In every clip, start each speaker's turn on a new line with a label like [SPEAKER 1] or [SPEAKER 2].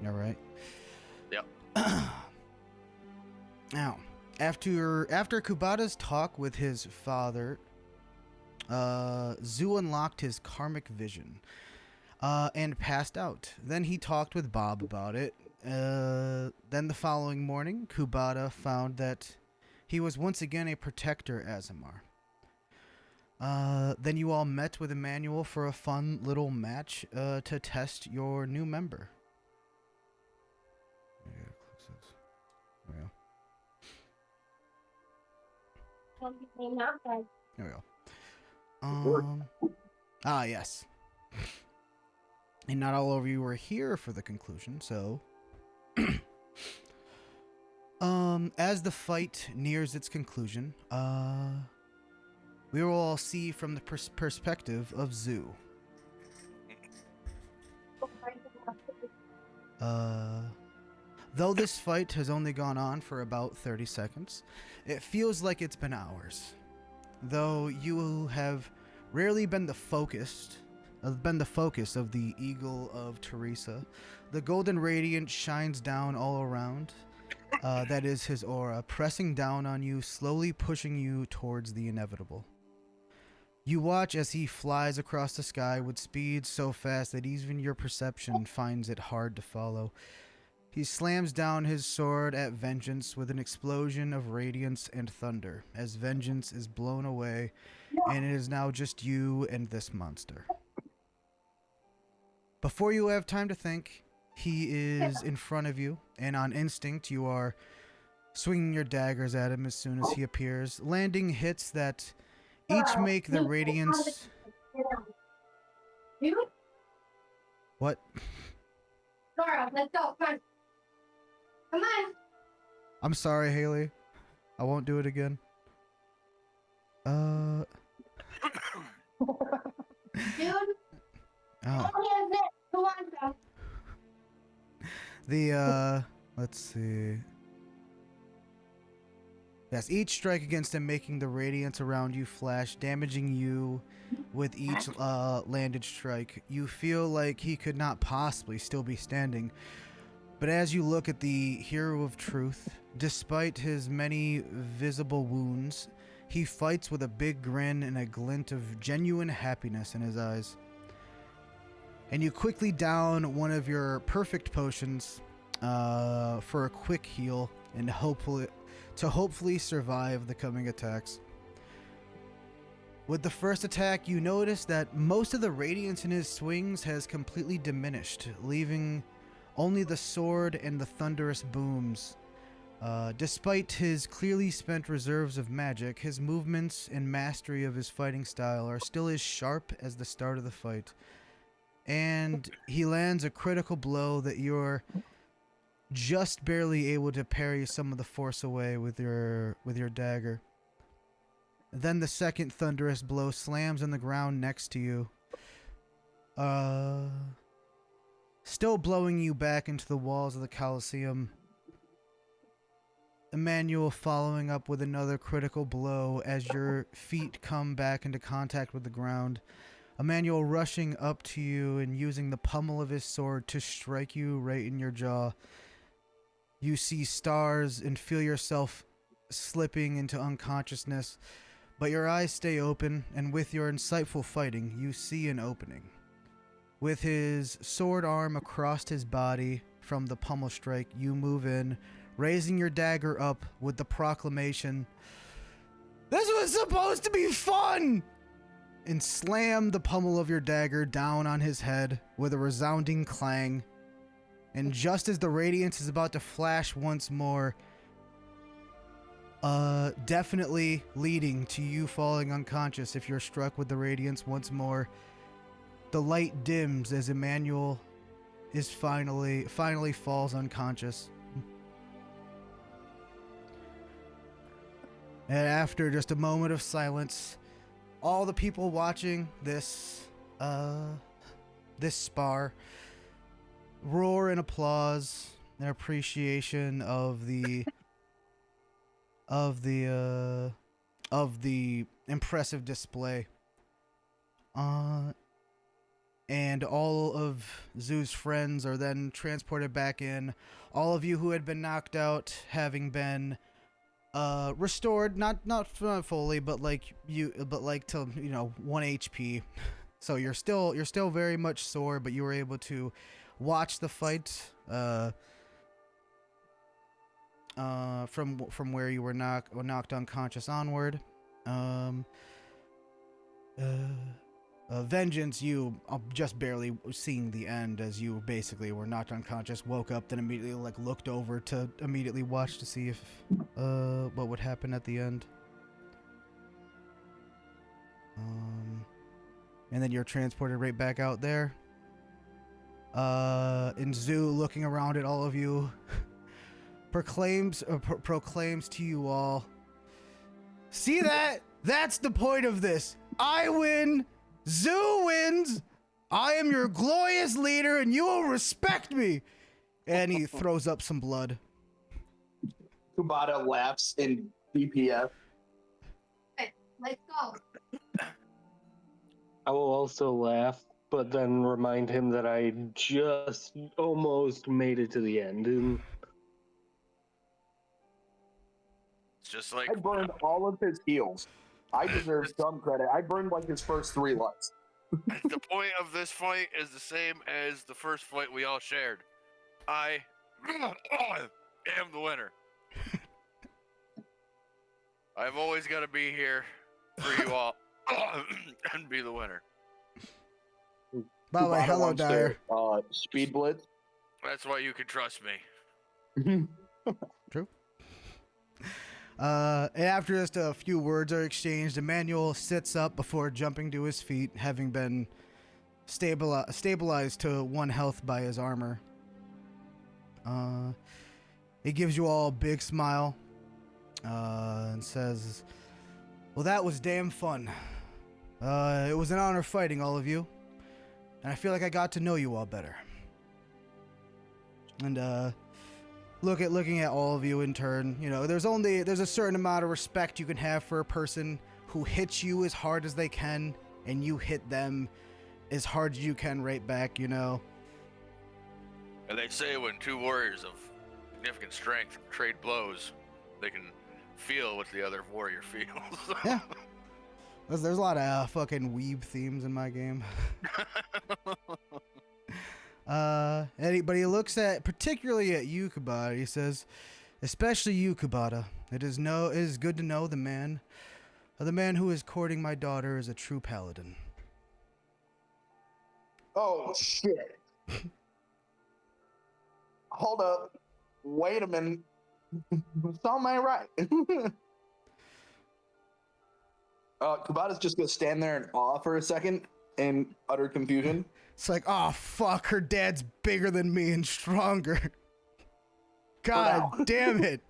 [SPEAKER 1] All right.
[SPEAKER 2] Yep.
[SPEAKER 1] Now, after Kubata's talk with his father, Zu unlocked his karmic vision, and passed out. Then he talked with Bob about it. Then the following morning, Kubata found that he was once again a protector Azamar. Then you all met with Emmanuel for a fun little match to test your new member. There we go. Yes. And not all of you were here for the conclusion, so as the fight nears its conclusion, we will all see from the perspective of Zu. Though this fight has only gone on for about 30 seconds, it feels like it's been hours. Though you have rarely been the focus of the Eagle of Teresa, the golden radiance shines down all around. That is his aura, pressing down on you, slowly pushing you towards the inevitable. You watch as he flies across the sky with speed so fast that even your perception finds it hard to follow. He slams down his sword at Vengeance with an explosion of radiance and thunder, as Vengeance is blown away, and it is now just you and this monster. Before you have time to think, he is in front of you, and on instinct you are swinging your daggers at him as soon as he appears, landing hits that each make the radiance... What?
[SPEAKER 3] Laura, let's go. Come on. Come on.
[SPEAKER 1] I'm sorry, Haley. I won't do it again.
[SPEAKER 3] Dude.
[SPEAKER 1] Oh.
[SPEAKER 3] Come on.
[SPEAKER 1] Let's see. Yes, each strike against him making the radiance around you flash, damaging you with each landed strike. You feel like he could not possibly still be standing. But as you look at the hero of truth, despite his many visible wounds, he fights with a big grin and a glint of genuine happiness in his eyes. And you quickly down one of your perfect potions for a quick heal and hopefully survive the coming attacks. With the first attack, you notice that most of the radiance in his swings has completely diminished, leaving only the sword and the thunderous booms. Despite his clearly spent reserves of magic, his movements and mastery of his fighting style are still as sharp as the start of the fight. And he lands a critical blow that you're just barely able to parry some of the force away with your dagger. Then the second thunderous blow slams on the ground next to you, still blowing you back into the walls of the Colosseum. Emmanuel following up with another critical blow as your feet come back into contact with the ground. Emmanuel rushing up to you and using the pummel of his sword to strike you right in your jaw. You see stars and feel yourself slipping into unconsciousness, but your eyes stay open, and with your insightful fighting, you see an opening. With his sword arm across his body from the pummel strike, you move in, raising your dagger up with the proclamation, "This was supposed to be fun!" and slam the pummel of your dagger down on his head with a resounding clang. And just as the radiance is about to flash once more, definitely leading to you falling unconscious if you're struck with the radiance once more, the light dims as Emmanuel is finally falls unconscious. And after just a moment of silence, all the people watching this spar roar in applause and appreciation of the impressive display. and all of Zoo's friends are then transported back in. All of you who had been knocked out, having been restored, not fully, but like to 1 HP. So you're still very much sore, but you were able to watch the fight from where you were knocked unconscious onward. Um, Vengeance, you just barely seeing the end as you basically were knocked unconscious, woke up, then immediately looked over to immediately watch to see if what would happen at the end. And then you're transported right back out there. And Zoo, looking around at all of you, proclaims to you all, "See that? That's the point of this. I win. Zoo wins. I am your glorious leader, and you will respect me." And he throws up some blood.
[SPEAKER 2] Kubata laughs in BPF.
[SPEAKER 3] Okay, let's go.
[SPEAKER 4] I will also laugh, but then remind him that I just almost made it to the end. And
[SPEAKER 5] It's just like
[SPEAKER 2] I burned all of his heals. I deserve some credit. I burned like his first 3 lives.
[SPEAKER 5] the point of this fight is the same as the first fight we all shared. I am the winner. I've always got to be here for you all and be the winner.
[SPEAKER 1] By the way,
[SPEAKER 2] Kubata
[SPEAKER 1] hello,
[SPEAKER 2] wants to,
[SPEAKER 1] Dyer.
[SPEAKER 2] Speed blitz.
[SPEAKER 5] That's why you can trust me.
[SPEAKER 1] True. And after just a few words are exchanged, Emmanuel sits up before jumping to his feet, having been stabilized to 1 health by his armor. He gives you all a big smile and says, "Well, that was damn fun. It was an honor fighting all of you, and I feel like I got to know you all better." And looking at all of you in turn, there's a certain amount of respect you can have for a person who hits you as hard as they can, and you hit them as hard as you can right back.
[SPEAKER 5] And they say when 2 warriors of significant strength trade blows, they can feel what the other warrior feels.
[SPEAKER 1] Yeah. There's a lot of fucking weeb themes in my game. But he looks particularly at you, Kubata. He says, "Especially you, Kubata. It is good to know the man who is courting my daughter is a true paladin."
[SPEAKER 2] Oh, shit. Hold up. Wait a minute. It's on my right. Kubata's just going to stand there in awe for a second in utter confusion.
[SPEAKER 1] It's like, oh fuck, her dad's bigger than me and stronger. God damn it.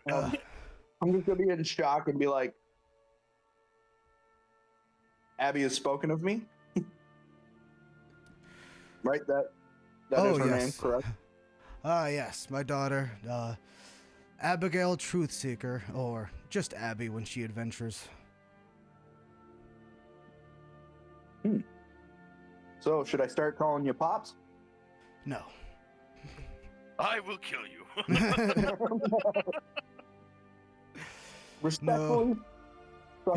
[SPEAKER 2] I'm just going to be in shock and be like, "Abby has spoken of me?" Right? That is her name, correct?
[SPEAKER 1] Yes, my daughter, Abigail Truthseeker, or just Abby when she adventures.
[SPEAKER 2] So, should I start calling you Pops?
[SPEAKER 1] No.
[SPEAKER 5] I will kill you.
[SPEAKER 2] Respectfully?
[SPEAKER 1] No.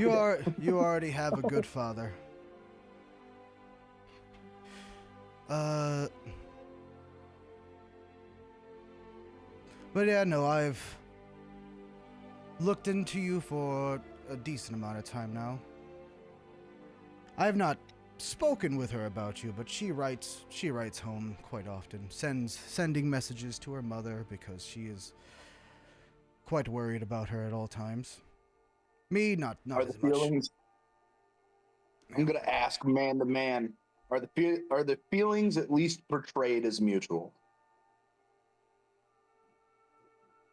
[SPEAKER 1] You already have a good father. But yeah, no, I've looked into you for a decent amount of time now. I have not spoken with her about you, but she writes home quite often, sending messages to her mother because she is quite worried about her at all times. Me, not
[SPEAKER 2] Are
[SPEAKER 1] as
[SPEAKER 2] the
[SPEAKER 1] much.
[SPEAKER 2] feelings? I'm gonna ask man to man. Are the feelings at least portrayed as mutual?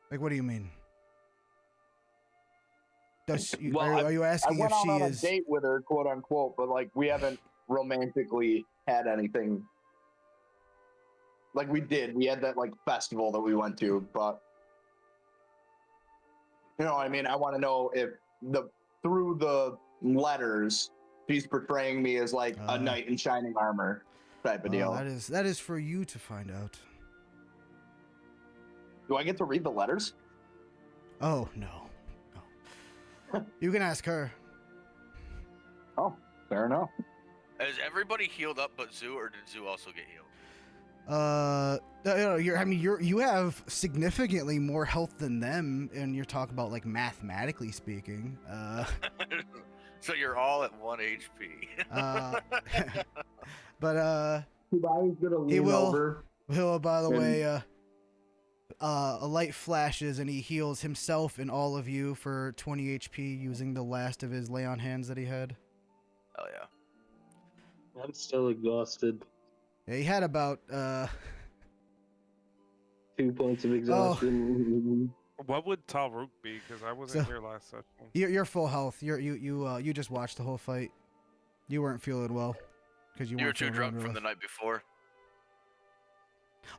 [SPEAKER 1] Like, what do you mean?
[SPEAKER 2] Well,
[SPEAKER 1] are you asking
[SPEAKER 2] I
[SPEAKER 1] if
[SPEAKER 2] went
[SPEAKER 1] she
[SPEAKER 2] out on
[SPEAKER 1] is?
[SPEAKER 2] a date with her, quote unquote, but like we haven't romantically had anything. Like we did. We had that like festival that we went to, but you know what I mean? I want to know if through the letters, she's portraying me as like a knight in shining armor type of deal.
[SPEAKER 1] That is for you to find out.
[SPEAKER 2] Do I get to read the letters?
[SPEAKER 1] Oh no. You can ask her.
[SPEAKER 2] Oh, fair enough.
[SPEAKER 5] Is everybody healed up but Zoo, or did Zoo also get healed?
[SPEAKER 1] You have significantly more health than them, and you're talking about like mathematically speaking.
[SPEAKER 5] So you're all at 1 HP.
[SPEAKER 1] But
[SPEAKER 2] Kubai's gonna lean
[SPEAKER 1] he will.
[SPEAKER 2] over.
[SPEAKER 1] He'll, by the
[SPEAKER 2] and-
[SPEAKER 1] way, a light flashes and he heals himself and all of you for 20 HP using the last of his lay on hands that he had.
[SPEAKER 5] Oh yeah.
[SPEAKER 4] I'm still exhausted.
[SPEAKER 1] Yeah, he had about
[SPEAKER 4] 2 points of exhaustion.
[SPEAKER 6] What would Talrook be? Because I wasn't here last session.
[SPEAKER 1] you're full health. You just watched the whole fight. You weren't feeling well because you
[SPEAKER 5] You were
[SPEAKER 1] weren't
[SPEAKER 5] too
[SPEAKER 1] feeling
[SPEAKER 5] drunk
[SPEAKER 1] well.
[SPEAKER 5] from the night before.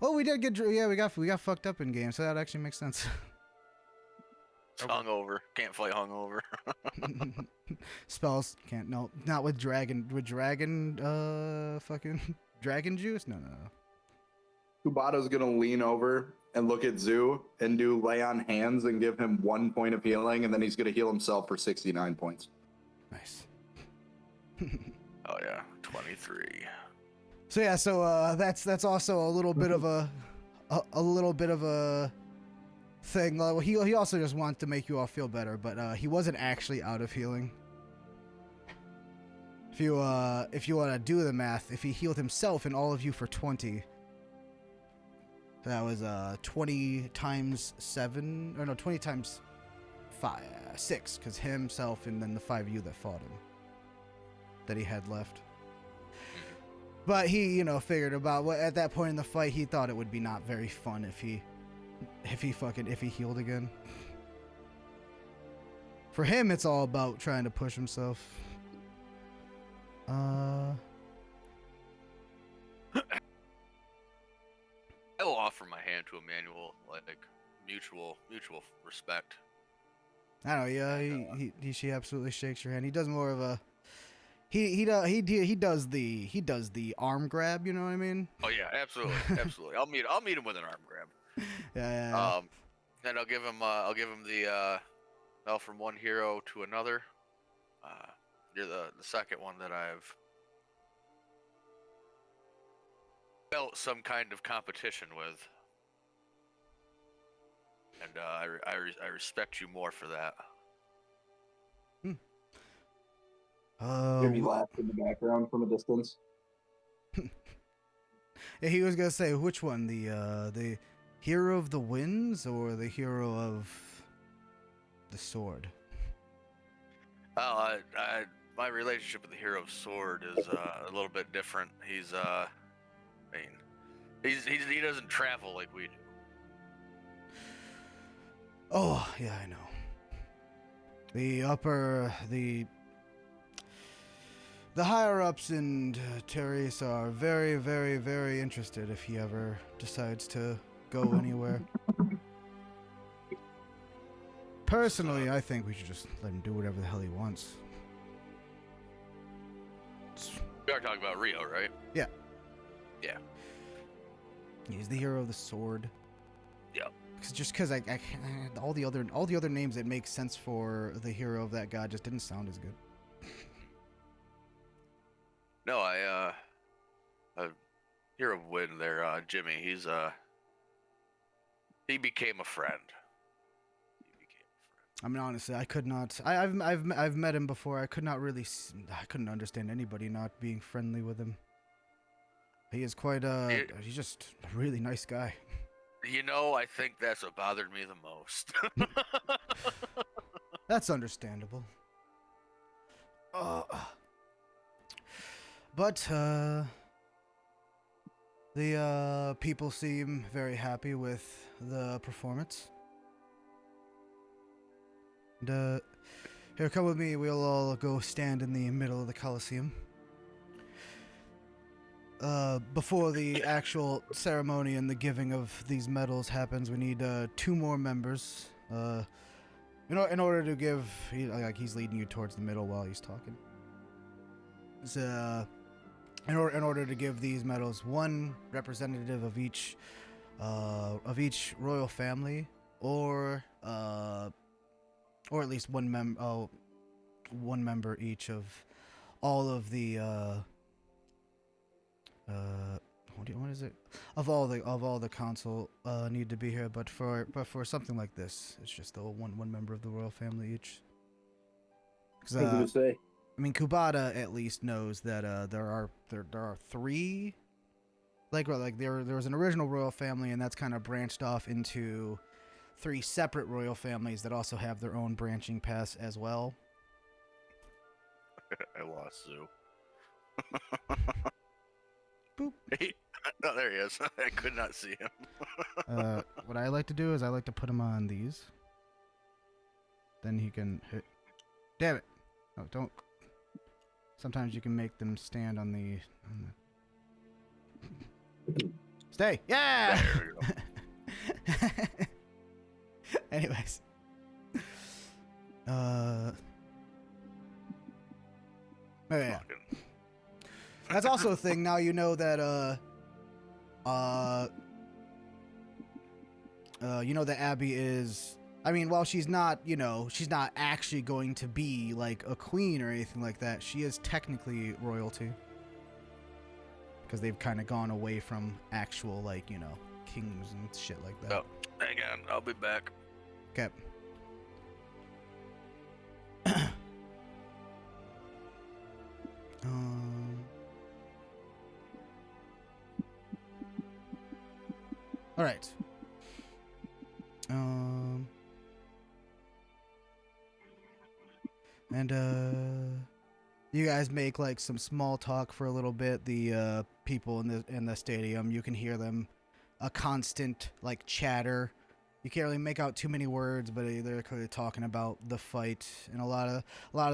[SPEAKER 1] Oh, we did get we got fucked up in game, so that actually makes sense.
[SPEAKER 5] It's hungover. Can't fight hungover.
[SPEAKER 1] Spells can't not with dragon fucking dragon juice. No.
[SPEAKER 2] Kubato's gonna lean over and look at Zoo and do lay on hands and give him 1 point of healing, and then he's gonna heal himself for 69 points.
[SPEAKER 1] Nice.
[SPEAKER 5] Oh yeah, 23.
[SPEAKER 1] So yeah, that's also a little bit of a little bit of a thing. He also just wants to make you all feel better, but he wasn't actually out of healing. If you want to do the math, if he healed himself and all of you for 20, so that was 20 times 7, or no, 20 times 6, because himself and then the 5 of you that fought him that he had left. But he, figured about at that point in the fight, he thought it would be not very fun if he healed again. For him, it's all about trying to push himself.
[SPEAKER 5] I will offer my hand to Emmanuel, like mutual respect.
[SPEAKER 1] I don't know. Yeah, she absolutely shakes your hand. He does more of a he does the arm grab. You know what I mean?
[SPEAKER 5] Oh yeah, absolutely. I'll meet him with an arm grab.
[SPEAKER 1] Yeah.
[SPEAKER 5] And I'll give him the from one hero to another. You're the second one that I've felt some kind of competition with, and I respect you more for that.
[SPEAKER 2] Maybe laugh in the background from a distance.
[SPEAKER 1] Yeah, he was gonna say which one, the hero of the winds or the hero of the sword.
[SPEAKER 5] Well, my relationship with the hero of sword is a little bit different. He's he doesn't travel like we do.
[SPEAKER 1] Oh yeah, I know. The higher ups in Terrace are very, very, very interested if he ever decides to go anywhere. Personally, I think we should just let him do whatever the hell he wants.
[SPEAKER 5] We are talking about Rio, right?
[SPEAKER 1] Yeah.
[SPEAKER 5] Yeah.
[SPEAKER 1] He's the hero of the sword.
[SPEAKER 5] Yep.
[SPEAKER 1] Just because I all the other names that make sense for the hero of that god just didn't sound as good.
[SPEAKER 5] No, hero of wind there, Jimmy. He became a friend.
[SPEAKER 1] I mean, honestly, I could not. I've met him before. I couldn't understand anybody not being friendly with him. He is quite he's just a really nice guy.
[SPEAKER 5] I think that's what bothered me the most.
[SPEAKER 1] That's understandable. But the people seem very happy with the performance. And here, come with me. We'll all go stand in the middle of the Colosseum. Before the actual ceremony and the giving of these medals happens, we need 2 more members. in order to give, he's leading you towards the middle while he's talking. So, in order to give these medals one representative of each royal family, or at least one member each of all of the what is it? Of all the council need to be here, but for something like this, it's just the one member of the royal family each.
[SPEAKER 7] I was gonna say.
[SPEAKER 1] I mean, Kubata at least knows that there are three. There was an original royal family, and that's kind of branched off into three separate royal families that also have their own branching paths as well.
[SPEAKER 5] I lost Zoo.
[SPEAKER 1] Boop.
[SPEAKER 5] Oh, there he is. I could not see him.
[SPEAKER 1] What I like to do is I like to put him on these. Then he can hit. Damn it! No, don't. Sometimes you can make them stand on the. Stay! Yeah!
[SPEAKER 5] There we go.
[SPEAKER 1] Anyways. Oh, yeah.
[SPEAKER 5] Fucking-
[SPEAKER 1] That's also a thing. Now you know that you know that Abby is. I mean, while she's not, she's not actually going to be like a queen or anything like that. She is technically royalty because they've kind of gone away from actual kings and shit like that.
[SPEAKER 5] Oh, hang on. I'll be back.
[SPEAKER 1] Okay. All right. And you guys make like some small talk for a little bit. The people in the stadium, you can hear them, a constant like chatter. You can't really make out too many words, but they're clearly talking about the fight, and a lot of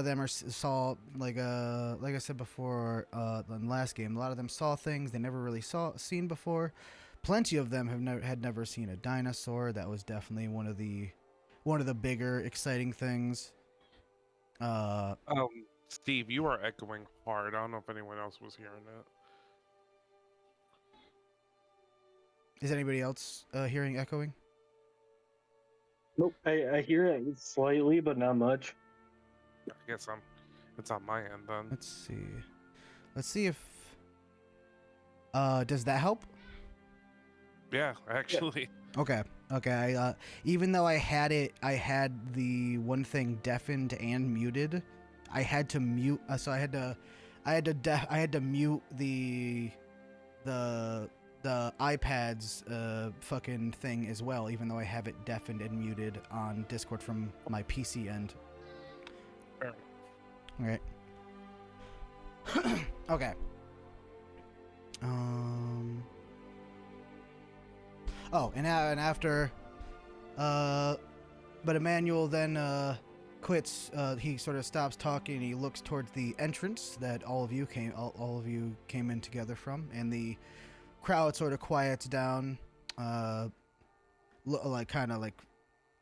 [SPEAKER 1] them saw like I said before in the last game. A lot of them saw things they never really seen before. Plenty of them had never seen a dinosaur. That was definitely one of the bigger exciting things.
[SPEAKER 6] Steve, you are echoing hard. I don't know if anyone else was hearing that.
[SPEAKER 1] Is anybody else hearing echoing?
[SPEAKER 4] Nope. I hear it slightly, but not much.
[SPEAKER 6] I guess it's on my end then.
[SPEAKER 1] Let's see if does that help?
[SPEAKER 6] Yeah, actually.
[SPEAKER 1] Okay. Even though I had the one thing deafened and muted, I had to mute. So I had to mute the iPad's fucking thing as well, even though I have it deafened and muted on Discord from my PC end.
[SPEAKER 6] Fair.
[SPEAKER 1] All right. Okay. Oh, and after, but Emmanuel then quits. He sort of stops talking. And he looks towards the entrance that all of you came in together from, and the crowd sort of quiets down,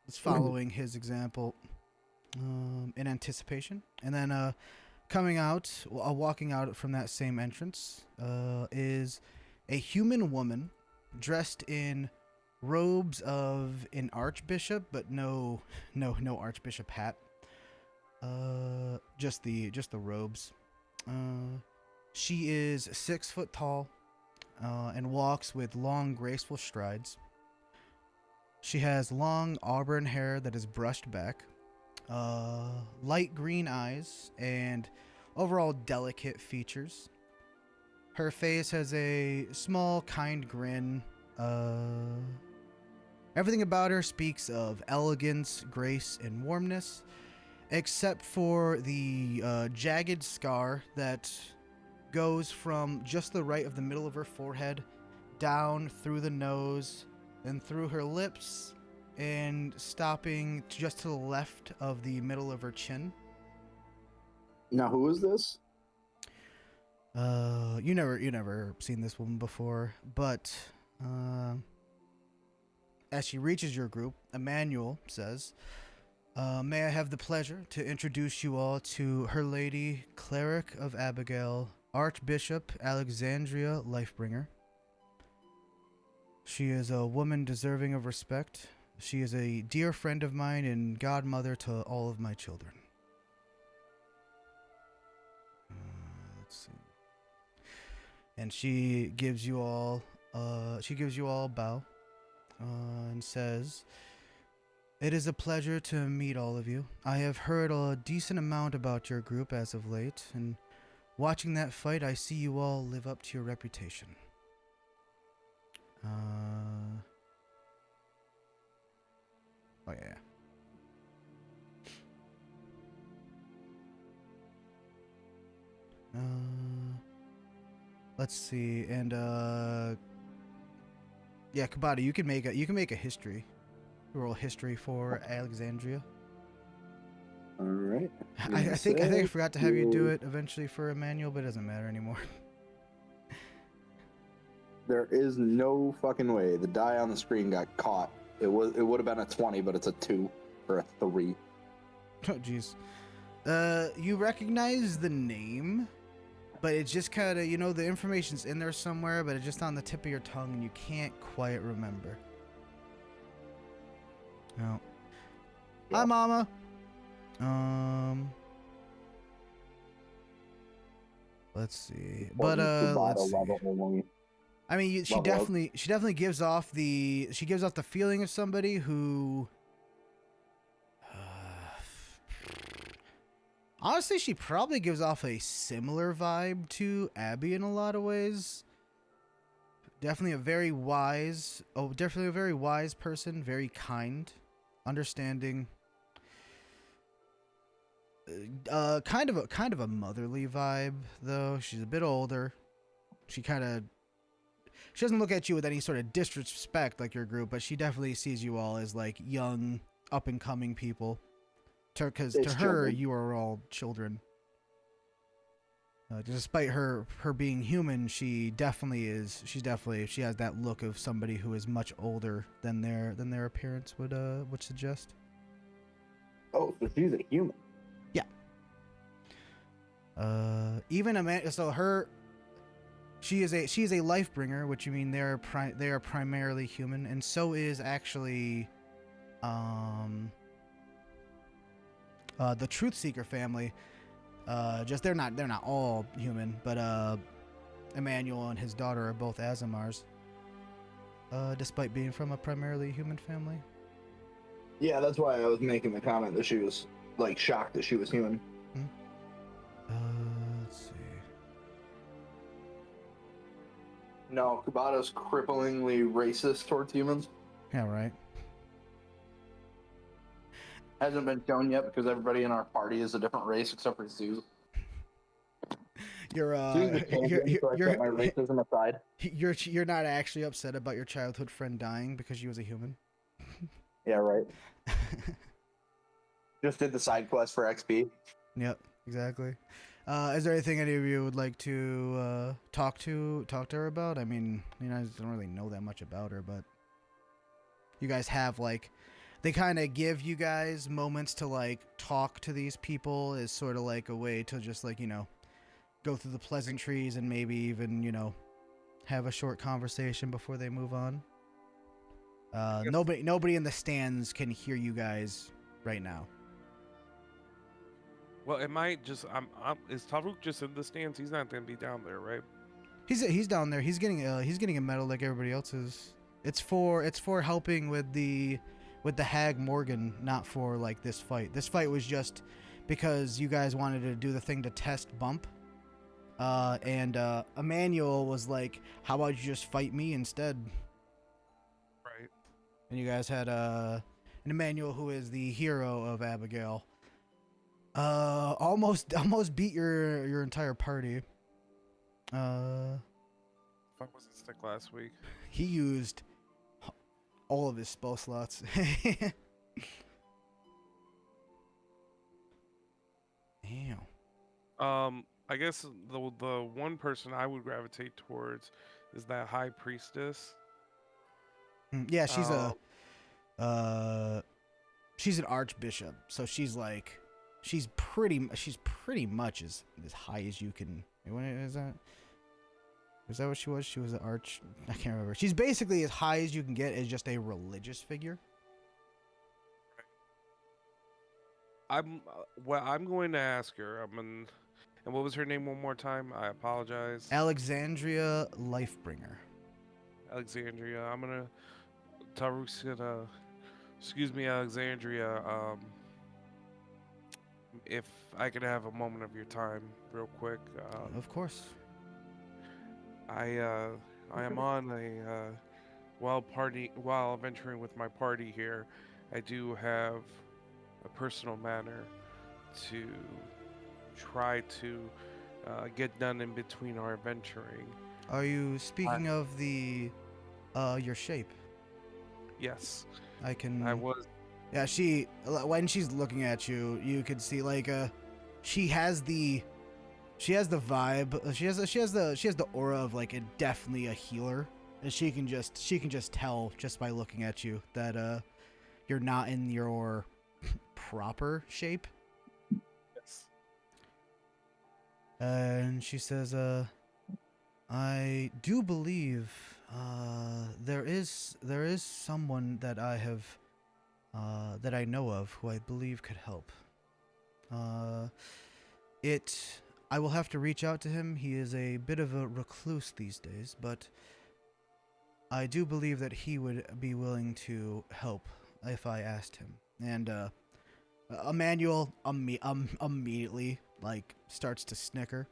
[SPEAKER 1] it's following his example, in anticipation. And then walking out from that same entrance, is a human woman dressed in robes of an archbishop, but no archbishop hat. Just the robes. She is 6 foot tall, and walks with long, graceful strides. She has long auburn hair that is brushed back, light green eyes, and overall delicate features. Her face has a small, kind grin. Everything about her speaks of elegance, grace, and warmness, except for the jagged scar that goes from just the right of the middle of her forehead down through the nose, then through her lips, and stopping just to the left of the middle of her chin.
[SPEAKER 7] Now, who is this?
[SPEAKER 1] You never seen this woman before, but as she reaches your group, Emmanuel says, May I have the pleasure to introduce you all to Her Lady Cleric of Abigail, Archbishop Alexandria Lifebringer. She is a woman deserving of respect. She is a dear friend of mine and godmother to all of my children. Let's see. And she gives you all a bow and says, "It is a pleasure to meet all of you. I have heard a decent amount about your group as of late, and watching that fight, I see you all live up to your reputation. Oh yeah. Let's see, and yeah, Kabata, you can make a history, roll history for Alexandria.
[SPEAKER 7] All right.
[SPEAKER 1] I think I forgot to have you do it eventually for Emmanuel, but it doesn't matter anymore.
[SPEAKER 7] There is no fucking way. The die on the screen got caught. It would have been a 20, but it's a 2 or a 3.
[SPEAKER 1] Oh jeez. You recognize the name, but it's just kind of, the information's in there somewhere, but it's just on the tip of your tongue and you can't quite remember. No.
[SPEAKER 7] Yeah.
[SPEAKER 1] Hi, Mama. Let's see. But let's see. I mean, she definitely gives off the feeling of somebody who honestly, she probably gives off a similar vibe to Abby in a lot of ways. Definitely a very wise person, very kind, understanding. Kind of a motherly vibe though. She's a bit older. She doesn't look at you with any sort of disrespect like your group, but she definitely sees you all as like young, up and coming people. Because to her, you are all children. Despite her being human, she definitely she has that look of somebody who is much older than their appearance would suggest.
[SPEAKER 7] Oh, so she's a human.
[SPEAKER 1] Yeah. She is a life bringer, which you mean they are primarily human, and so is actually the Truth Seeker family. Just they're not all human, but Emmanuel and his daughter are both Azamars. Despite being from a primarily human family.
[SPEAKER 7] Yeah, that's why I was making the comment that she was like shocked that she was human.
[SPEAKER 1] Let's see.
[SPEAKER 2] No, Kubata's cripplingly racist towards humans.
[SPEAKER 1] Yeah, right.
[SPEAKER 2] Hasn't been shown yet because everybody in our party is a different race except for Zoo.
[SPEAKER 1] You're
[SPEAKER 7] So I set my racism aside.
[SPEAKER 1] you're not actually upset about your childhood friend dying because she was a human.
[SPEAKER 7] Yeah, right. Just did the side quest for XP.
[SPEAKER 1] Yep, exactly. Is there anything any of you would like to talk to her about? I mean, I don't really know that much about her, but you guys have they kind of give you guys moments to talk to these people as sort of like a way to just go through the pleasantries and maybe even have a short conversation before they move on. Nobody in the stands can hear you guys right now.
[SPEAKER 6] Well, it might just. Is Taruk just in the stands? He's not gonna be down there, right?
[SPEAKER 1] He's down there. He's getting a medal like everybody else is. It's for helping with the Hag Morgan, not for this fight. This fight was just because you guys wanted to do the thing to test Bump. And Emmanuel was like, "How about you just fight me instead?"
[SPEAKER 6] Right.
[SPEAKER 1] And you guys had an Emmanuel who is the hero of Abigail. Almost beat your entire party.
[SPEAKER 6] Fuck was it stick last week?
[SPEAKER 1] He used all of his spell slots. Damn.
[SPEAKER 6] I guess the one person I would gravitate towards is that high priestess.
[SPEAKER 1] Yeah, she's she's an archbishop, so she's like, she's pretty much as high as you can. What is that? Is that what she was? She was an arch. I can't remember. She's basically as high as you can get as just a religious figure.
[SPEAKER 6] I'm going to ask her. And what was her name one more time? I apologize.
[SPEAKER 1] Alexandria Lifebringer.
[SPEAKER 6] Alexandria. I'm gonna. Taruk's gonna. Excuse me, Alexandria. If I could have a moment of your time, real quick.
[SPEAKER 1] Of course.
[SPEAKER 6] I am on a while venturing with my party here. I do have a personal matter to try to get done in between our venturing.
[SPEAKER 1] Are you speaking of the your shape?
[SPEAKER 6] Yes,
[SPEAKER 1] I can.
[SPEAKER 6] I was.
[SPEAKER 1] Yeah, when she's looking at you, you could see like she has the vibe. She has the aura of like definitely a healer, and she can just tell just by looking at you that you're not in your proper shape.
[SPEAKER 6] Yes.
[SPEAKER 1] And she says, I do believe there is someone that I have that I know of who I believe could help. I will have to reach out to him. He is a bit of a recluse these days, but I do believe that he would be willing to help if I asked him. And Emmanuel immediately like starts to snicker,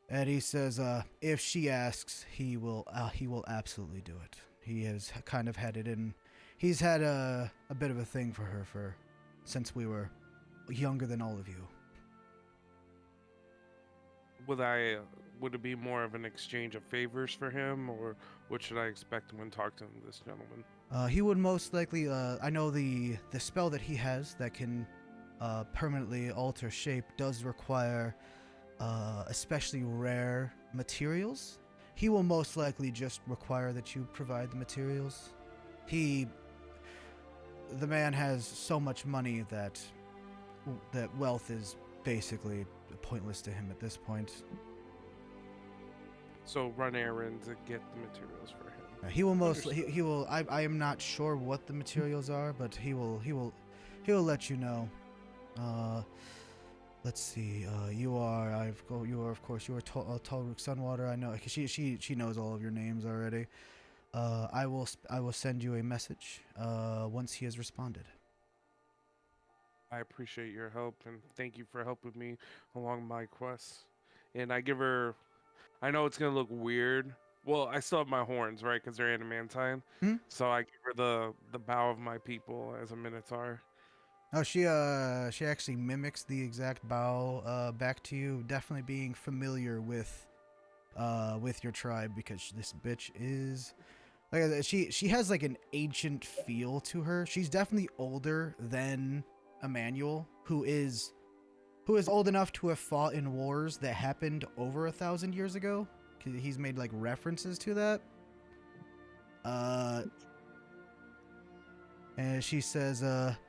[SPEAKER 1] and he says, "If she asks, he will absolutely do it. He has kind of had it in. He's had a bit of a thing for her since we were younger than all of you."
[SPEAKER 6] Would it be more of an exchange of favors for him, or what should I expect when talking to this gentleman?
[SPEAKER 1] He would most likely. I know the spell that he has that can permanently alter shape does require especially rare materials. He will most likely just require that you provide the materials. The man has so much money that wealth is basically pointless to him at this point.
[SPEAKER 6] So run errands and get the materials for him.
[SPEAKER 1] He will he will. I am not sure what the materials are, but he will let you know. Let's see. You are of course Talruk Sunwater. I know she knows all of your names already. I will send you a message once he has responded.
[SPEAKER 6] I appreciate your help and thank you for helping me along my quest. And I give her. I know it's gonna look weird. Well, I still have my horns, right? Because they're adamantine.
[SPEAKER 1] Hmm?
[SPEAKER 6] So I give her the bow of my people as a minotaur.
[SPEAKER 1] Oh, she actually mimics the exact bow back to you, definitely being familiar with your tribe, because this bitch is like I said, she has like an ancient feel to her. She's definitely older than Emmanuel, who is old enough to have fought in wars that happened over 1,000 years ago. He's made like references to that. And she says,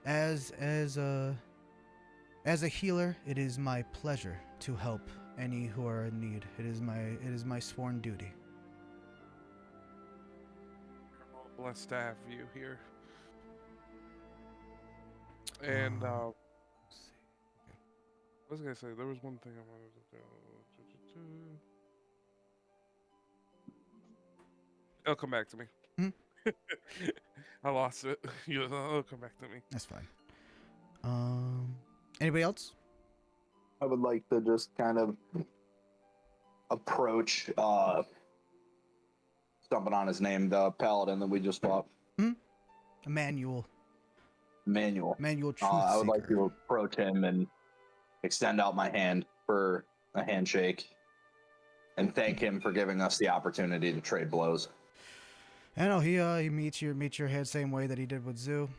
[SPEAKER 1] as a healer, it is my pleasure to help any who are in need. It is my sworn duty.
[SPEAKER 6] I'm all blessed to have you here. And
[SPEAKER 1] Let's see.
[SPEAKER 6] I was gonna say there was one thing I wanted to do. It'll come back to me.
[SPEAKER 1] Hmm?
[SPEAKER 6] I lost it. It'll come back to me.
[SPEAKER 1] That's fine. Anybody else?
[SPEAKER 7] I would like to just kind of approach stumbling on his name, the paladin that we just fought.
[SPEAKER 1] Emmanuel.
[SPEAKER 7] Manuel.
[SPEAKER 1] Emmanuel Truthseeker.
[SPEAKER 7] I would like to approach him and extend out my hand for a handshake and thank him for giving us the opportunity to trade blows.
[SPEAKER 1] I know he meets your head same way that he did with Zoo.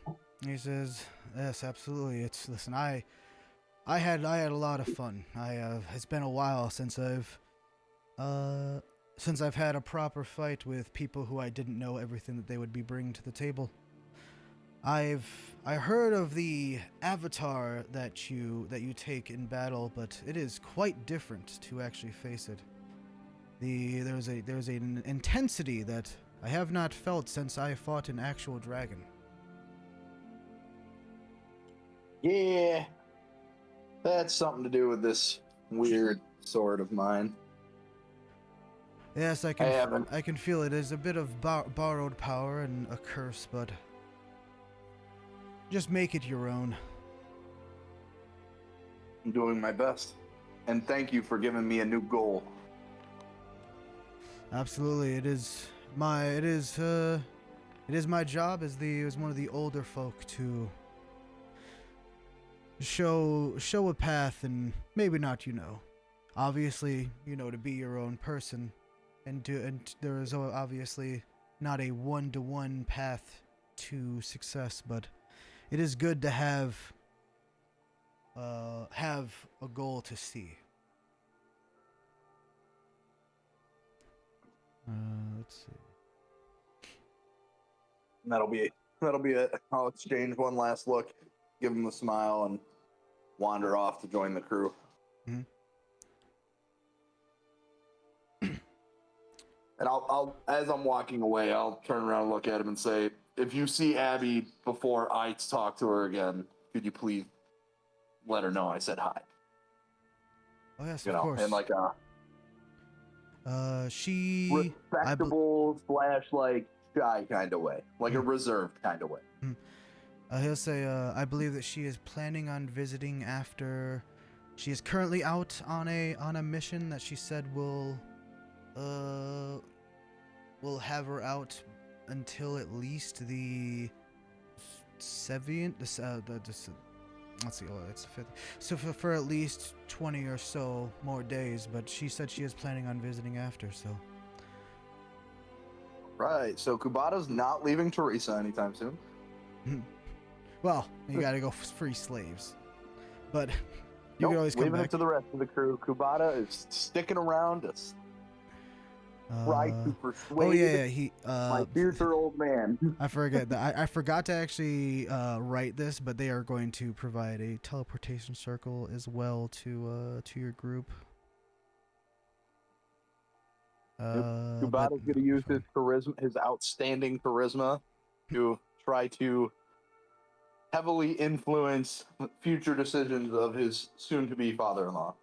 [SPEAKER 1] He says, "Yes, absolutely. Listen, I had a lot of fun. It's been a while since I've had a proper fight with people who I didn't know everything that they would be bringing to the table. I heard of the avatar that you take in battle, but it is quite different to actually face it. There's an intensity that I have not felt since I fought an actual dragon.
[SPEAKER 2] Yeah, that's something to do with this weird sword of mine.
[SPEAKER 1] Yes,
[SPEAKER 2] I haven't.
[SPEAKER 1] I can feel it. There's a bit of borrowed power and a curse, but just make it your own.
[SPEAKER 2] I'm doing my best. And thank you for giving me a new goal.
[SPEAKER 1] Absolutely, it is my job as one of the older folk to show a path, and maybe not, obviously, to be your own person, and there is obviously not a one-to-one path to success, but it is good to have a goal to see. Let's see.
[SPEAKER 2] And that'll be it. I'll exchange one last look, give him a smile, and wander off to join the crew.
[SPEAKER 1] Mm-hmm.
[SPEAKER 2] And I'll as I'm walking away, I'll turn around and look at him and say, if you see Abby before I talk to her again, could you please let her know I said hi?
[SPEAKER 1] Oh yes, of course.
[SPEAKER 2] In like a
[SPEAKER 1] she
[SPEAKER 2] respectable / like shy kind of way, like a reserved kind of way.
[SPEAKER 1] He'll say, I believe that she is planning on visiting after. She is currently out on a mission that she said will have her out until at least the 7th. Let's see. Oh, it's the 5th. So for at least 20 or so more days. But she said she is planning on visiting after. So.
[SPEAKER 2] Right. So Kubata's not leaving Teresa anytime soon.
[SPEAKER 1] Well, you gotta go free slaves, but you
[SPEAKER 2] Nope,
[SPEAKER 1] can always come
[SPEAKER 2] leaving
[SPEAKER 1] back.
[SPEAKER 2] it to the rest of the crew. Kubata is sticking around to try to persuade my future old man.
[SPEAKER 1] I forget that. I forgot to actually write this, but they are going to provide a teleportation circle as well to your group.
[SPEAKER 2] Kubata's going to use his charisma, his outstanding charisma, to try to heavily influence future decisions of his soon-to-be father-in-law.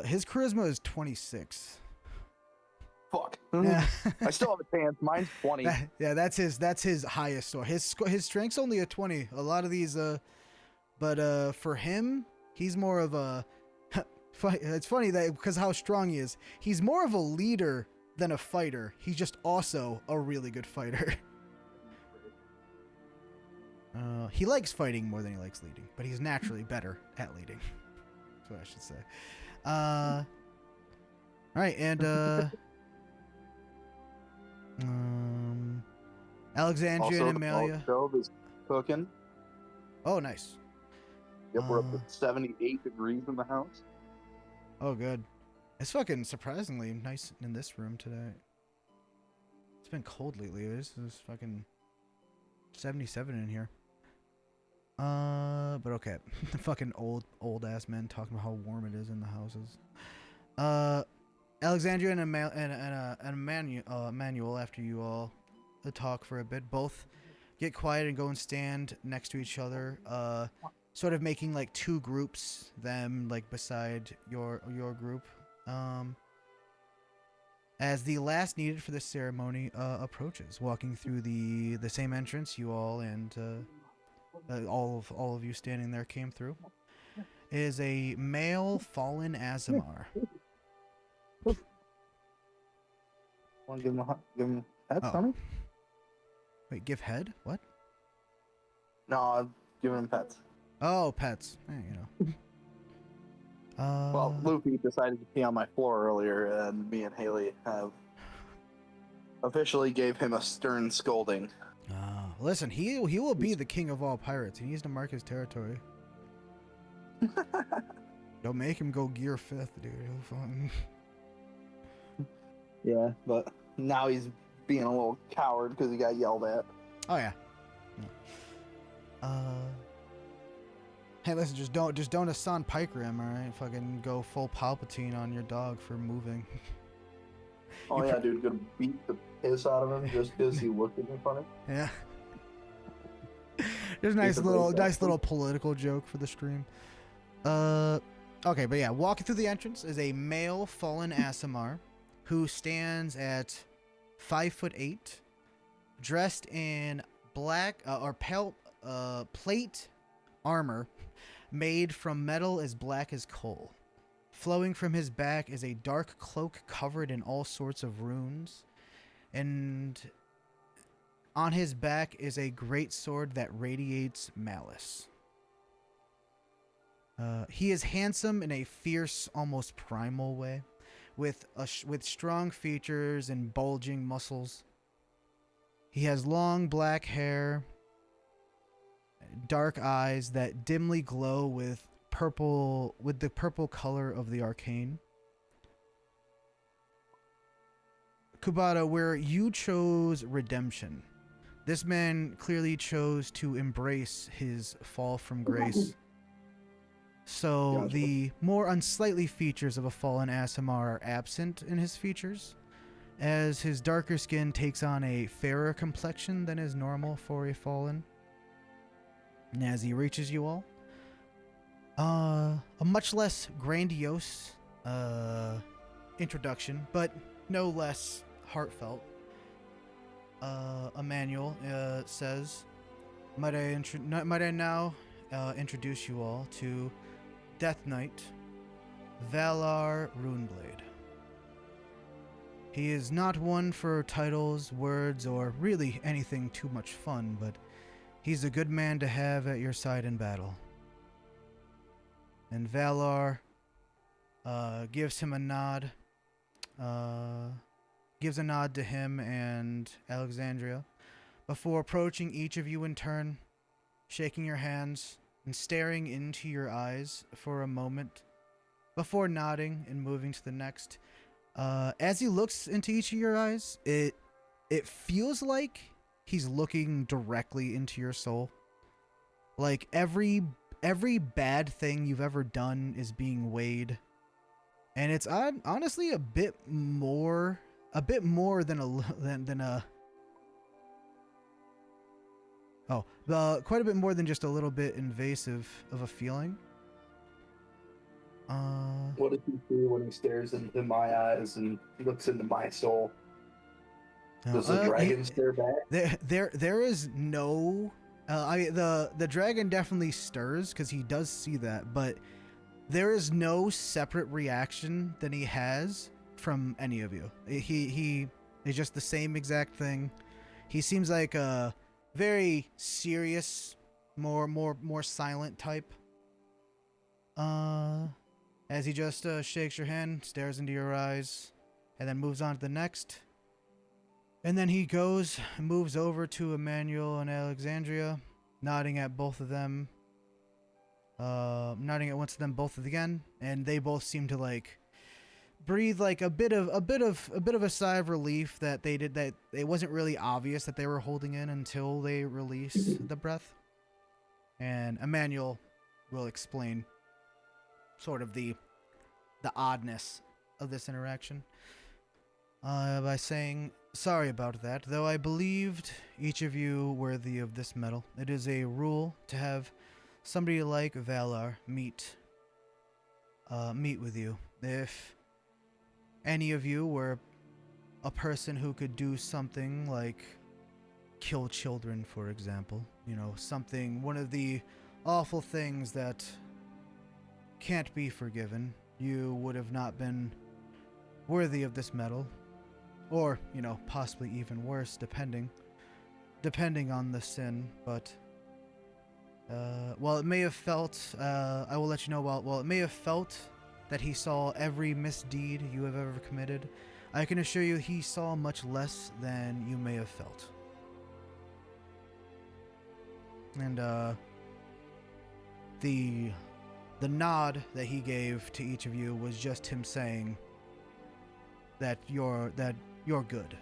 [SPEAKER 1] His charisma is 26.
[SPEAKER 2] Fuck.
[SPEAKER 1] Yeah.
[SPEAKER 2] I still have a chance. Mine's 20.
[SPEAKER 1] That's his highest score. His strength's only a 20. A lot of these, but for him, he's more of a. It's funny that because how strong he is, he's more of a leader than a fighter. He's just also a really good fighter. He likes fighting more than he likes leading, but he's naturally better at leading. That's what I should say. All right, and Alexandria
[SPEAKER 2] Also,
[SPEAKER 1] and Amelia.
[SPEAKER 2] the stove is cooking.
[SPEAKER 1] Oh, nice.
[SPEAKER 2] Yep, we're up to 78 degrees in the house.
[SPEAKER 1] Oh, good. It's fucking surprisingly nice in this room today. It's been cold lately. This is fucking 77 in here. But okay. Fucking old ass men talking about how warm it is in the houses. Alexandria and Emmanuel, after you all talk for a bit, both get quiet and go and stand next to each other. Sort of making like two groups, them like beside your group. As the last needed for this ceremony approaches, walking through the same entrance you all and all of you standing there came through, is a male fallen Azamar.
[SPEAKER 2] Want to give him head,
[SPEAKER 1] Oh.
[SPEAKER 2] Tommy?
[SPEAKER 1] Wait, give head? What?
[SPEAKER 2] No, I'm giving him pets.
[SPEAKER 1] Oh, pets.
[SPEAKER 2] Well, Luffy decided to pee on my floor earlier, and me and Haley have officially gave him a stern scolding.
[SPEAKER 1] Listen, he will be the king of all pirates. He needs to mark his territory. Don't make him go gear 5th, dude. He'll fun.
[SPEAKER 2] Yeah, but now he's being a little coward because he got yelled at.
[SPEAKER 1] Oh yeah. Hey, listen, just don't Hassan Piker him, all right? Fucking go full Palpatine on your dog for moving.
[SPEAKER 2] Oh
[SPEAKER 1] You
[SPEAKER 2] yeah, dude, gonna beat the piss out of him just because he looked at me funny.
[SPEAKER 1] Yeah. There's a
[SPEAKER 2] Beat
[SPEAKER 1] nice
[SPEAKER 2] the
[SPEAKER 1] little
[SPEAKER 2] brakes off
[SPEAKER 1] nice
[SPEAKER 2] him.
[SPEAKER 1] little political joke for the stream. Okay, but yeah, walking through the entrance is a male fallen Asimar who stands at 5'8", dressed in black or pale plate armor made from metal as black as coal. Flowing from his back is a dark cloak covered in all sorts of runes, and on his back is a great sword that radiates malice. He is handsome in a fierce, almost primal way, with strong features and bulging muscles. He has long black hair, dark eyes that dimly glow with the purple color of the arcane. Kubata, where you chose redemption, this man clearly chose to embrace his fall from grace. So
[SPEAKER 2] Gotcha.
[SPEAKER 1] the more unsightly features of a fallen Asimar are absent in his features, as his darker skin takes on a fairer complexion than is normal for a fallen. And as he reaches you all, a much less grandiose introduction, but no less heartfelt. Emmanuel says, might I now introduce you all to Death Knight Valar Runeblade. He is not one for titles, words, or really anything too much fun, but he's a good man to have at your side in battle. And Valar gives him a nod, gives a nod to him and Alexandria before approaching each of you in turn, shaking your hands and staring into your eyes for a moment before nodding and moving to the next. As he looks into each of your eyes, it feels like he's looking directly into your soul. Like every bad thing you've ever done is being weighed, and it's honestly a bit more than quite a bit more than just a little bit invasive of a feeling.
[SPEAKER 2] What does he see when he stares into my eyes and looks into my soul? Does the dragon stare back?
[SPEAKER 1] There is no. The dragon definitely stirs because he does see that, but there is no separate reaction that he has from any of you. He is just the same exact thing. He seems like a very serious, more silent type. As he just shakes your hand, stares into your eyes, and then moves on to the next. And then he moves over to Emmanuel and Alexandria, nodding at both of them. Nodding at once of them both again, and they both seem to like breathe like a bit of a sigh of relief that it wasn't really obvious that they were holding in until they release the breath. And Emmanuel will explain sort of the oddness of this interaction by saying, sorry about that, though I believed each of you worthy of this medal. It is a rule to have somebody like Valar meet with you. If any of you were a person who could do something like kill children, for example, one of the awful things that can't be forgiven, you would have not been worthy of this medal, or possibly even worse, depending on the sin. But while it may have felt, I will let you know, while it may have felt that he saw every misdeed you have ever committed, I can assure you he saw much less than you may have felt. And the nod that he gave to each of you was just him saying that you're good.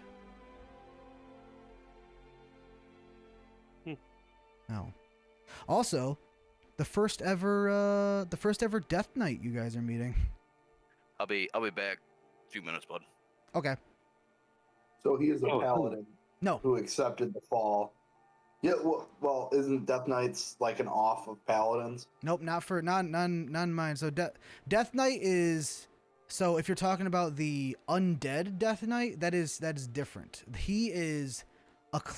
[SPEAKER 1] Oh. Also, the first ever Death Knight you guys are meeting.
[SPEAKER 5] I'll be back. 2 minutes, bud.
[SPEAKER 1] Okay.
[SPEAKER 2] So he is a
[SPEAKER 4] Oh,
[SPEAKER 2] paladin
[SPEAKER 1] No.
[SPEAKER 2] who accepted the fall. Yeah, well, isn't Death Knights like an off of paladins?
[SPEAKER 1] Nope, none mine. So Death Knight is, so if you're talking about the undead Death Knight, that is different. He is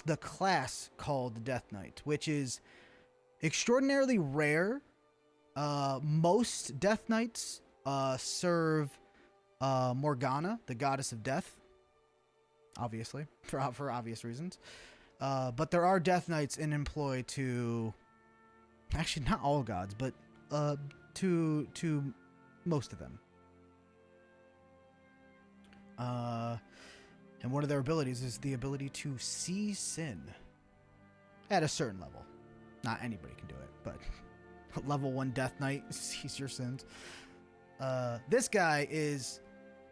[SPEAKER 1] the class called Death Knight, which is extraordinarily rare. Most Death Knights serve Morgana, the goddess of death, obviously for obvious reasons. But there are Death Knights in employ to, actually not all gods, but to most of them. And one of their abilities is the ability to see sin at a certain level. Not anybody can do it, but level 1 Death Knight sees your sins. This guy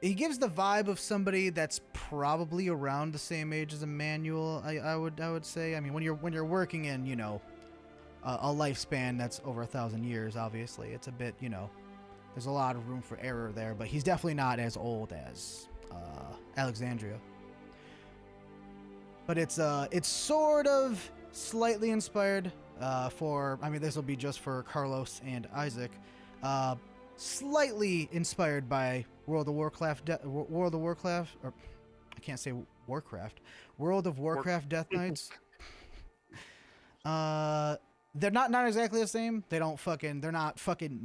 [SPEAKER 1] he gives the vibe of somebody that's probably around the same age as Emmanuel. I would say. I mean, when you're working in, you know, a lifespan that's over 1,000 years, obviously it's a bit, you know, there's a lot of room for error there. But he's definitely not as old as Alexandria. But it's sort of slightly inspired for. I mean, this will be just for Carlos and Isaac. Slightly inspired by World of Warcraft, or I can't say Warcraft, World of Warcraft Death Knights. They're not exactly the same. They're not fucking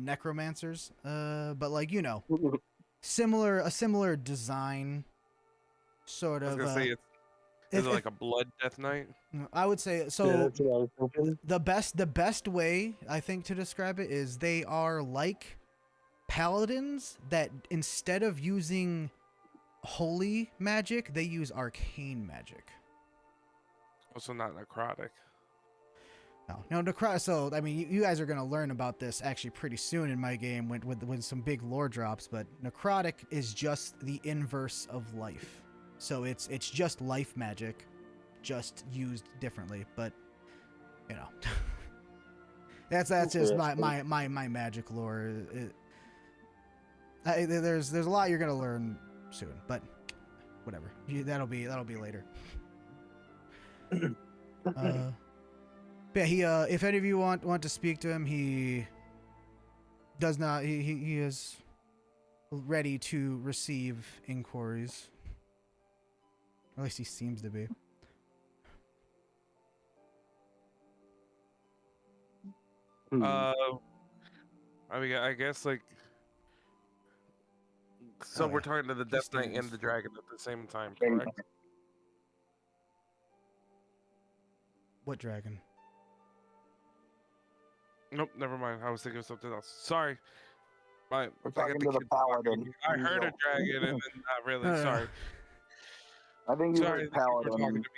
[SPEAKER 1] necromancers. But like, you know, a similar design, sort
[SPEAKER 6] I was
[SPEAKER 1] of.
[SPEAKER 6] gonna say, is it like a blood death knight?
[SPEAKER 1] I would say so.
[SPEAKER 4] yeah, that's what I was thinking.
[SPEAKER 1] The best way I think to describe it is they are like paladins that instead of using holy magic, they use arcane magic.
[SPEAKER 6] Also not necrotic.
[SPEAKER 1] No, necrotic. So I mean, you guys are gonna learn about this actually pretty soon in my game with some big lore drops. But necrotic is just the inverse of life. So it's just life magic, just used differently. But you know, that's just my magic lore. There's a lot you're gonna learn soon, but whatever. That'll be later. Yeah, he if any of you want to speak to him, he does not. He is ready to receive inquiries. Or at least he seems to be.
[SPEAKER 6] I mean, I guess like. So
[SPEAKER 1] Oh,
[SPEAKER 6] we're
[SPEAKER 1] yeah.
[SPEAKER 6] talking to the
[SPEAKER 1] He
[SPEAKER 6] Death Knight and
[SPEAKER 1] stands.
[SPEAKER 6] the Dragon at the same time, correct?
[SPEAKER 1] What dragon?
[SPEAKER 6] Nope, never mind. I was thinking of something else. Sorry.
[SPEAKER 2] We're
[SPEAKER 6] I got
[SPEAKER 2] talking
[SPEAKER 6] the
[SPEAKER 2] to the
[SPEAKER 6] kids talking to
[SPEAKER 2] paladin.
[SPEAKER 6] me. I heard a dragon and then not really. Sorry.
[SPEAKER 2] I think he's
[SPEAKER 6] Sorry,
[SPEAKER 2] a
[SPEAKER 6] the kids were talking
[SPEAKER 2] paladin.
[SPEAKER 6] to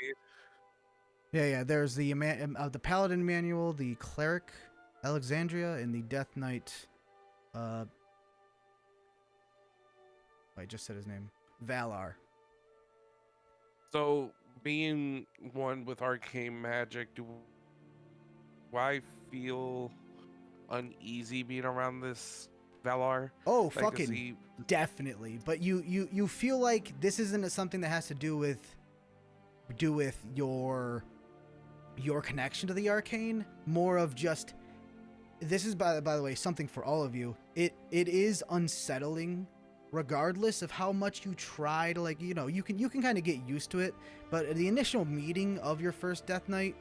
[SPEAKER 6] me.
[SPEAKER 1] Yeah. There's the paladin manual, the cleric Alexandria, and the Death Knight. I just said his name. Valar.
[SPEAKER 6] So, being one with arcane magic, do I feel uneasy being around this Valar?
[SPEAKER 1] Oh,
[SPEAKER 6] Like,
[SPEAKER 1] fucking
[SPEAKER 6] is he...
[SPEAKER 1] definitely. But you feel like this isn't something that has to do with your connection to the arcane. More of just, this is by the way something for all of you. It is unsettling, regardless of how much you try to, like, you know, you can kind of get used to it. But the initial meeting of your first Death Knight,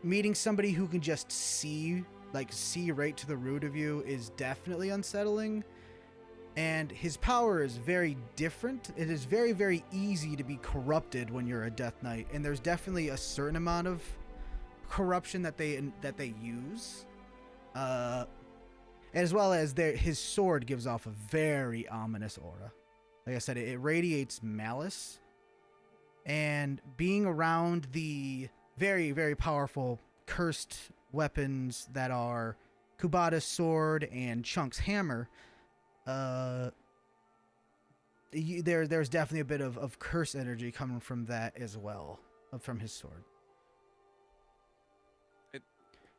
[SPEAKER 1] meeting somebody who can just see right to the root of you, is definitely unsettling. And his power is very different. It is very, very easy to be corrupted when you're a Death Knight, and there's definitely a certain amount of corruption that they use, as well as his sword gives off a very ominous aura. Like I said, it radiates malice, and being around the very, very powerful cursed weapons that are Kubata's sword and Chunk's hammer, there's definitely a bit of curse energy coming from that as well, from his sword.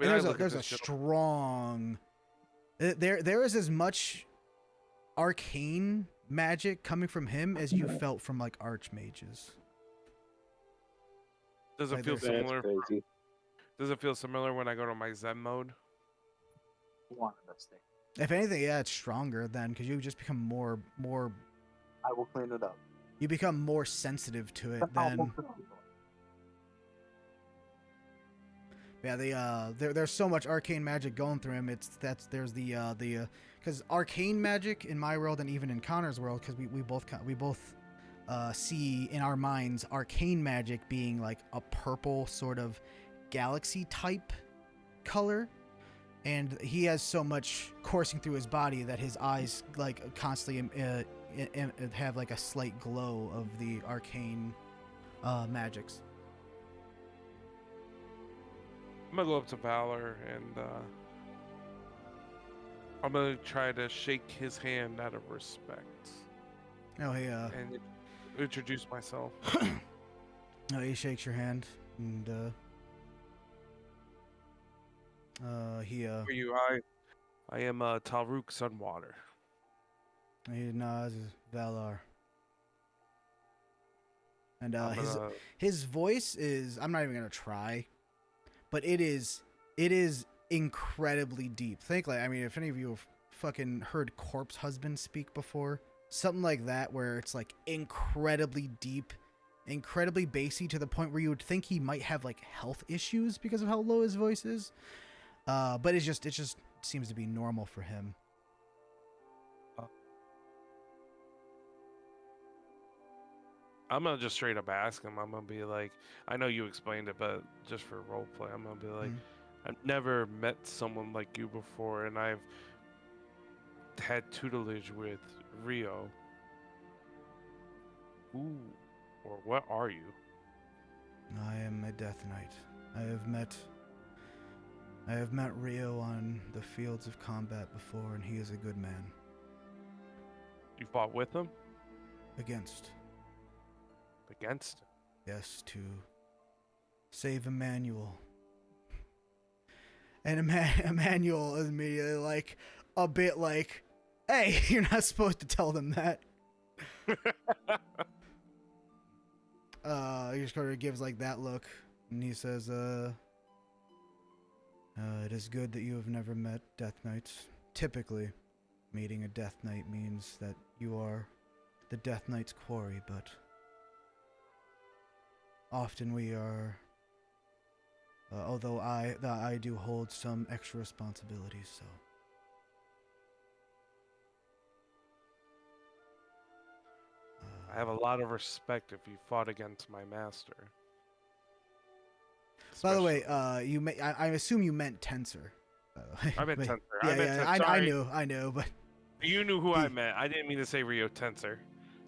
[SPEAKER 6] I mean,
[SPEAKER 1] And
[SPEAKER 6] I
[SPEAKER 1] there's a
[SPEAKER 6] look at
[SPEAKER 1] there's a
[SPEAKER 6] this shit.
[SPEAKER 1] strong there is as much arcane magic coming from him as you felt from like archmages.
[SPEAKER 6] Does it
[SPEAKER 1] Like,
[SPEAKER 6] feel
[SPEAKER 1] there's-
[SPEAKER 4] That's
[SPEAKER 6] similar?
[SPEAKER 4] crazy.
[SPEAKER 6] Does it feel similar when I go to my Zen mode?
[SPEAKER 2] One of those things.
[SPEAKER 1] If anything, yeah, it's stronger then because you just become more
[SPEAKER 2] I will clean it up.
[SPEAKER 1] you become more sensitive to it then. Yeah, there's so much arcane magic going through him. There's the because arcane magic in my world and even in Connor's world, because we both see in our minds arcane magic being like a purple sort of galaxy type color, and he has so much coursing through his body that his eyes like constantly have like a slight glow of the arcane magics.
[SPEAKER 6] I'm gonna go up to Valor and I'm gonna try to shake his hand out of respect
[SPEAKER 1] Oh, he
[SPEAKER 6] and introduce myself.
[SPEAKER 1] he shakes your hand and he
[SPEAKER 6] For you, I am Talruk Sunwater.
[SPEAKER 1] he nods. Valar. And
[SPEAKER 6] I'm gonna,
[SPEAKER 1] his voice is, I'm not even gonna try, but it is incredibly deep. Think like, I mean, if any of you have fucking heard Corpse Husband speak before, something like that, where it's like incredibly deep, incredibly bassy to the point where you would think he might have like health issues because of how low his voice is. But it just seems to be normal for him.
[SPEAKER 6] I'm gonna just straight up ask him. I'm gonna be like, I know you explained it, but just for roleplay, I'm gonna be like, I've never met someone like you before, and I've had tutelage with Rio. Who or what are you?
[SPEAKER 1] I am a Death Knight. I have met Rio on the fields of combat before, and he is a good man.
[SPEAKER 6] You fought with him?
[SPEAKER 1] Against,
[SPEAKER 6] Against him?
[SPEAKER 1] yes, to save Emmanuel. And Emmanuel is immediately like, a bit like, hey, you're not supposed to tell them that. He just kind of gives like that look, and he says, it is good that you have never met Death Knights. Typically, meeting a Death Knight means that you are the Death Knight's quarry, but often we are, although I do hold some extra responsibilities, so.
[SPEAKER 6] I have a lot of respect if you fought against my master.
[SPEAKER 1] By the way,
[SPEAKER 6] Especially-
[SPEAKER 1] I assume you meant Tensor.
[SPEAKER 6] I meant
[SPEAKER 1] But-
[SPEAKER 6] Tensor.
[SPEAKER 1] Yeah,
[SPEAKER 6] I meant
[SPEAKER 1] yeah,
[SPEAKER 6] Tensor. Sorry.
[SPEAKER 1] I know, but
[SPEAKER 6] You knew who I meant. I didn't mean to say Rio Tensor.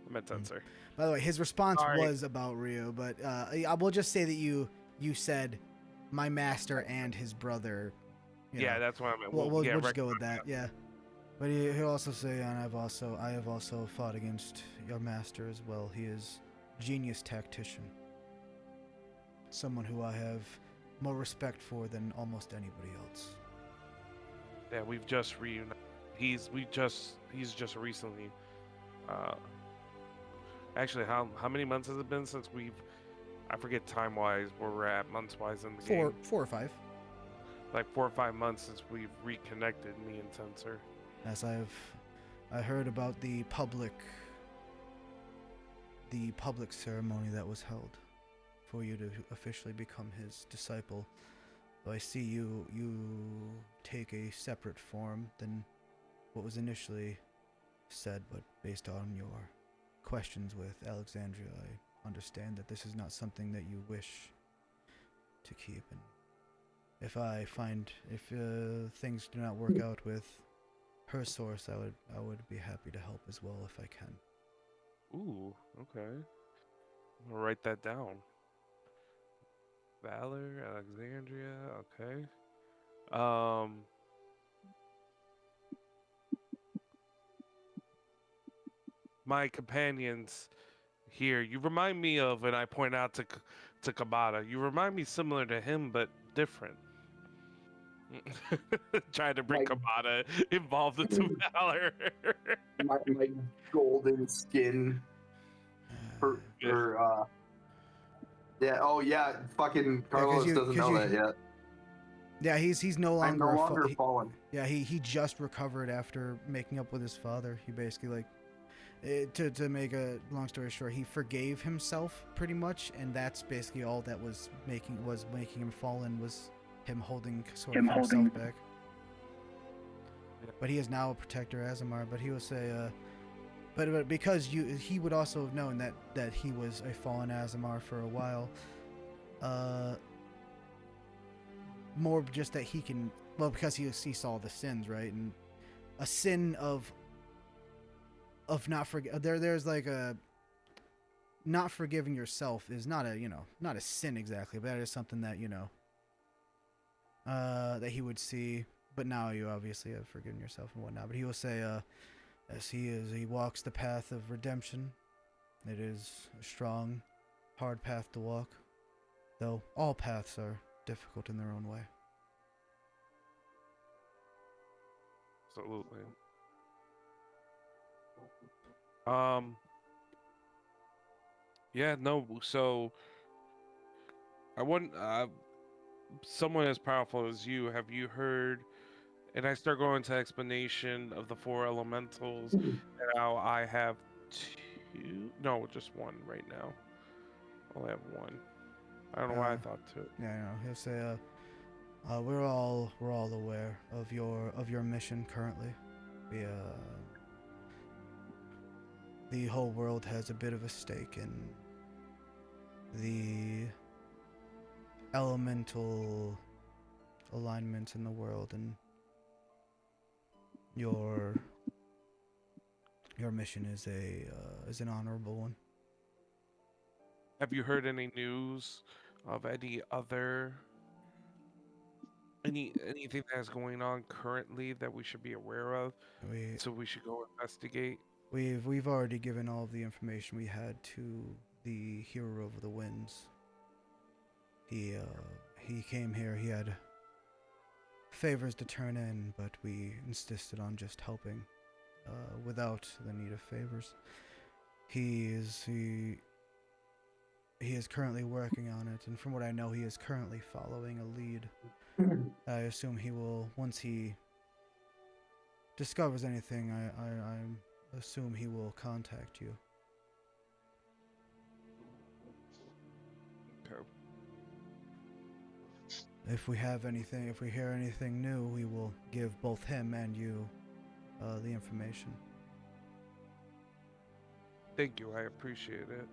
[SPEAKER 6] I meant Tensor.
[SPEAKER 1] by the way, his response
[SPEAKER 6] Sorry.
[SPEAKER 1] was about Rio, but I will just say that you said my master and his brother. You
[SPEAKER 6] Yeah,
[SPEAKER 1] know.
[SPEAKER 6] that's what I meant.
[SPEAKER 1] We'll
[SPEAKER 6] yeah,
[SPEAKER 1] just go with that. Yeah. But he'll also say, and I have also fought against your master as well. He is genius tactician. Someone who I have more respect for than almost anybody else.
[SPEAKER 6] Yeah, we've just reunited. He's just recently. Actually, how many months has it been since we've? I forget time wise where we're at months wise in the game.
[SPEAKER 1] 4 or 5.
[SPEAKER 6] Like 4 or 5 months since we've reconnected, me and Tensor.
[SPEAKER 1] As I heard about the public ceremony that was held for you to officially become his disciple. Though I see you take a separate form than what was initially said, but based on your questions with Alexandria, I understand that this is not something that you wish to keep. And if things do not work out with her source, I would be happy to help as well if I can.
[SPEAKER 6] Ooh, okay. I'm gonna write that down. Valor, Alexandria, okay. My companions here, you remind me of, and I point out to Kabata, you remind me similar to him, but different. Trying to bring
[SPEAKER 2] Like-
[SPEAKER 6] Kamada involved into Valor.
[SPEAKER 2] my golden skin for yeah. Oh yeah, fucking Carlos doesn't know that yet.
[SPEAKER 1] Yeah, he's no
[SPEAKER 2] I'm
[SPEAKER 1] longer
[SPEAKER 2] no longer fallen.
[SPEAKER 1] yeah, he just recovered after making up with his father. He basically like to make a long story short, he forgave himself pretty much, and that's basically all that was making him fallen, was him holding sort of himself back. But he is now a protector Azamar. But he will say, but because he would also have known that he was a fallen Azamar for a while. More just that he can, well, because he saw the sins, right? And a sin of not there's like a not forgiving yourself is not a sin exactly, but that is something that that he would see. But now you obviously have forgiven yourself and whatnot. But he will say, as he walks the path of redemption, it is a strong, hard path to walk, though all paths are difficult in their own way.
[SPEAKER 6] Absolutely. Yeah, no, so I wouldn't someone as powerful as you, have you heard, and I start going into explanation of the four elementals, and how I have just one right now. I only have one. I don't know why I thought two.
[SPEAKER 1] Yeah, he'll say, we're all aware of your mission currently. The whole world has a bit of a stake in the elemental alignments in the world, and your mission is an honorable one.
[SPEAKER 6] Have you heard any news of anything that's going on currently that we should be aware of? So we should go investigate.
[SPEAKER 1] We've already given all of the information we had to the Hero of the Winds. He came here. He had favors to turn in, but we insisted on just helping, without the need of favors. He is currently working on it, and from what I know, he is currently following a lead. I assume he will, once he discovers anything, I assume he will contact you.
[SPEAKER 6] Okay.
[SPEAKER 1] If we hear anything new, we will give both him and you the information.
[SPEAKER 6] Thank you. I appreciate it.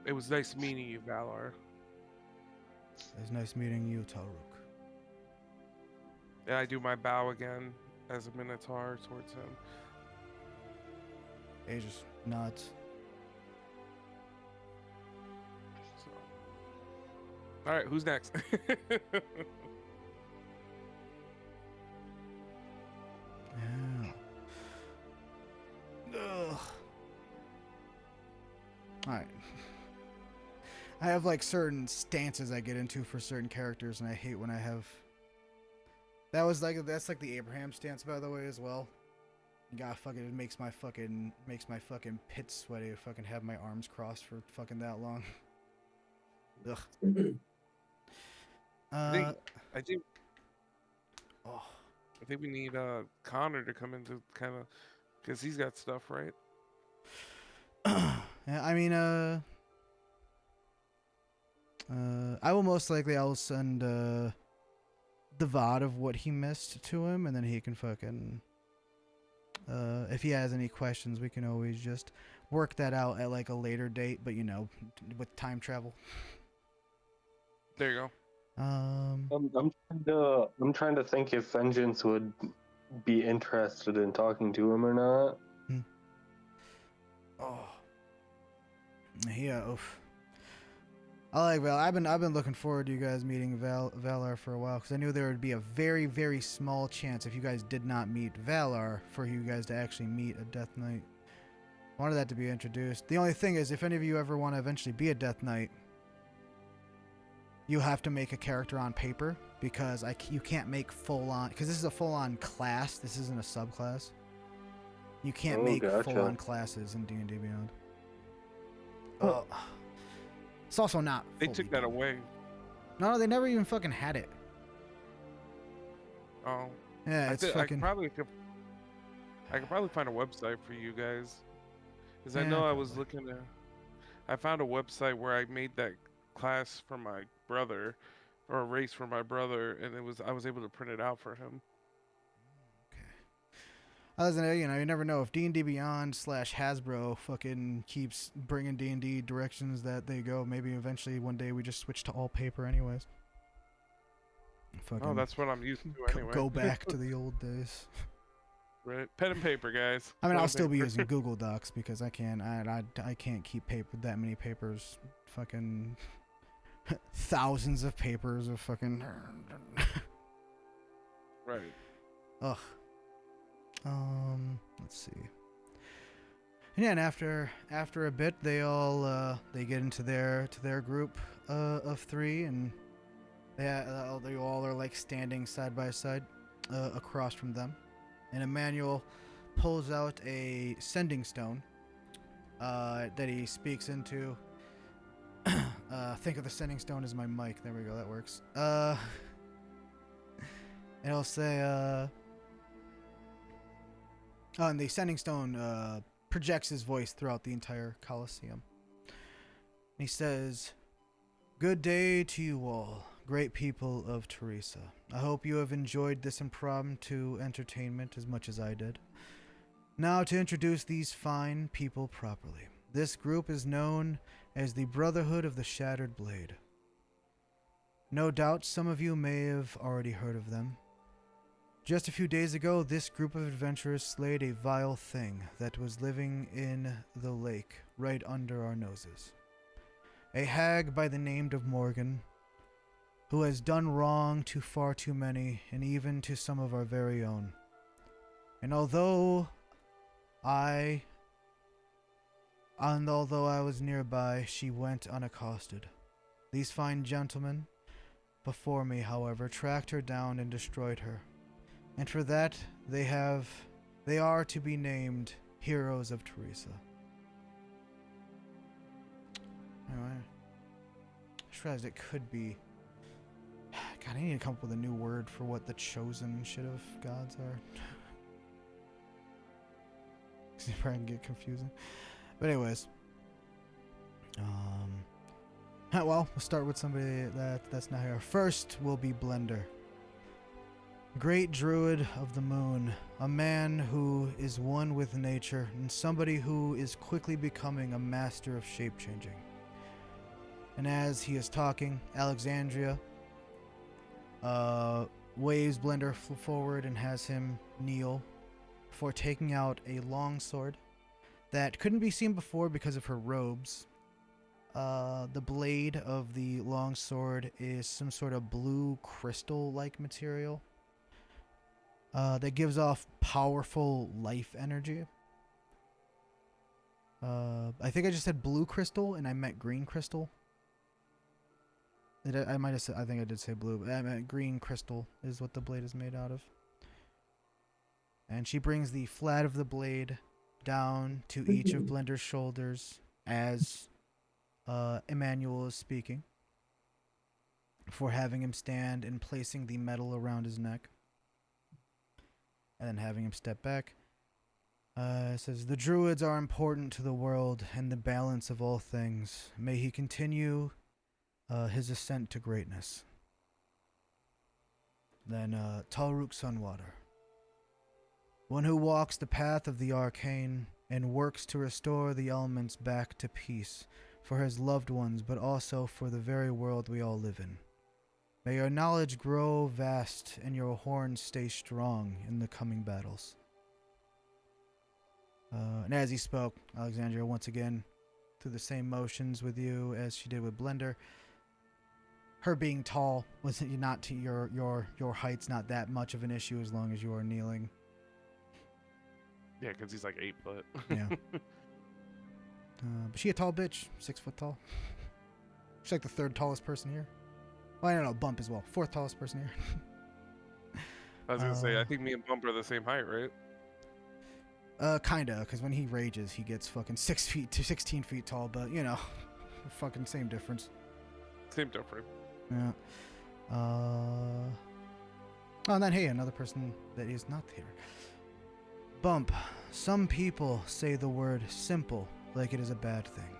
[SPEAKER 6] It was nice meeting you, Valar.
[SPEAKER 1] It was nice meeting you, Talruk.
[SPEAKER 6] And I do my bow again as a Minotaur towards him.
[SPEAKER 1] He just nods.
[SPEAKER 6] So. All right, who's next?
[SPEAKER 1] Yeah. Ugh. Alright. I have like certain stances I get into for certain characters, and I hate when I have. That's like the Abraham stance, by the way, as well. God, fucking, it makes my fucking pit sweaty to fucking have my arms crossed for fucking that long. Ugh.
[SPEAKER 6] I think
[SPEAKER 1] Oh.
[SPEAKER 6] I think we need Connor to come in to kind of, because he's got stuff, right?
[SPEAKER 1] Yeah, I mean, I will send the VOD of what he missed to him, and then he can fucking, if he has any questions, we can always just work that out at like a later date, but with time travel.
[SPEAKER 6] There you go.
[SPEAKER 4] I'm trying to think if Vengeance would be interested in talking to him or not.
[SPEAKER 1] Oh. Yeah. Oof. I like Val. I've been looking forward to you guys meeting Valar for a while, because I knew there would be a very, very small chance if you guys did not meet Valar for you guys to actually meet a Death Knight. I wanted that to be introduced. The only thing is, if any of you ever want to eventually be a Death Knight, you have to make a character on paper because you can't make full on, because this is a full on class. This isn't a subclass. You can't
[SPEAKER 4] Oh,
[SPEAKER 1] make
[SPEAKER 4] gotcha.
[SPEAKER 1] full on classes in D&D Beyond.
[SPEAKER 4] Huh.
[SPEAKER 1] It's also not.
[SPEAKER 6] They
[SPEAKER 1] fully
[SPEAKER 6] took that
[SPEAKER 1] done.
[SPEAKER 6] away.
[SPEAKER 1] No, they never even fucking had it.
[SPEAKER 6] Oh,
[SPEAKER 1] Yeah, it's fucking.
[SPEAKER 6] I could probably find a website for you guys, because I
[SPEAKER 1] Yeah,
[SPEAKER 6] know I was
[SPEAKER 1] probably.
[SPEAKER 6] looking at. I found a website where I made that class for my brother, or a race for my brother, and I was able to print it out for him.
[SPEAKER 1] Other than that, you never know if D&D Beyond / Hasbro fucking keeps bringing D&D directions that they go. Maybe eventually one day we just switch to all paper, anyways. Fucking
[SPEAKER 6] Oh, that's what I'm used to anyway.
[SPEAKER 1] go back to the old days.
[SPEAKER 6] Right, pen and paper, guys.
[SPEAKER 1] I mean,
[SPEAKER 6] Pen
[SPEAKER 1] I'll
[SPEAKER 6] and
[SPEAKER 1] still be
[SPEAKER 6] paper.
[SPEAKER 1] using Google Docs because I can't keep that many papers. Fucking thousands of papers of fucking.
[SPEAKER 6] Right.
[SPEAKER 1] Ugh. Let's see. Yeah, and after a bit, they all they get into their group of 3, and they all are like standing side by side across from them, and Emmanuel pulls out a sending stone that he speaks into. Think of the sending stone as my mic. There we go. That works. And he'll say, and the sending stone projects his voice throughout the entire Colosseum. And he says, "Good day to you all, great people of Teresa. I hope you have enjoyed this impromptu entertainment as much as I did. Now to introduce these fine people properly. This group is known as the Brotherhood of the Shattered Blade. No doubt some of you may have already heard of them. Just a few days ago, this group of adventurers slayed a vile thing that was living in the lake right under our noses. A hag by the name of Morgan, who has done wrong to far too many, and even to some of our very own. And although I was nearby, she went unaccosted. These fine gentlemen before me, however, tracked her down and destroyed her. And for that, they are to be named Heroes of Teresa." Anyway, I just realized it could be. God, I need to come up with a new word for what the chosen shit of gods are. Because it probably can get confusing. But anyways, well, we'll start with somebody that's not here. First will be Blender. Great druid of the moon, a man who is one with nature, and somebody who is quickly becoming a master of shape-changing. And as he is talking, Alexandria waves Blender forward and has him kneel before taking out a long sword that couldn't be seen before because of her robes. The blade of the long sword is some sort of blue crystal-like material that gives off powerful life energy. I think I just said blue crystal and I meant green crystal. I might have said, I think I did say blue, but I meant green crystal is what the blade is made out of. And she brings the flat of the blade down to each of Blender's shoulders as Emmanuel is speaking, before having him stand and placing the metal around his neck, and then having him step back. It says, "The druids are important to the world and the balance of all things. May he continue his ascent to greatness." Then Talruk Sunwater, one who walks the path of the arcane and works to restore the elements back to peace for his loved ones, but also for the very world we all live in. May your knowledge grow vast and your horns stay strong in the coming battles. And as he spoke, Alexandria once again through the same motions with you as she did with Blender. Her being tall wasn't not to your height's not that much of an issue as long as you are kneeling.
[SPEAKER 6] Yeah, because he's like 8 foot.
[SPEAKER 1] Yeah. But she a tall bitch, 6 foot tall. She's like the third tallest person here. Oh, I don't know, Bump as well. Fourth tallest person here.
[SPEAKER 6] I was gonna say, I think me and Bump are the same height, right?
[SPEAKER 1] Kinda, because when he rages, he gets fucking 6 feet to 16 feet tall, but, you know, fucking same difference.
[SPEAKER 6] Same difference.
[SPEAKER 1] Yeah. Oh, and then, hey, another person that is not here. Bump. Some people say the word simple like it is a bad thing.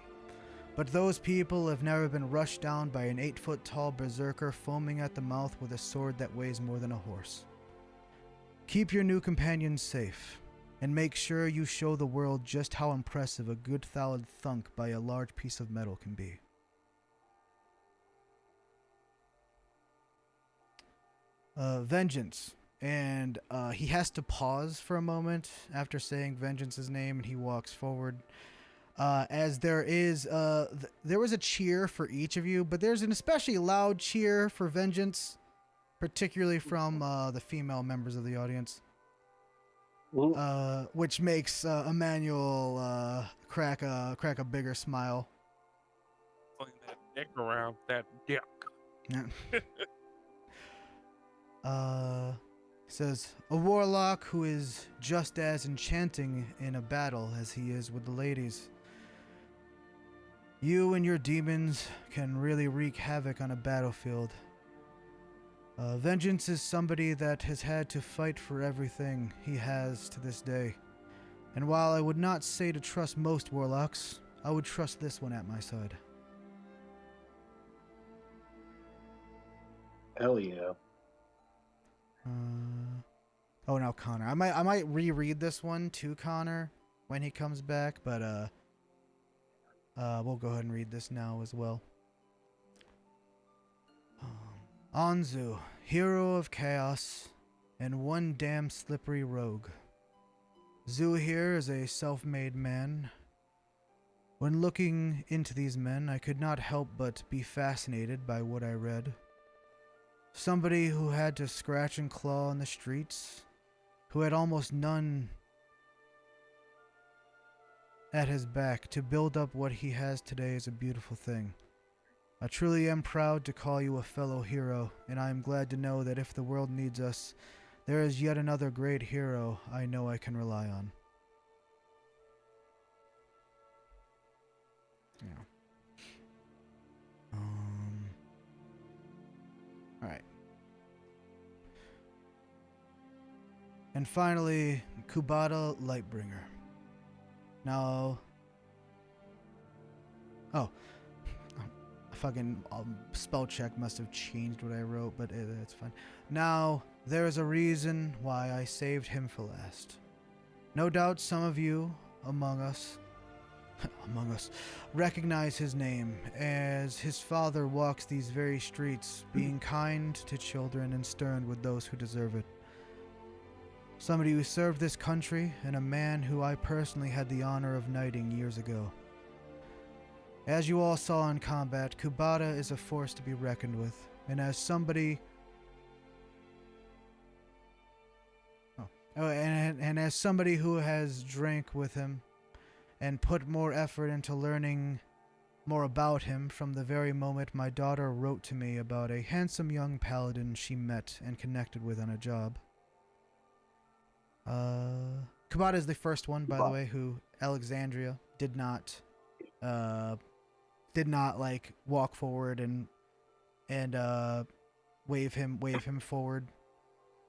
[SPEAKER 1] But those people have never been rushed down by an 8-foot-tall berserker foaming at the mouth with a sword that weighs more than a horse. Keep your new companions safe, and make sure you show the world just how impressive a good solid thunk by a large piece of metal can be. Vengeance. And he has to pause for a moment after saying Vengeance's name, and he walks forward. As there is, there was a cheer for each of you, but there's an especially loud cheer for Vengeance, particularly from the female members of the audience, which makes Emmanuel crack a bigger smile.
[SPEAKER 6] Fling that dick around, that dick.
[SPEAKER 1] Yeah. Says, a warlock who is just as enchanting in a battle as he is with the ladies. You and your demons can really wreak havoc on a battlefield. Vengeance is somebody that has had to fight for everything he has to this day. And while I would not say to trust most warlocks, I would trust this one at my side.
[SPEAKER 4] Hell yeah.
[SPEAKER 1] Oh, now Connor. I might reread this one to Connor when he comes back, but we'll go ahead and read this now as well. Anzu, hero of chaos, and one damn slippery rogue. Zu here is a self-made man. When looking into these men, I could not help but be fascinated by what I read. Somebody who had to scratch and claw in the streets, who had almost none at his back to build up what he has today is a beautiful thing. I truly am proud to call you a fellow hero, and I am glad to know that if the world needs us, there is yet another great hero I know I can rely on. Yeah. Alright. And finally, Kubata Lightbringer. Now... Oh. Fucking spell check must have changed what I wrote, but it's fine. Now, there is a reason why I saved him for last. No doubt some of you among us recognize his name, as his father walks these very streets, being kind to children and stern with those who deserve it. Somebody who served this country, and a man who I personally had the honor of knighting years ago. As you all saw in combat, Kubata is a force to be reckoned with, and as somebody... and as somebody who has drank with him, and put more effort into learning more about him from the very moment my daughter wrote to me about a handsome young paladin she met and connected with on a job. Kubata is the first one, by the way, who Alexandria did not like walk forward and wave him forward.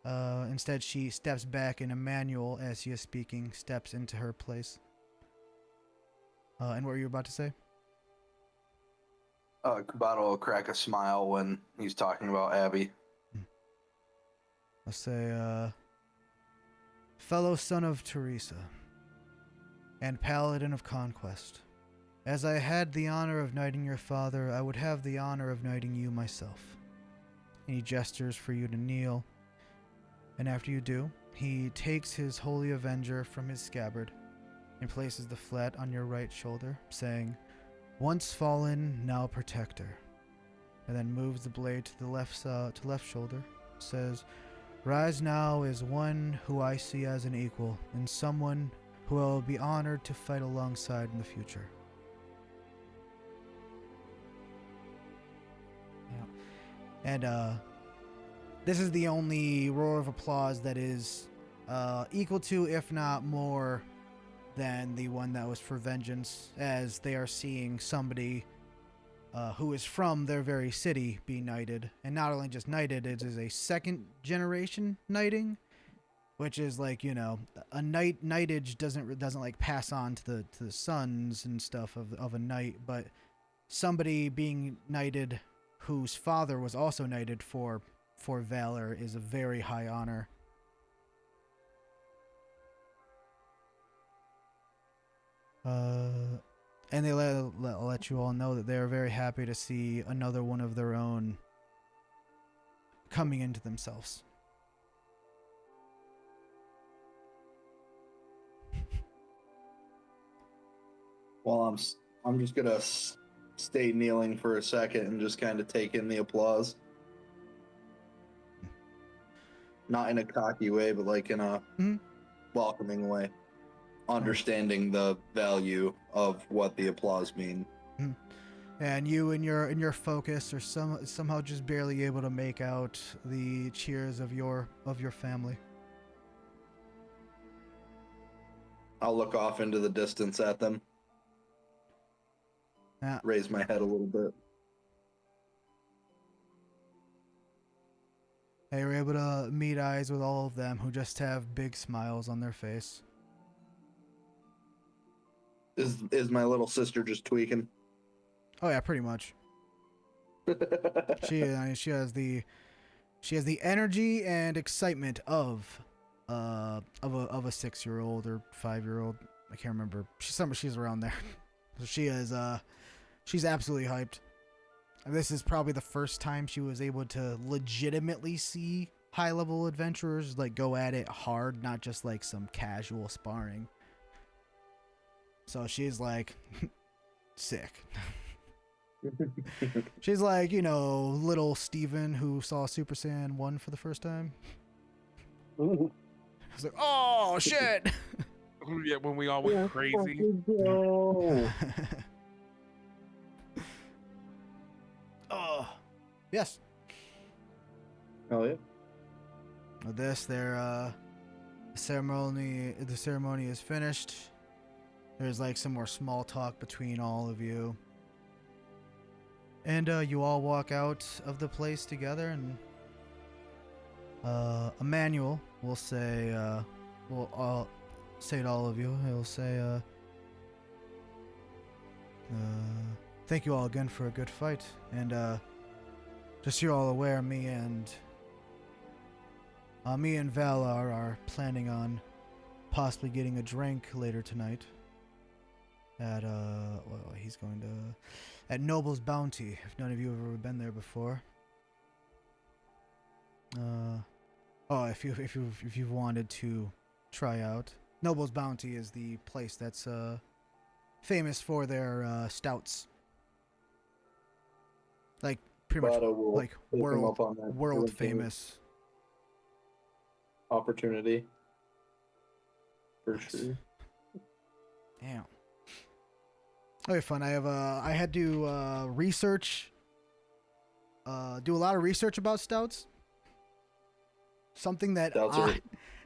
[SPEAKER 1] Instead, she steps back, and Emmanuel, as he is speaking, steps into her place. And what were you about to say?
[SPEAKER 2] Kubata will crack a smile when he's talking about Abby.
[SPEAKER 1] I'll say, fellow son of Teresa, and paladin of conquest. As I had the honor of knighting your father, I would have the honor of knighting you myself. And he gestures for you to kneel, and after you do, he takes his Holy Avenger from his scabbard and places the flat on your right shoulder, saying, once fallen, now protector. And then moves the blade to the left shoulder, says, rise now as one who I see as an equal, and someone who I will be honored to fight alongside in the future. And this is the only roar of applause that is equal to, if not more, than the one that was for vengeance, as they are seeing somebody who is from their very city be knighted. And not only just knighted, it is a second generation knighting, which is like, you know, a knightage doesn't like pass on to the sons and stuff of a knight, but somebody being knighted whose father was also knighted for valor is a very high honor. And they let you all know that they are very happy to see another one of their own coming into themselves.
[SPEAKER 2] Well, I'm just gonna stay kneeling for a second and just kind of take in the applause. Not in a cocky way, but like in a welcoming way. Understanding the value of what the applause mean.
[SPEAKER 1] And you in your focus are somehow just barely able to make out the cheers of your family.
[SPEAKER 2] I'll look off into the distance at them.
[SPEAKER 1] Yeah.
[SPEAKER 2] Raise my head a little bit.
[SPEAKER 1] They were able to meet eyes with all of them, who just have big smiles on their face.
[SPEAKER 2] Is my little sister just tweaking?
[SPEAKER 1] Oh yeah, pretty much. She has the energy and excitement of a 6-year-old or 5-year-old. I can't remember. She's around there. So she's absolutely hyped. This is probably the first time she was able to legitimately see high-level adventurers like go at it hard, not just like some casual sparring. So she's like sick. She's like, you know, little Steven who saw Super Saiyan 1 for the first time. I was like, oh shit.
[SPEAKER 6] Yeah, when we all went crazy.
[SPEAKER 1] Oh, yes.
[SPEAKER 2] Oh yeah.
[SPEAKER 1] With this, the ceremony is finished. There's like some more small talk between all of you. And you all walk out of the place together, and Emmanuel will say, I'll say to all of you, he'll say, thank you all again for a good fight. And just so you're all aware, me and Val are planning on possibly getting a drink later tonight at he's going to at Noble's Bounty, if none of you have ever been there before. If you've wanted to try out, Noble's Bounty is the place that's famous for their stouts. Like pretty much
[SPEAKER 2] Will
[SPEAKER 1] like
[SPEAKER 2] take him up on that
[SPEAKER 1] world
[SPEAKER 2] drinking
[SPEAKER 1] famous.
[SPEAKER 2] opportunity. For sure.
[SPEAKER 1] Damn. Okay, fun. I had to research, do a lot of research about stouts. Something that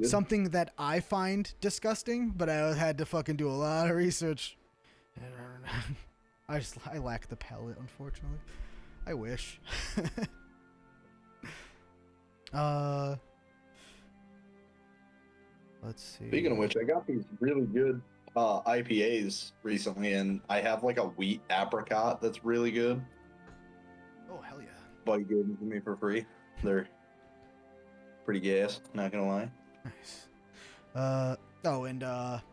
[SPEAKER 1] something that I find disgusting, but I had to fucking do a lot of research. I lack the palate, unfortunately. I wish. Let's see.
[SPEAKER 2] Speaking of which, I got these really good IPAs recently, and I have like a wheat apricot that's really good.
[SPEAKER 1] Oh hell yeah!
[SPEAKER 2] Buddy gave them to me for free. They're pretty gas, not gonna lie.
[SPEAKER 1] Nice.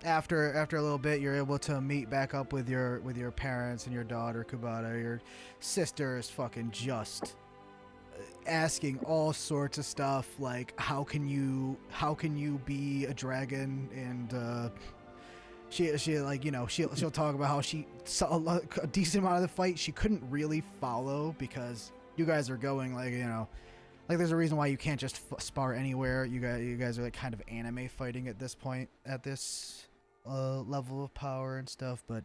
[SPEAKER 1] After a little bit, you're able to meet back up with your parents and your daughter Kubata. Your sister is fucking just asking all sorts of stuff like how can you be a dragon, and she like, you know, she'll talk about how she saw a decent amount of the fight she couldn't really follow because you guys are going like, you know, like there's a reason why you can't just spar anywhere. You guys are like kind of anime fighting at this point, at this level of power and stuff. But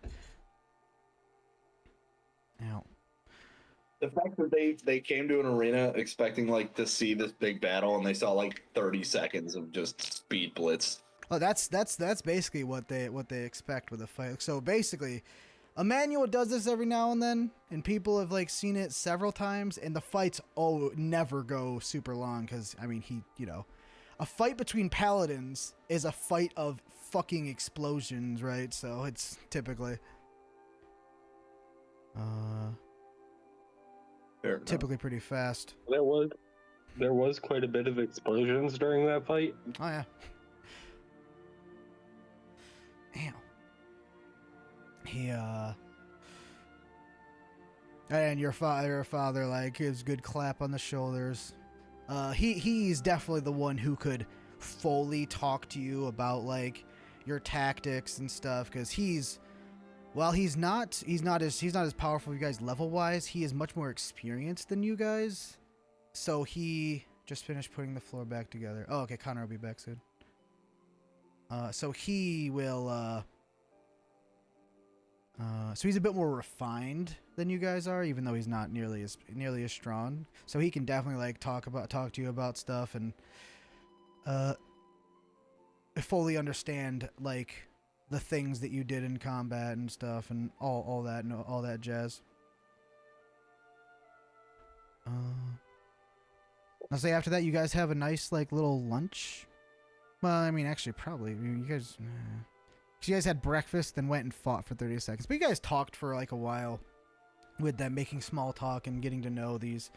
[SPEAKER 1] now,
[SPEAKER 2] The fact that they came to an arena expecting like to see this big battle and they saw like 30 seconds of just speed blitz.
[SPEAKER 1] Oh, that's basically what they expect with a fight. So basically, Emmanuel does this every now and then, and people have like seen it several times, and the fights never go super long because I mean a fight between paladins is a fight of fucking explosions, right? So it's typically
[SPEAKER 2] Fair enough.
[SPEAKER 1] typically pretty fast.
[SPEAKER 4] There was quite a bit of explosions during that fight.
[SPEAKER 1] Oh yeah. Damn. He and your father like gives good clap on the shoulders. He's definitely the one who could fully talk to you about like your tactics and stuff, because he's not as powerful as you guys level wise. He is much more experienced than you guys. So he just finished putting the floor back together. Oh, okay, Connor will be back soon. So he will so he's a bit more refined than you guys are, even though he's not nearly as strong. So he can definitely like talk to you about stuff and fully understand like the things that you did in combat and stuff and all that jazz. I'll say after that you guys have a nice like little lunch. Well, I mean actually probably you guys. You guys had breakfast, then went and fought for 30 seconds. But you guys talked for like a while with them, making small talk and getting to know these,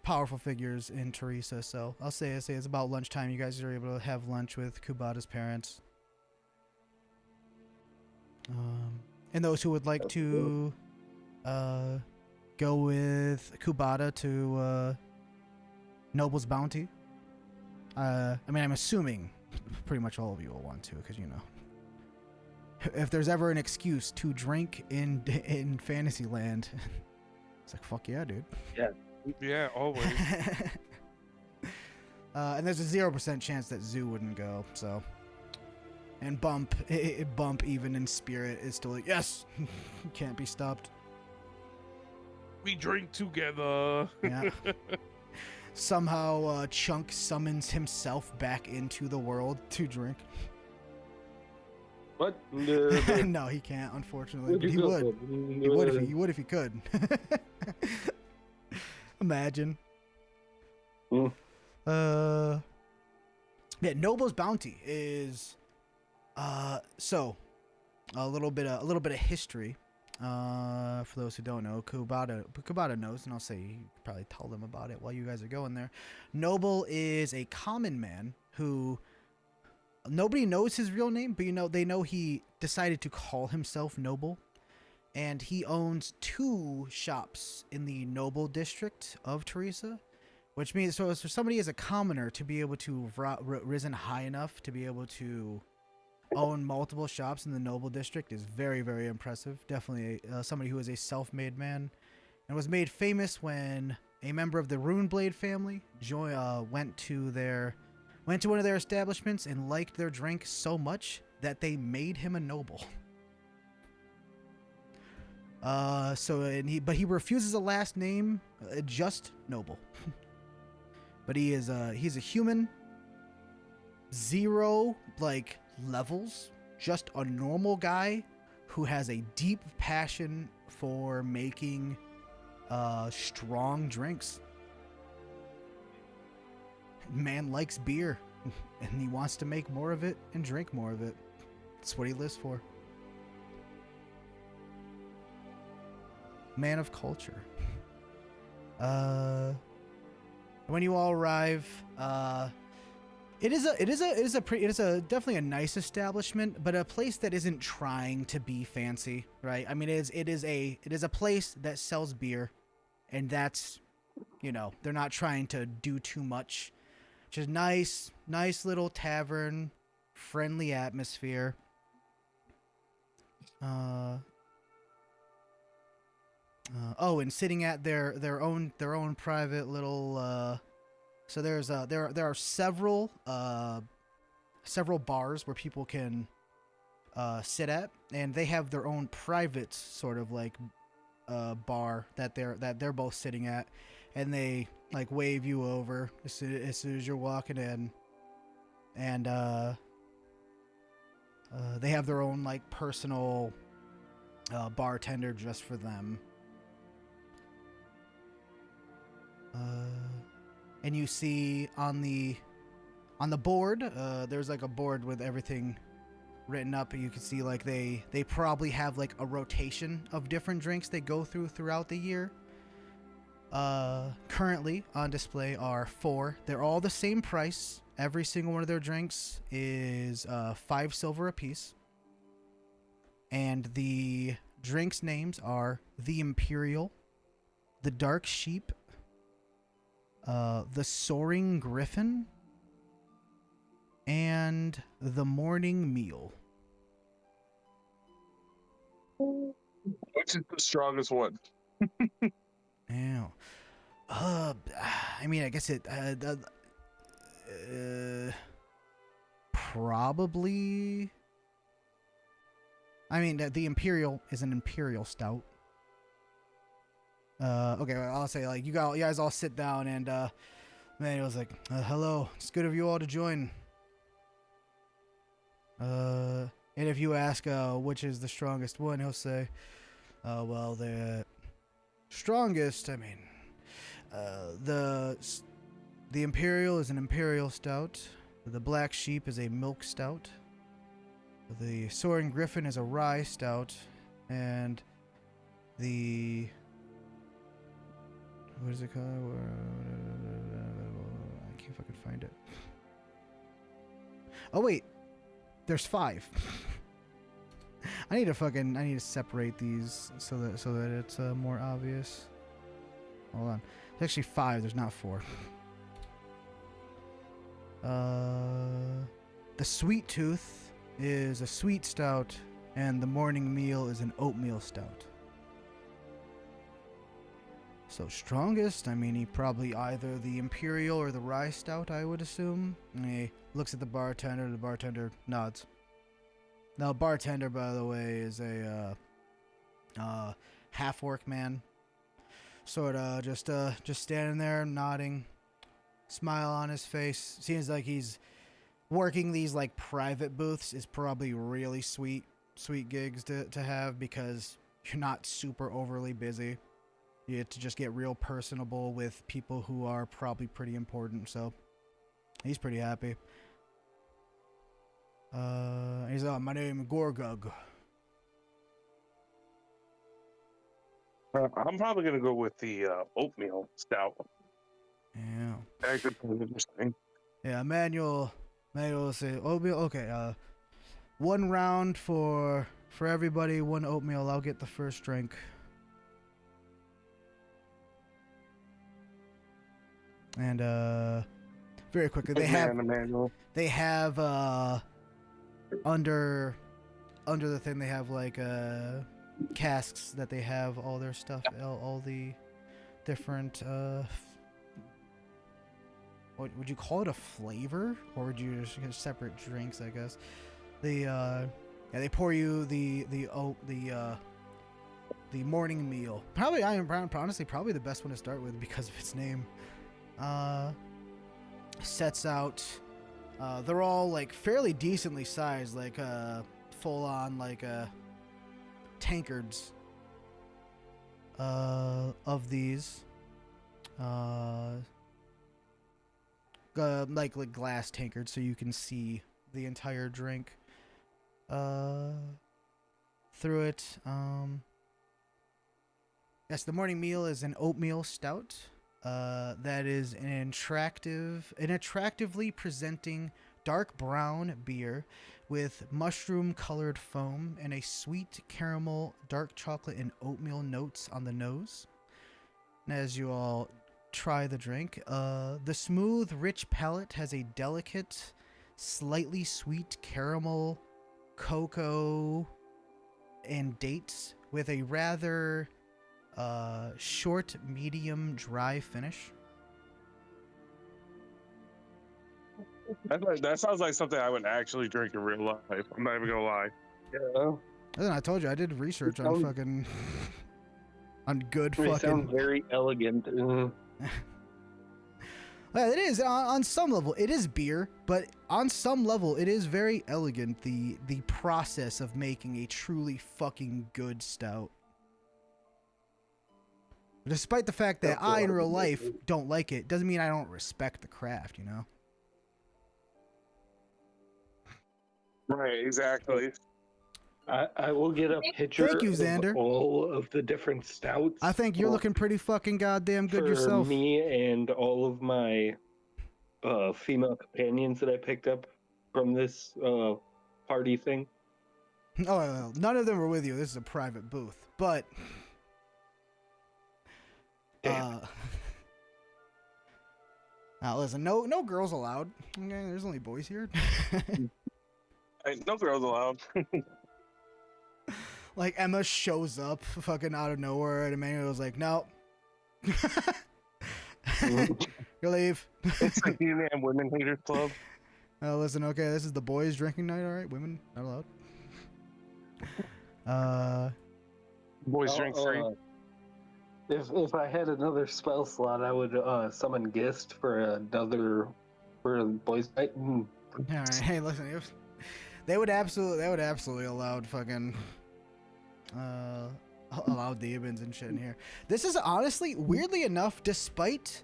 [SPEAKER 1] powerful figures in Teresa. So I'll say it's about lunchtime. You guys are able to have lunch with Kubata's parents. And those who would like to go with Kubata to Noble's Bounty. I mean, I'm assuming pretty much all of you will want to, because if there's ever an excuse to drink in Fantasyland, it's like fuck yeah, dude.
[SPEAKER 6] Yeah, always.
[SPEAKER 1] And there's a 0% chance that Zoo wouldn't go. So, and Bump even in spirit is still like yes, can't be stopped.
[SPEAKER 6] We drink together.
[SPEAKER 1] Yeah. Somehow, Chunk summons himself back into the world to drink.
[SPEAKER 4] What?
[SPEAKER 1] No, he can't, unfortunately. But he would. He would if he could. Imagine. Yeah, Noble's Bounty is so a little bit of history. For those who don't know, Kubata knows, and I'll say you could probably tell them about it while you guys are going there. Noble is a common man who nobody knows his real name, but they know he decided to call himself Noble, and he owns 2 shops in the Noble district of Teresa, which means so for somebody as a commoner to be able to risen high enough to be able to own multiple shops in the Noble district is very, very impressive. Definitely somebody who is a self-made man and was made famous when a member of the Runeblade family went to one of their establishments and liked their drink so much that they made him a noble. But he refuses a last name, just Noble. But he's a human, 0 like levels, just a normal guy who has a deep passion for making strong drinks. Man likes beer and he wants to make more of it and drink more of it. That's what he lives for. Man of culture. When you all arrive, it is definitely a nice establishment, but a place that isn't trying to be fancy, right? I mean, it is a place that sells beer, and that's, they're not trying to do too much. Just nice little tavern, friendly atmosphere. And sitting at their own private little. So there are several bars where people can sit at, and they have their own private sort of like bar that they're both sitting at, and they like wave you over as soon as you're walking in, and they have their own like personal bartender just for them. And you see on the board, there's like a board with everything written up. You can see like they probably have like a rotation of different drinks they go throughout the year. Currently on display are 4. They're all the same price. Every single one of their drinks is 5 silver apiece. And the drinks names are the Imperial, the Dark Sheep, the Soaring Griffin, and the Morning Meal.
[SPEAKER 8] Which is the strongest one?
[SPEAKER 1] Yeah. I mean, I guess it. Probably. I mean, the Imperial is an Imperial Stout. Okay, well, I'll say like you guys all sit down, and Manuel's like, "Hello, it's good of you all to join." And if you ask which is the strongest one, he'll say, "Well, the strongest. I mean, the Imperial is an Imperial Stout. The Black Sheep is a Milk Stout. The Soaring Griffin is a Rye Stout, and the what is it called? I can't fucking find it. Oh wait, there's 5. I need to separate these so that it's more obvious. Hold on. There's actually 5. There's not 4. The Sweet Tooth is a sweet stout, and the Morning Meal is an oatmeal stout. So strongest, I mean, he probably either the Imperial or the Rye Stout, I would assume. And he looks at the bartender nods. Now, bartender, by the way, is a half-orc man. Sort of just standing there, nodding, smile on his face. Seems like he's working these like private booths is probably really sweet gigs to have, because you're not super overly busy. You get to just get real personable with people who are probably pretty important, so he's pretty happy. He's my name is Gorgug.
[SPEAKER 8] I'm probably gonna go with the oatmeal stout.
[SPEAKER 1] Yeah.
[SPEAKER 8] That could be interesting.
[SPEAKER 1] Yeah, Manuel will say oatmeal. Okay, 1 round for everybody, 1 oatmeal. I'll get the first drink. And very quickly they have under the thing they have like casks that they have all their stuff, all the different what would you call it, a flavor, or would you just get separate drinks? I guess they pour you the Morning Meal. Probably honestly probably the best one to start with because of its name. Sets out. They're all like fairly decently sized, like full on like tankards of these. Like glass tankards, so you can see the entire drink through it. Yes, the Morning Meal is an oatmeal stout. That is an attractively presenting dark brown beer with mushroom-colored foam and a sweet caramel, dark chocolate, and oatmeal notes on the nose. And as you all try the drink, the smooth, rich palate has a delicate, slightly sweet caramel, cocoa, and dates with a rather short, medium, dry finish.
[SPEAKER 8] That sounds like something I would actually drink in real life. I'm not even gonna lie.
[SPEAKER 4] Yeah.
[SPEAKER 1] Listen, I told you I did research on fucking. On good
[SPEAKER 4] They sound
[SPEAKER 1] fucking.
[SPEAKER 4] very elegant.
[SPEAKER 1] Well, it is on some level. It is beer, but on some level, it is very elegant. The process of making a truly fucking good stout. Despite the fact that I, in real life, don't like it, doesn't mean I don't respect the craft. You know.
[SPEAKER 8] Right, exactly.
[SPEAKER 4] I will get a picture
[SPEAKER 1] Thank you,
[SPEAKER 4] of
[SPEAKER 1] Xander.
[SPEAKER 4] all of the different stouts.
[SPEAKER 1] I think you're looking pretty fucking goddamn good
[SPEAKER 4] for
[SPEAKER 1] yourself.
[SPEAKER 4] me and all of my female companions that I picked up from this party thing.
[SPEAKER 1] Oh, well, none of them were with you. This is a private booth, but.
[SPEAKER 4] Damn.
[SPEAKER 1] Now listen, no girls allowed. Okay, there's only boys here.
[SPEAKER 8] Hey, no girls allowed.
[SPEAKER 1] Like Emma shows up fucking out of nowhere, and Emmanuel's like, "No, you leave."
[SPEAKER 8] It's a He-Man Women Haters Club.
[SPEAKER 1] Listen, okay, this is the boys' drinking night. All right, women not allowed.
[SPEAKER 8] Boys drink free.
[SPEAKER 4] If I had another spell slot, I would summon Gist for boys' night.
[SPEAKER 1] All right, hey, listen, they would absolutely allowed fucking allow demons and shit in here. This is honestly, weirdly enough, despite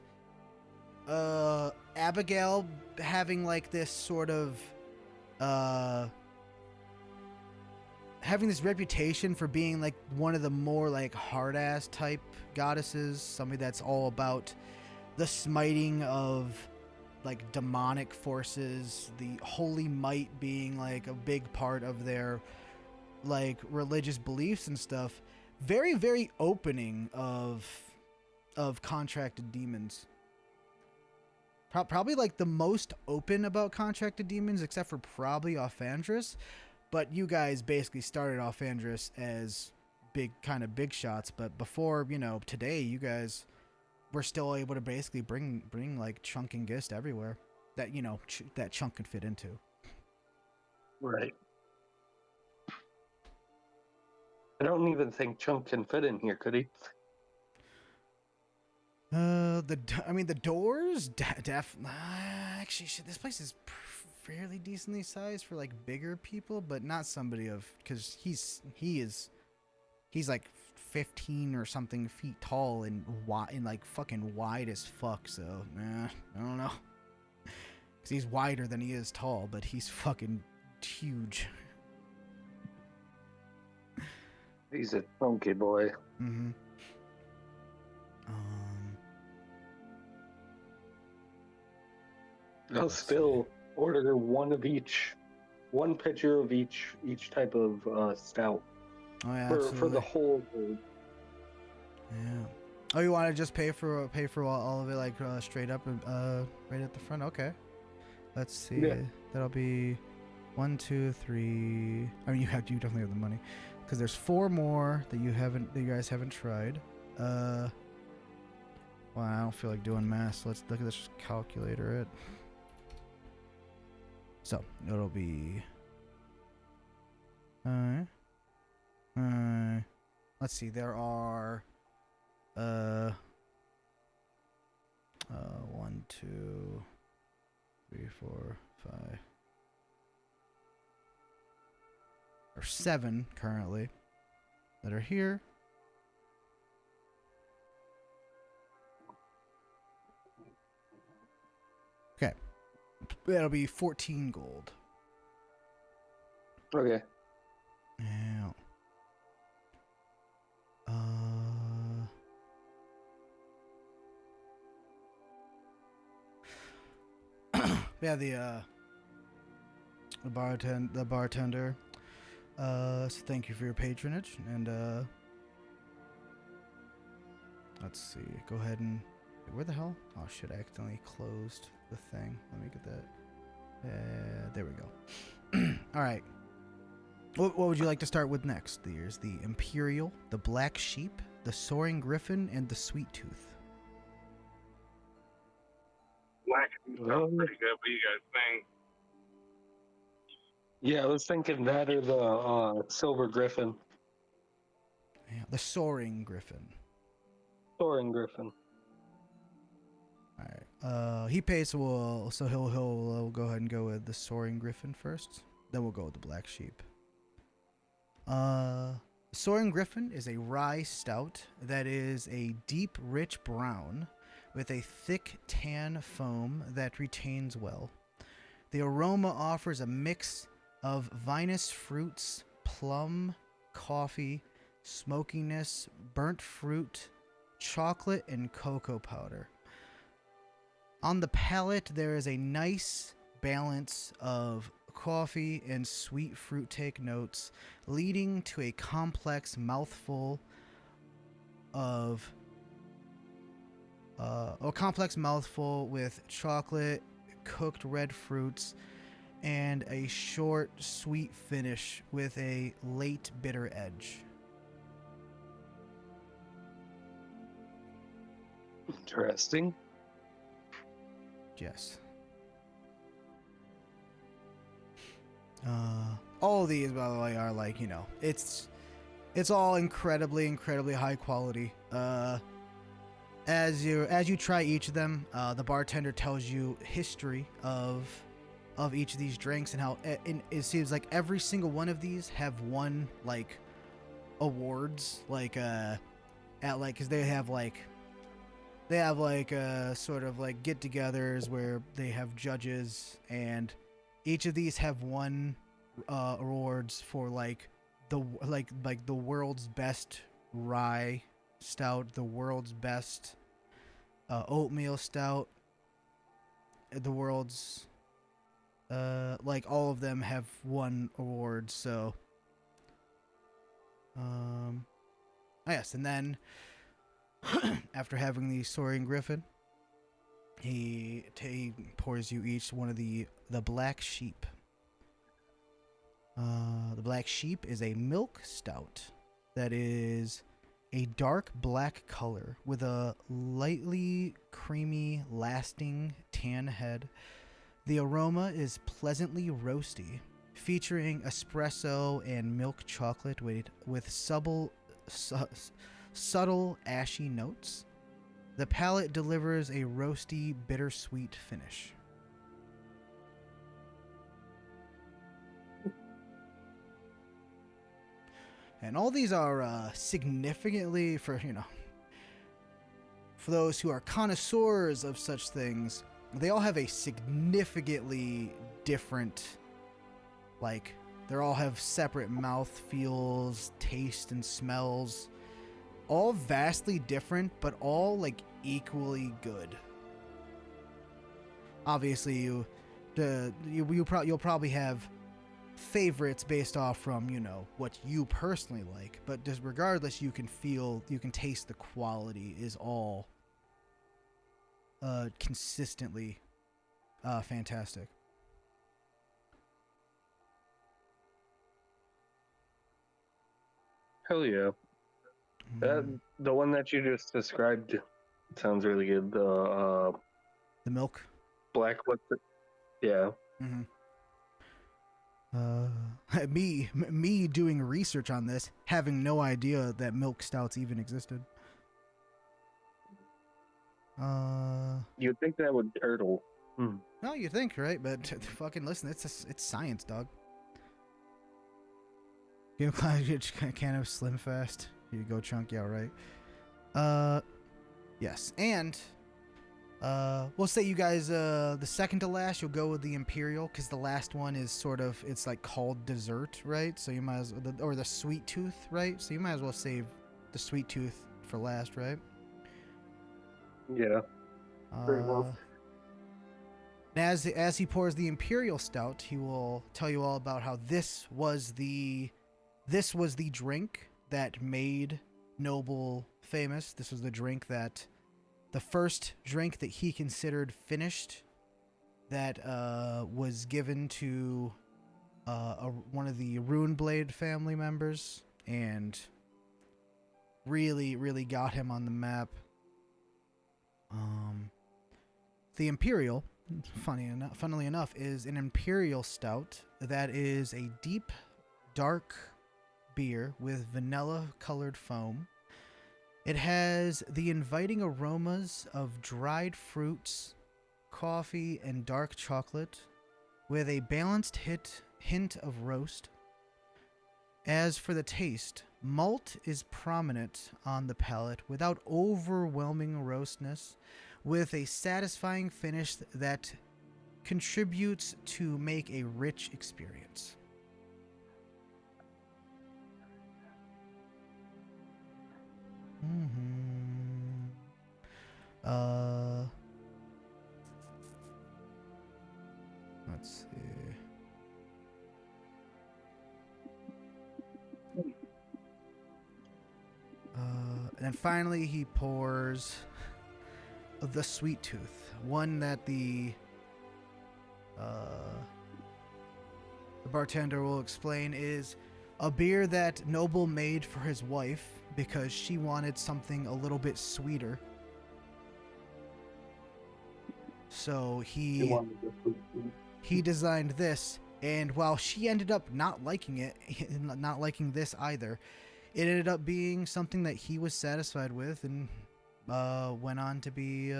[SPEAKER 1] Abigail having like this sort of having this reputation for being like one of the more like hard ass type goddesses, somebody that's all about the smiting of like demonic forces, the holy might being like a big part of their like religious beliefs and stuff. Very, very opening of contracted demons. Probably like the most open about contracted demons, except for probably Offandris. But you guys basically started Offandris as big shots. But before, today, you guys were still able to basically bring like Chunk and Gist everywhere that, that Chunk could fit into.
[SPEAKER 4] Right. I don't even think Chunk can fit in here, could he?
[SPEAKER 1] The doors, actually, shit, this place is fairly decently sized for like bigger people, but not somebody because he's like 15 or something feet tall and like fucking wide as fuck. So, I don't know. Because he's wider than he is tall, but he's fucking huge.
[SPEAKER 4] He's a funky boy.
[SPEAKER 1] Mm-hmm.
[SPEAKER 4] I'll still order one pitcher of each type of stout.
[SPEAKER 1] Oh yeah,
[SPEAKER 4] for the whole group.
[SPEAKER 1] Yeah. Oh, you want to just pay for all of it like straight up right at the front? Okay. Let's see. Yeah. That'll be 1, 2, 3. I mean, you definitely have the money because there's 4 more that you guys haven't tried. Well, I don't feel like doing math. So let's just calculator it. So it'll be. Let's see. There are. 1, 2, 3, 4, 5. Or 7 currently that are here. Okay. That'll be 14 gold.
[SPEAKER 4] Okay.
[SPEAKER 1] Yeah. Yeah, the bartender. So thank you for your patronage, and let's see. Go ahead and where the hell? Oh shit! I accidentally closed the thing. Let me get that. There we go. All right. What would you like to start with next? There's the Imperial, the Black Sheep, the Soaring Griffin, and the Sweet Tooth.
[SPEAKER 8] Black sounds pretty good. What do you guys think?
[SPEAKER 4] Yeah, I was thinking that or the Silver Griffin.
[SPEAKER 1] Yeah, the Soaring Griffin.
[SPEAKER 4] Soaring Griffin.
[SPEAKER 1] All right. He pays, so he'll go ahead and go with the Soaring Griffin first. Then we'll go with the Black Sheep. Soaring Griffin is a rye stout that is a deep, rich brown with a thick tan foam that retains well. The aroma offers a mix of vinous fruits, plum, coffee, smokiness, burnt fruit, chocolate, and cocoa powder. On the palate, there is a nice balance of coffee and sweet fruit-take notes, leading to a complex mouthful with chocolate, cooked red fruits, and a short, sweet finish with a late bitter edge.
[SPEAKER 4] Interesting.
[SPEAKER 1] Yes. All of these, by the way, are like, it's all incredibly high quality. As you try each of them, the bartender tells you history of each of these drinks and how it seems like every single one of these have won like awards, like because they have sort of like get-togethers where they have judges, and each of these have won awards for like the world's best rye stout, the world's best oatmeal stout, the world's all of them have won awards. So yes, and then after having the Soaring Griffin, he pours you each one of the Black Sheep. The Black Sheep is a milk stout that is a dark black color with a lightly creamy, lasting tan head. The aroma is pleasantly roasty, featuring espresso and milk chocolate with subtle ashy notes. The palate delivers a roasty, bittersweet finish. And all these are significantly, for those who are connoisseurs of such things, they all have a significantly different, they all have separate mouth feels, taste, and smells. All vastly different, but all equally good. Obviously, you'll probably have favorites based off from what you personally like, but just regardless, you can taste the quality is all consistently fantastic.
[SPEAKER 4] Hell yeah. The one that you just described sounds really good. The
[SPEAKER 1] milk
[SPEAKER 4] black, what's it? Yeah.
[SPEAKER 1] Me doing research on this, having no idea that milk stouts even existed.
[SPEAKER 4] You'd think that would curdle.
[SPEAKER 1] No, you think, right? But fucking listen, it's science, dog. Game can of Slim Fast. Here you go, Chunk. Yeah, right. Yes, and we'll say you guys, the second to last, you'll go with the Imperial, because the last one is it's called dessert, right? So you might as well, or the Sweet Tooth, right? So you might as well save the Sweet Tooth for last, right?
[SPEAKER 4] Yeah.
[SPEAKER 1] As he pours the Imperial Stout, he will tell you all about how this was the drink that made Noble famous. This was the first drink that he considered finished, that was given to one of the Runeblade family members, and really got him on the map. The Imperial, funnily enough, is an Imperial Stout that is a deep, dark beer with vanilla-colored foam. It has the inviting aromas of dried fruits, coffee, and dark chocolate, with a balanced hint of roast. As for the taste, malt is prominent on the palate without overwhelming roastness, with a satisfying finish that contributes to make a rich experience. Mm-hmm. Let's see. And then finally, he pours the Sweet Tooth, one that the bartender will explain is a beer that Noble made for his wife because she wanted something a little bit sweeter. So he designed this, and while she ended up not liking it, not liking this either, it ended up being something that he was satisfied with, and went on to be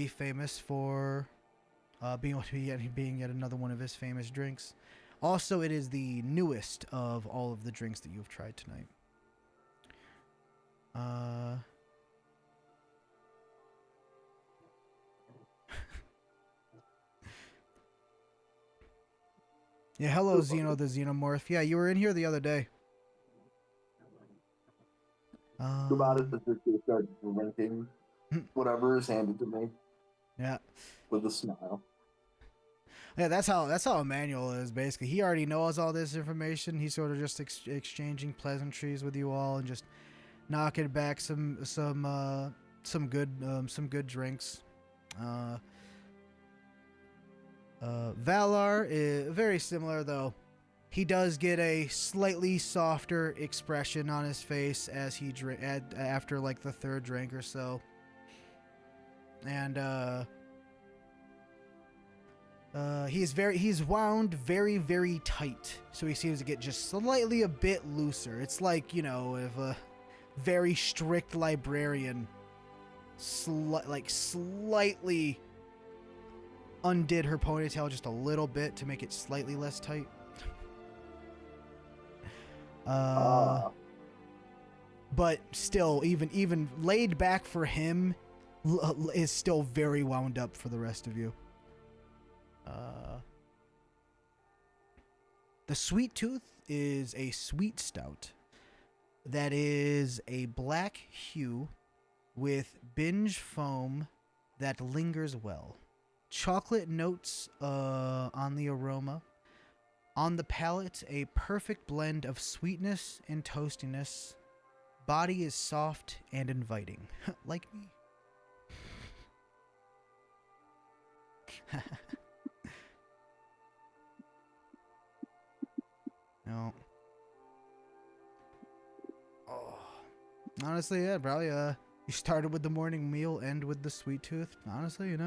[SPEAKER 1] famous for being yet another one of his famous drinks. Also, it is the newest of all of the drinks that you've tried tonight. Yeah, hello, Xeno the Xenomorph. Yeah, you were in here the other day.
[SPEAKER 2] Too bad is that they start drinking whatever is handed to me
[SPEAKER 1] Yeah.
[SPEAKER 2] with a smile.
[SPEAKER 1] Yeah, that's how Emmanuel is basically. He already knows all this information. He's sort of just exchanging pleasantries with you all and just knocking back some good drinks. Valar is very similar though. He does get a slightly softer expression on his face as he after like the third drink or so. And he's wound very, very tight, so he seems to get just slightly a bit looser. It's like, if a very strict librarian slightly undid her ponytail just a little bit to make it slightly less tight. But still, even laid back for him is still very wound up for the rest of you. The Sweet Tooth is a sweet stout that is a black hue with binge foam that lingers well. Chocolate notes on the aroma. On the palate, a perfect blend of sweetness and toastiness. Body is soft and inviting, like me. No. Oh. Honestly, yeah, probably you started with the morning meal, end with the Sweet Tooth. Honestly,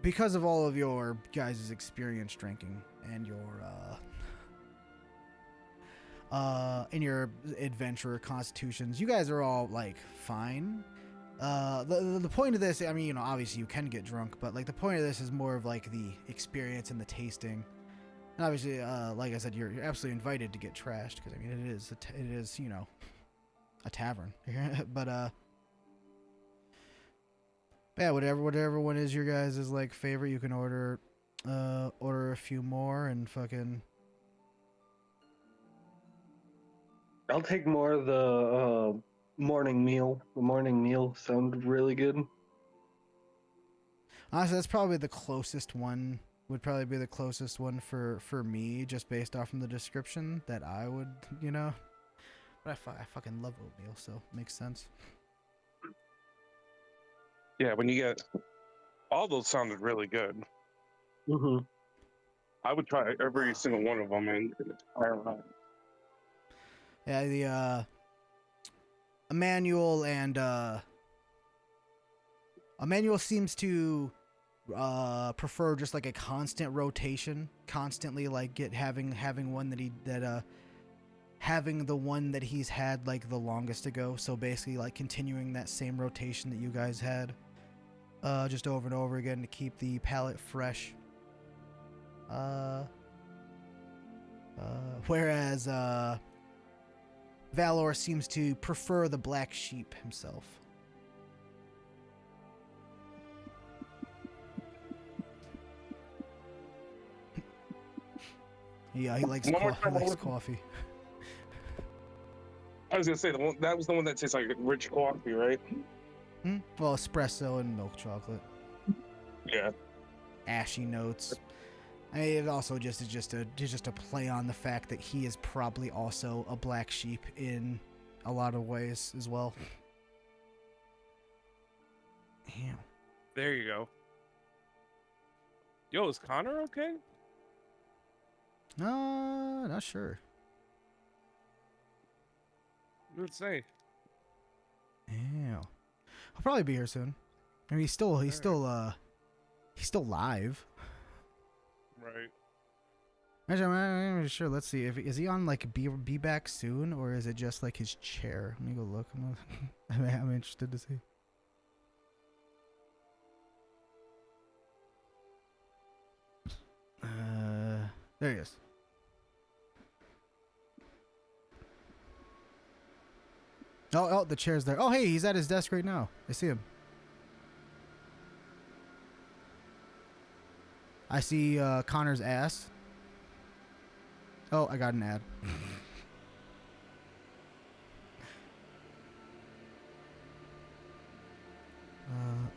[SPEAKER 1] because of all of your guys' experience drinking and your adventurer constitutions, you guys are all like fine. The point of this, I mean, obviously you can get drunk, but like the point of this is more of like the experience and the tasting. And obviously, like I said, you're absolutely invited to get trashed because I mean it is a tavern. But yeah, whatever one is your guys' is like favorite, you can order a few more and fucking.
[SPEAKER 4] I'll take more of the morning meal. The morning meal sounded really good.
[SPEAKER 1] Honestly, that's probably the closest one. Would probably be the closest one for me, just based off from the description that I would, But I fucking love oatmeal, so it makes sense.
[SPEAKER 8] Yeah, when you get all those sounded really good.
[SPEAKER 4] Mm-hmm.
[SPEAKER 8] I would try every single one of them, and I don't know.
[SPEAKER 1] Yeah, the Emmanuel seems to prefer just like a constant rotation, constantly like having one that having the one that he's had like the longest ago. So basically, like continuing that same rotation that you guys had, just over and over again to keep the palate fresh. Whereas Valor seems to prefer the black sheep himself. Yeah, he likes
[SPEAKER 8] One more time,
[SPEAKER 1] he likes coffee.
[SPEAKER 8] I was gonna say that was the one that tastes like rich coffee, right?
[SPEAKER 1] Well, espresso and milk chocolate,
[SPEAKER 8] Yeah.
[SPEAKER 1] ashy notes. I mean, it also just is just a play on the fact that he is probably also a black sheep in a lot of ways as well. Damn.
[SPEAKER 6] There you go. Yo, is Connor okay?
[SPEAKER 1] Not sure.
[SPEAKER 6] Let's say.
[SPEAKER 1] Yeah. He'll probably be here soon. I mean, he's still live.
[SPEAKER 6] Right.
[SPEAKER 1] Actually, I'm not sure. Let's see. Is he on like be back soon, or is it just like his chair? Let me go look. I'm interested to see. There he is. Oh, the chair's there. Oh, hey, he's at his desk right now. I see him. I see Connor's ass. Oh, I got an ad.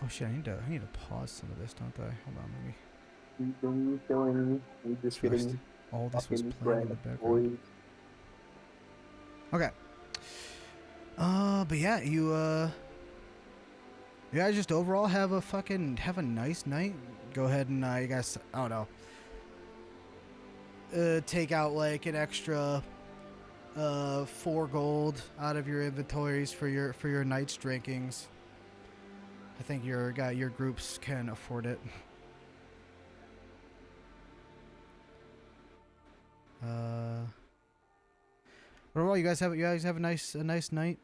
[SPEAKER 1] Oh shit! I need to pause some of this, don't I? Hold on, let me.
[SPEAKER 2] Just
[SPEAKER 1] Christ. All this was playing in the background. Okay. But yeah, you guys just overall have a nice night. Go ahead and you guys, I don't know, take out like an extra 4 gold out of your inventories for your night's drinkings. I think your groups can afford it. Overall, you guys have a nice night.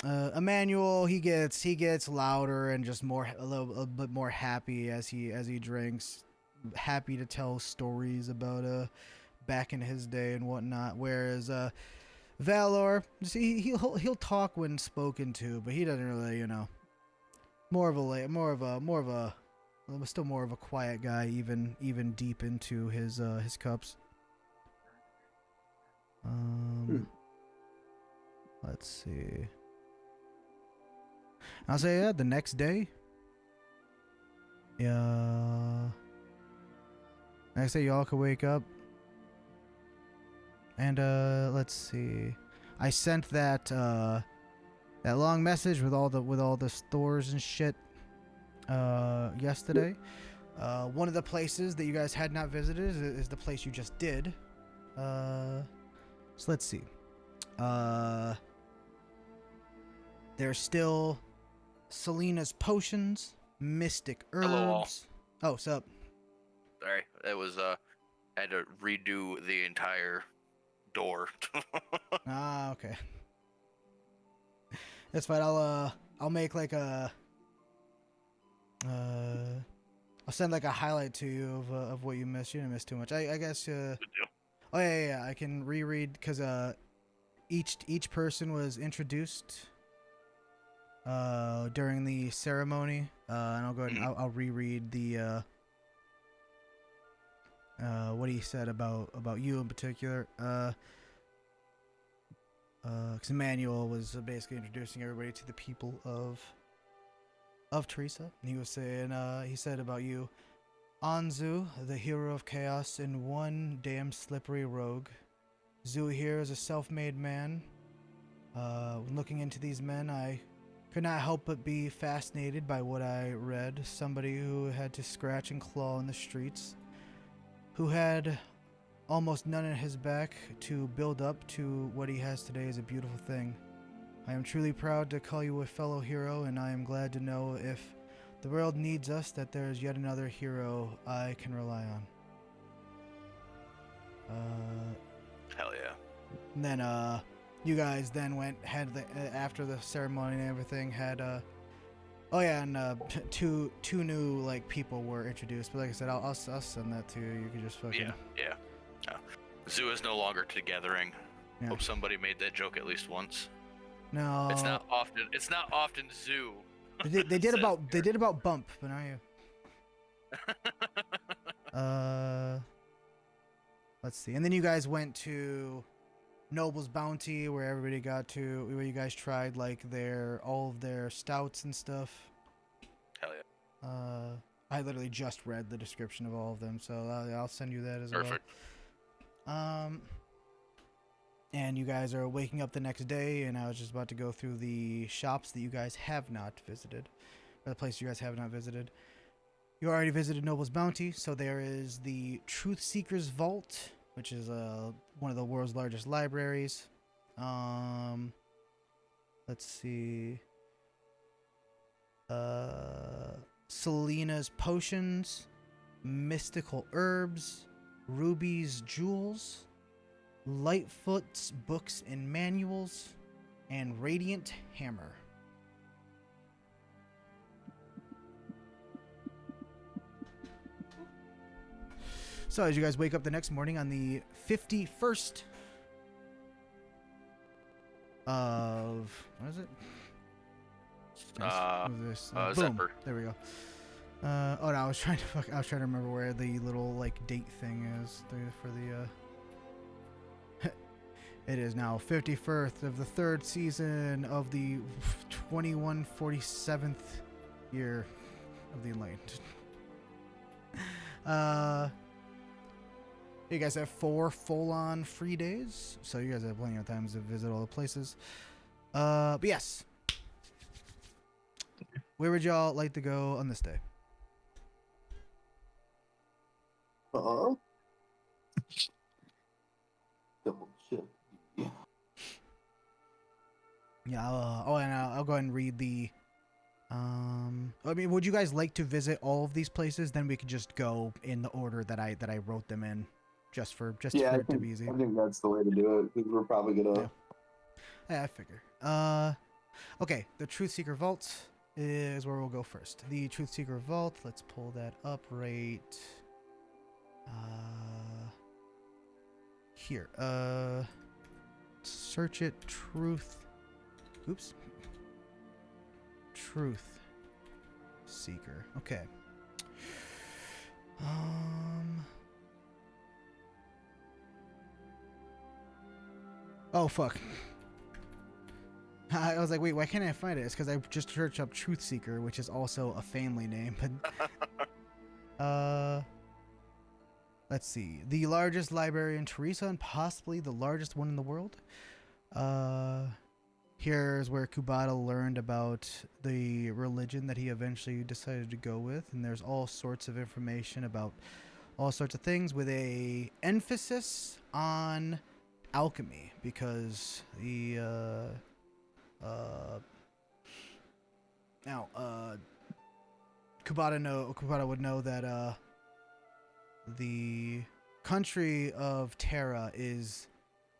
[SPEAKER 1] Emmanuel, he gets louder and just a bit more happy as he drinks. Happy to tell stories about back in his day and whatnot. Whereas Valor, he'll talk when spoken to, but he doesn't really, still more of a quiet guy, even deep into his cups. Let's see. I'll say the next day. Yeah. Next day, y'all can wake up. And let's see. I sent that long message with all the stores and shit yesterday. One of the places that you guys had not visited is the place you just did. So let's see. There's still Selena's potions, mystic herbs.
[SPEAKER 5] Hello, all.
[SPEAKER 1] Oh, sup?
[SPEAKER 5] Sorry, it was I had to redo the entire door.
[SPEAKER 1] Ah, okay. That's fine. I'll make like a I'll send like a highlight to you of what you missed. You didn't miss too much. I guess. Oh yeah. I can reread because each person was introduced during the ceremony. And I'll go ahead and I'll reread the what he said about you in particular. Because Emmanuel was basically introducing everybody to the people of Teresa. And he was saying, he said about you, Anzu, the hero of chaos, and one damn slippery rogue. Zu here is a self-made man. When looking into these men, I could not help but be fascinated by what I read. Somebody who had to scratch and claw in the streets, who had almost none in his back to build up to what he has today is a beautiful thing. I am truly proud to call you a fellow hero, and I am glad to know if the world needs us that there is yet another hero I can rely
[SPEAKER 5] Hell yeah.
[SPEAKER 1] And then you guys then after the ceremony and everything had oh yeah, and two new like people were introduced. But like I said, I'll send that to you. You can just fucking
[SPEAKER 5] Yeah. Zoo is no longer together-ing.
[SPEAKER 1] Yeah.
[SPEAKER 5] Hope somebody made that joke at least once.
[SPEAKER 1] No.
[SPEAKER 5] It's not often Zoo.
[SPEAKER 1] They did
[SPEAKER 5] says
[SPEAKER 1] about Bump, but not you. Let's see. And then you guys went to Noble's Bounty, where where you guys tried like all of their stouts and stuff.
[SPEAKER 5] Hell yeah.
[SPEAKER 1] I literally just read the description of all of them, so I'll send you that as
[SPEAKER 5] Perfect.
[SPEAKER 1] well. And you guys are waking up the next day, and I was just about to go through the shops that you guys have not visited, or the place you guys have not visited. You already visited Noble's Bounty, so there is the Truth Seeker's Vault, which is one of the world's largest libraries. Let's see. Selena's Potions, Mystical Herbs, Ruby's Jewels, Lightfoot's Books and Manuals, and Radiant Hammer. So as you guys wake up the next morning on the 51st of what is it? Boom.
[SPEAKER 5] Zephyr.
[SPEAKER 1] There we go. Oh no, I was trying to remember where the little like date thing is for the It is now 51st of the 3rd season of the 2147th year of the Enlightened. You guys have 4 full-on free days, so you guys have plenty of times to visit all the places. But yes. Where would y'all like to go on this day?
[SPEAKER 2] Double check.
[SPEAKER 1] Yeah, I'll go ahead and read the. I mean, would you guys like to visit all of these places? Then we could just go in the order that I wrote them in, just for it to be easy.
[SPEAKER 2] I think that's the way to do it, because we're probably gonna.
[SPEAKER 1] Yeah, I figure. Okay, the Truth Seeker Vault is where we'll go first. The Truth Seeker Vault. Let's pull that up right. Here. Search it. Truth. Oops. Truth Seeker. Okay. Oh fuck. I was like, wait, why can't I find it? It's because I just searched up Truth Seeker, which is also a family name. But let's see. The largest library in Teresa, and possibly the largest one in the world. Here's where Kubata learned about the religion that he eventually decided to go with, and there's all sorts of information about all sorts of things with a emphasis on alchemy, because the Kubata would know that the country of Terra is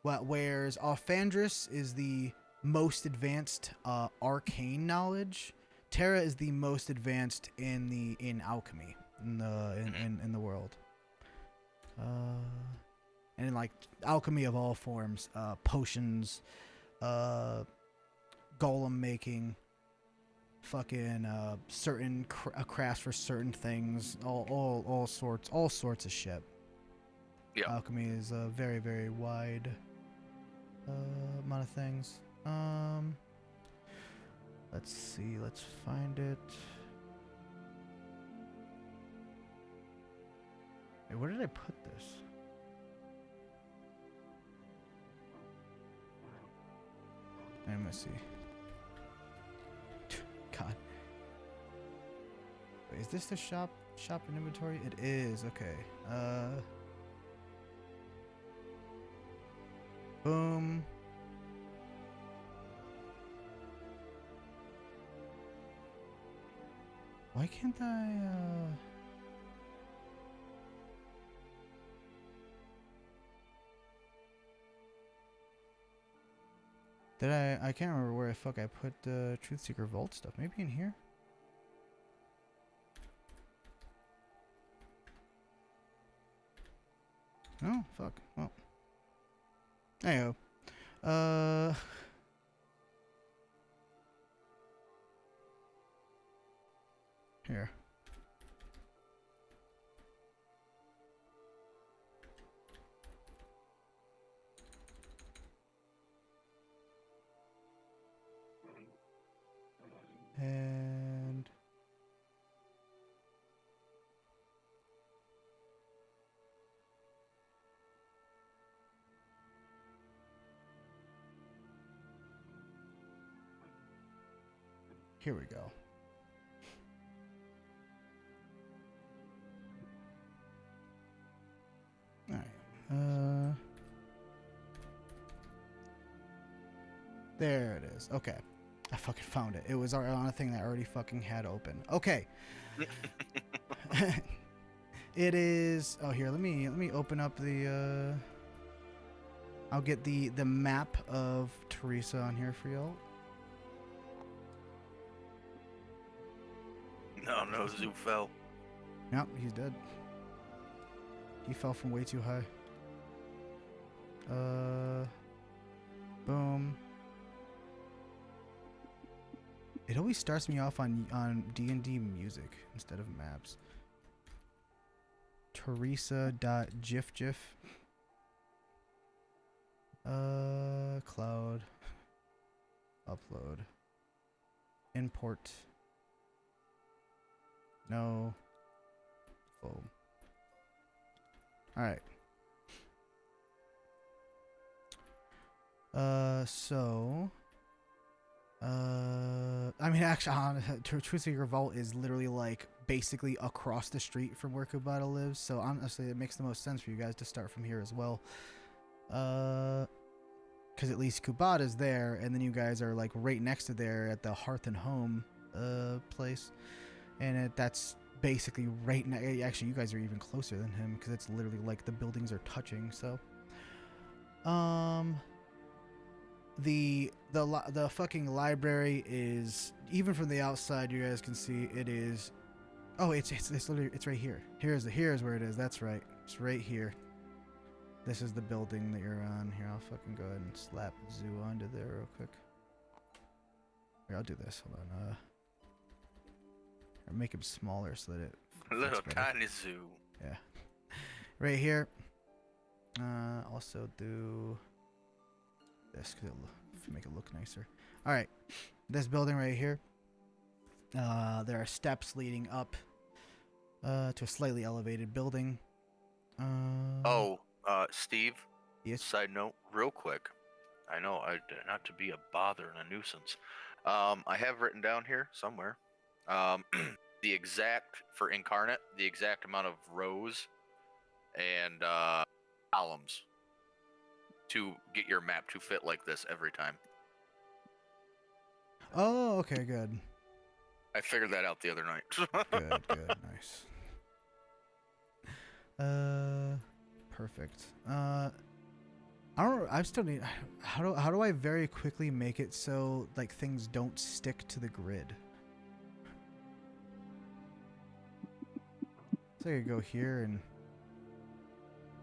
[SPEAKER 1] whereas Alfandris is the most advanced arcane knowledge. Terra is the most advanced in alchemy in the world. And in like alchemy of all forms, potions, golem making, fucking certain crafts for certain things, all sorts of shit.
[SPEAKER 5] Yeah.
[SPEAKER 1] Alchemy is a very, very wide amount of things. Let's see. Let's find it. Wait, where did I put this? I'm gonna see. God. Wait, is this the shop and inventory? It is. Okay. Boom. Why can't I, Did I can't remember where the fuck I put the Truth Seeker Vault stuff. Maybe in here? No? Fuck. Well. Anyhow. Here. And here we go. All right. There it is. Okay. I fucking found it. It was on a thing that I already fucking had open. Okay. It is. Oh, here. Let me open up the. I'll get the map of Teresa on here for y'all.
[SPEAKER 5] No, Zoo fell.
[SPEAKER 1] Yep, he's dead. He fell from way too high. Boom. It always starts me off on D&D music instead of maps. Teresa.gif. Cloud. Upload. Import. No. Oh. Alright. I mean, actually, Truth Seeker Vault is literally like basically across the street from where Kubata lives. So honestly, it makes the most sense for you guys to start from here as well. Because at least Kubata's there, and then you guys are like right next to there at the Hearth and Home place, and that's basically right next. Actually, you guys are even closer than him because it's literally like the buildings are touching. So, the fucking library is, even from the outside, you guys can see it is. Oh, it's literally, it's right here. Here's where it is. That's right. It's right here. This is the building that you're on. Here, I'll fucking go ahead and slap Zoo onto there real quick. Here, I'll do this. Hold on. Or make him smaller so that it
[SPEAKER 5] A little
[SPEAKER 1] fits better.
[SPEAKER 5] tiny Zoo.
[SPEAKER 1] Yeah. Right here. Also do this because it'll make it look nicer. All right. This building right here. There are steps leading up to a slightly elevated building.
[SPEAKER 5] Steve.
[SPEAKER 1] Yes.
[SPEAKER 5] Side note, real quick. I know, not to be a bother and a nuisance. I have written down here somewhere, the exact for Incarnate, the exact amount of rows and columns to get your map to fit like this every time.
[SPEAKER 1] Oh, okay, good.
[SPEAKER 5] I figured that out the other night.
[SPEAKER 1] Good, nice. Perfect. I still need. How do I very quickly make it so like things don't stick to the grid? So I could go here and.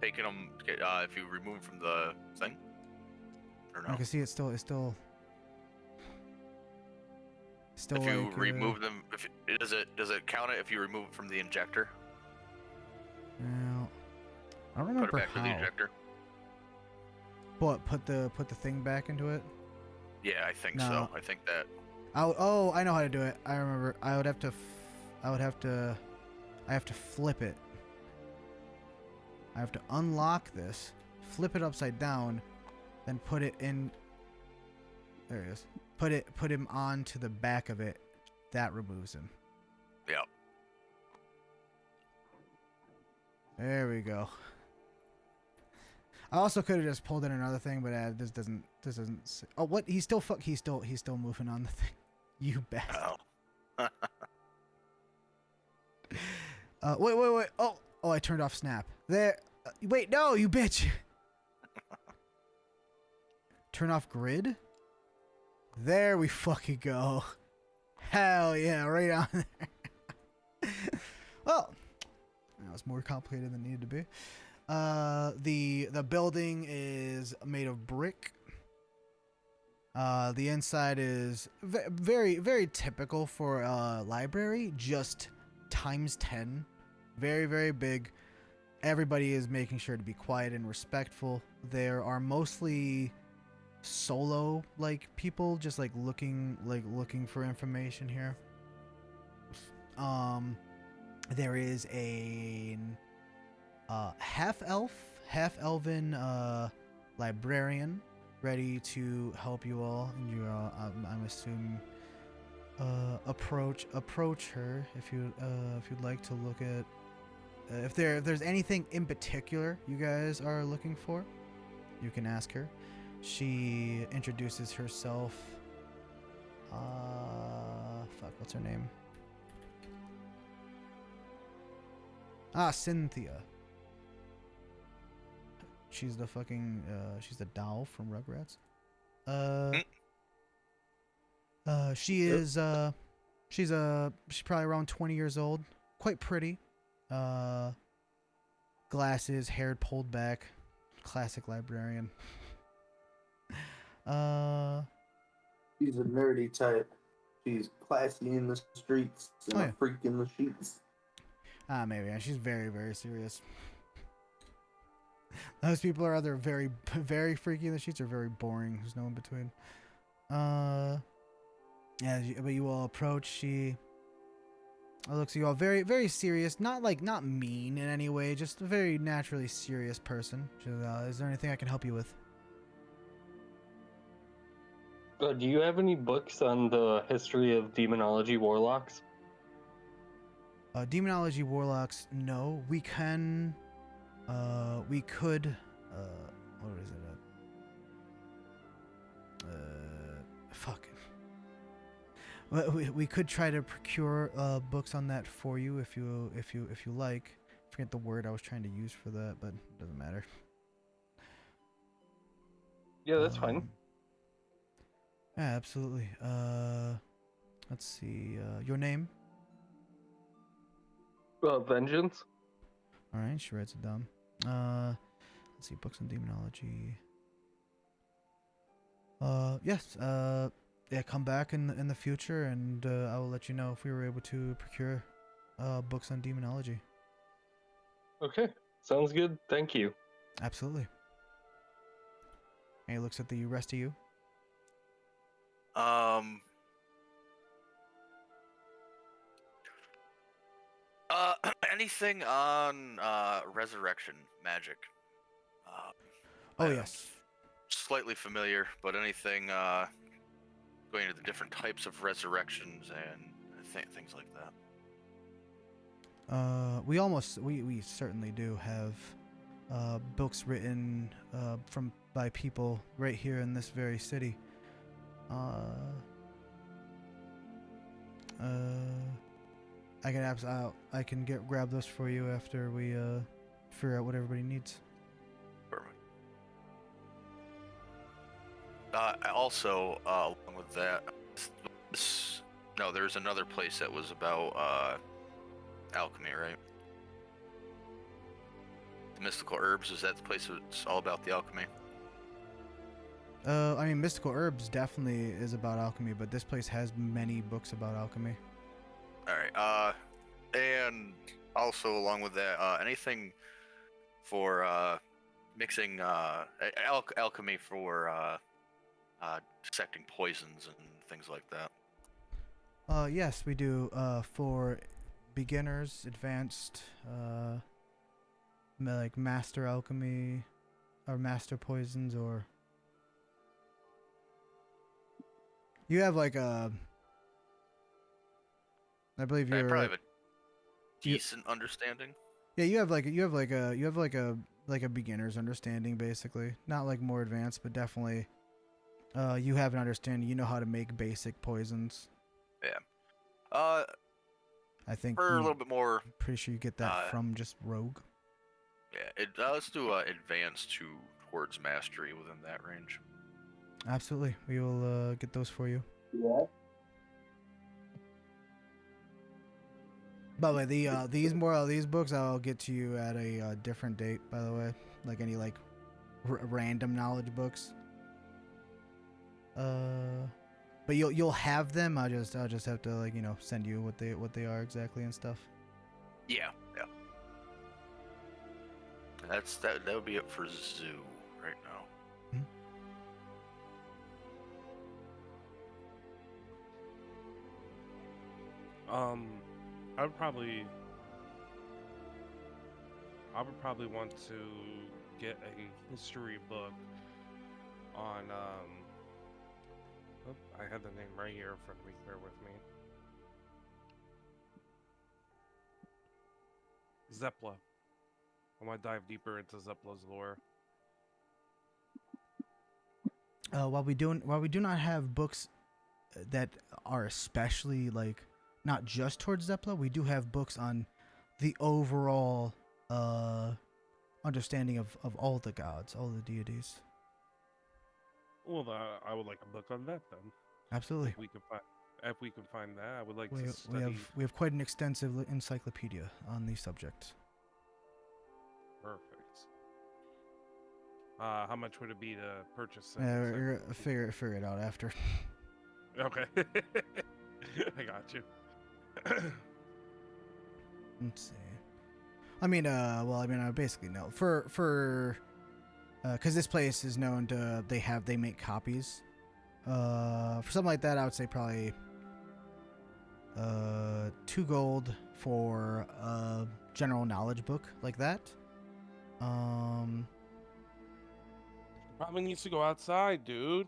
[SPEAKER 5] Taking them, if you remove them from the thing, or no?
[SPEAKER 1] I can see it's still. Still
[SPEAKER 5] If you
[SPEAKER 1] like,
[SPEAKER 5] remove them, does it count it if you remove it from the injector?
[SPEAKER 1] Well, I don't
[SPEAKER 5] Put
[SPEAKER 1] remember
[SPEAKER 5] it back
[SPEAKER 1] how.
[SPEAKER 5] to the injector.
[SPEAKER 1] What, put the thing back into it?
[SPEAKER 5] Yeah, I think
[SPEAKER 1] No.
[SPEAKER 5] so. I think that.
[SPEAKER 1] Oh, I know how to do it. I remember. I have to flip it. I have to unlock this, flip it upside down, then put it in. There it is. Put him onto the back of it. That removes him.
[SPEAKER 5] Yeah.
[SPEAKER 1] There we go. I also could have just pulled in another thing, but this doesn't. Oh, what? He's still moving on the thing. You bastard.
[SPEAKER 5] Oh.
[SPEAKER 1] Wait. Oh, I turned off snap. There. Wait, no, you bitch. Turn off grid. There we fucking go. Hell yeah, right on there. Well, that was more complicated than it needed to be. The building is made of brick. The inside is very, very typical for a library, just times 10. Very, very big. Everybody is making sure to be quiet and respectful. There are mostly solo people just looking for information here. There is a half elven librarian ready to help you all, and you I'm assuming approach her if you'd like to look at if there's anything in particular you guys are looking for. You can ask her. She introduces herself. What's her name? Cynthia. She's the fucking she's the doll from Rugrats. She's probably around 20 years old, quite pretty. Glasses, hair pulled back, classic librarian.
[SPEAKER 2] She's a nerdy type. She's classy in the streets and a freak in the sheets.
[SPEAKER 1] Maybe. Yeah, she's very, very serious. Those people are either very, very freaky in the sheets or very boring. There's no in between. Yeah, but you all approach. She looks at you all very, very serious. Not mean in any way. Just a very naturally serious person. She says, is there anything I can help you with?
[SPEAKER 4] Do you have any books on the history of demonology warlocks?
[SPEAKER 1] Demonology warlocks, no. We can. We could. What is it? Fuck. We could try to procure books on that for you if you like. I forget the word I was trying to use for that, but it doesn't matter.
[SPEAKER 4] Yeah, that's fine.
[SPEAKER 1] Yeah, absolutely. Let's see. Your name?
[SPEAKER 4] Vengeance.
[SPEAKER 1] All right, she writes it down. Let's see. Books on demonology. Yes. Yeah, come back in the future, and I will let you know if we were able to procure books on demonology.
[SPEAKER 4] Okay, sounds good. Thank you.
[SPEAKER 1] Absolutely. And he looks at the rest of you.
[SPEAKER 5] Anything on resurrection magic?
[SPEAKER 1] Oh yes.
[SPEAKER 5] Slightly familiar, but anything going into the different types of resurrections and things like that.
[SPEAKER 1] We certainly do have books written by people right here in this very city. I can grab those for you after we figure out what everybody needs.
[SPEAKER 5] Perfect. Also, along with that, there's another place that was about alchemy, right? The mystical herbs, is that the place that's all about the alchemy?
[SPEAKER 1] I mean, mystical herbs definitely is about alchemy, but this place has many books about alchemy.
[SPEAKER 5] All right. And also along with that, anything for mixing alchemy for dissecting poisons and things like that.
[SPEAKER 1] Yes, we do. For beginners, advanced, like master alchemy, or master poisons, or you have like a. I believe you're.
[SPEAKER 5] Probably have a decent understanding.
[SPEAKER 1] Yeah, you have a beginner's understanding, basically. Not like more advanced, but definitely. You have an understanding. You know how to make basic poisons.
[SPEAKER 5] Yeah.
[SPEAKER 1] I think
[SPEAKER 5] for a little bit more.
[SPEAKER 1] Pretty sure you get that from just rogue.
[SPEAKER 5] Yeah. Let's do advanced towards mastery within that range.
[SPEAKER 1] Absolutely, we will get those for you.
[SPEAKER 7] Yeah.
[SPEAKER 1] By the way, these books I'll get to you at a different date. By the way, like any like random knowledge books. But you'll have them. I'll just have to like send you what they are exactly and stuff.
[SPEAKER 5] Yeah, yeah. That would be it for Zoo right now.
[SPEAKER 6] I would probably want to get a history book on oh, I had the name right here in front of me. Bear with me. Zepla. I want to dive deeper into Zepla's lore.
[SPEAKER 1] While we do not have books that are especially like not just towards Zepla, we do have books on the overall understanding of all the gods, all the deities.
[SPEAKER 6] Well, I would like a book on that then.
[SPEAKER 1] Absolutely.
[SPEAKER 6] If we can find that, I would like
[SPEAKER 1] We
[SPEAKER 6] to study.
[SPEAKER 1] we have quite an extensive encyclopedia on the subject.
[SPEAKER 6] Perfect. How much would it be to purchase it?
[SPEAKER 1] We're gonna figure it out after.
[SPEAKER 6] Okay. I got you.
[SPEAKER 1] Let's see. I mean, I basically know for because this place is known to they make copies. For something like that, I would say probably 2 gold for a general knowledge book like that.
[SPEAKER 6] Probably needs to go outside, dude.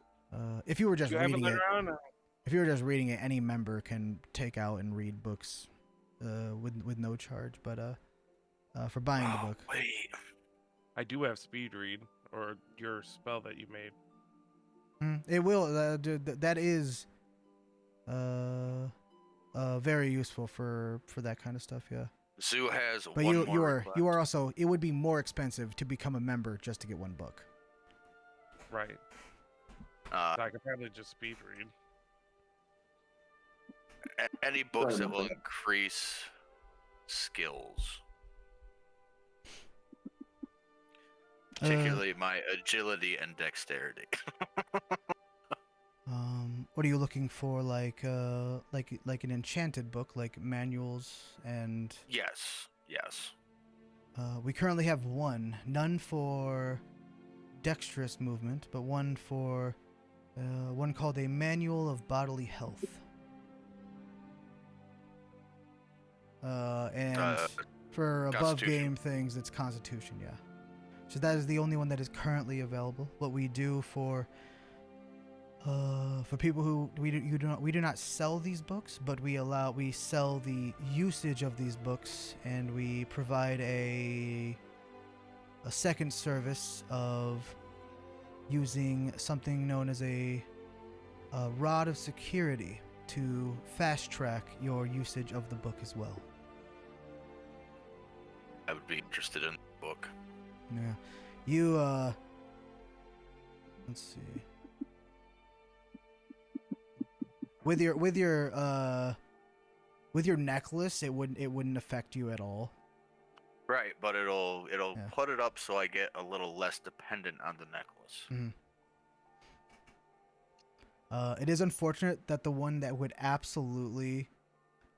[SPEAKER 1] If you were just
[SPEAKER 6] You haven't
[SPEAKER 1] reading
[SPEAKER 6] been
[SPEAKER 1] it,
[SPEAKER 6] around.
[SPEAKER 1] if you were just reading it, any member can take out and read books, with no charge. But for buying the book,
[SPEAKER 5] Wait.
[SPEAKER 6] I do have speed read, or your spell that you made.
[SPEAKER 1] it will. That is very useful for that kind of stuff. Yeah.
[SPEAKER 5] Zoo has
[SPEAKER 1] But
[SPEAKER 5] one
[SPEAKER 1] you
[SPEAKER 5] more
[SPEAKER 1] are
[SPEAKER 5] request.
[SPEAKER 1] also, it would be more expensive to become a member just to get 1 book.
[SPEAKER 6] Right.
[SPEAKER 5] Uh,
[SPEAKER 6] So I could probably just speed read.
[SPEAKER 5] any books
[SPEAKER 7] Sorry
[SPEAKER 5] that will
[SPEAKER 7] about that.
[SPEAKER 5] increase skills, particularly my agility and dexterity.
[SPEAKER 1] What are you looking for? Like an enchanted book, like manuals and.
[SPEAKER 5] Yes.
[SPEAKER 1] We currently have none for dexterous movement, but one for one called a Manual of Bodily Health. And for above
[SPEAKER 5] Constitution.
[SPEAKER 1] game things, it's Constitution, yeah. So that is the only one that is currently available. What we do for people who we do not sell these books, but we sell the usage of these books, and we provide a second service of using something known as a rod of security to fast track your usage of the book as well.
[SPEAKER 5] I would be interested in the book.
[SPEAKER 1] Yeah, you let's see. With your necklace, it wouldn't affect you at all.
[SPEAKER 5] Right, but it'll
[SPEAKER 1] Yeah.
[SPEAKER 5] put it up so I get a little less dependent on the necklace.
[SPEAKER 1] It is unfortunate that the one that would absolutely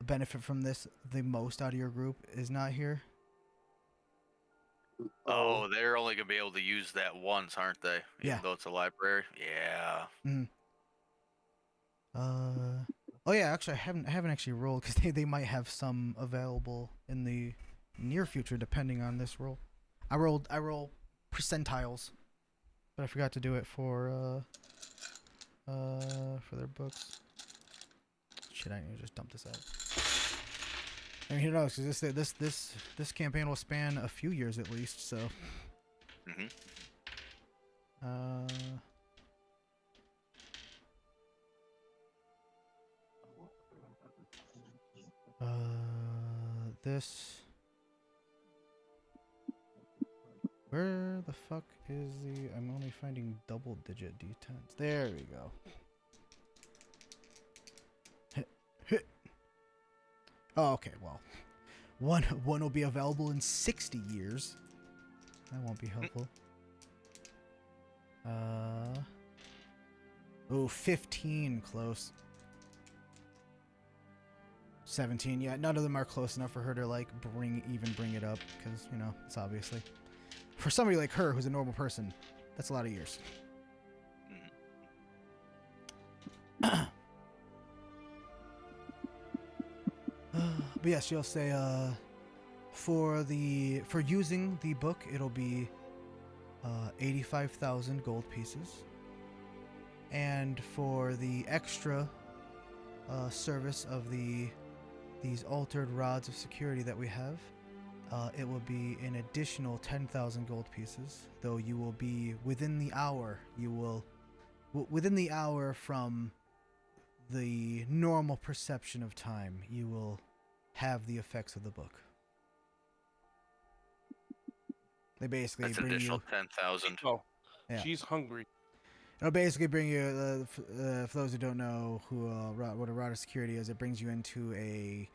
[SPEAKER 1] benefit from this the most out of your group is not here.
[SPEAKER 5] Oh, they're only gonna be able to use that once, aren't they?
[SPEAKER 1] Yeah.
[SPEAKER 5] Even though it's a library. Yeah.
[SPEAKER 1] Oh yeah, actually I haven't actually rolled because they might have some available in the near future depending on this roll. I roll percentiles, but I forgot to do it for their books. Shit, I need to just dump this out. I mean, who knows? Because this campaign will span a few years at least. So.
[SPEAKER 5] Mhm.
[SPEAKER 1] This. Where the fuck is the... I'm only finding double-digit D10s. There we go. Oh, okay, well. One will be available in 60 years. That won't be helpful. Oh, 15, close. 17, yeah, none of them are close enough for her to, like, even bring it up, because, you know, it's obviously... For somebody like her, who's a normal person, that's a lot of years. But yes, she'll say, for using the book, it'll be 85,000 gold pieces. And for the extra service of these altered rods of security that we have, it will be an additional 10,000 gold pieces. Though you will be within the hour. Within the hour from the normal perception of time, you will have the effects of the book. They basically
[SPEAKER 5] That's
[SPEAKER 1] bring
[SPEAKER 5] additional
[SPEAKER 1] you...
[SPEAKER 5] 10,000.
[SPEAKER 6] Oh,
[SPEAKER 1] Yeah.
[SPEAKER 6] she's hungry.
[SPEAKER 1] It'll basically bring you, for those who don't know what a rod of security is, it brings you into a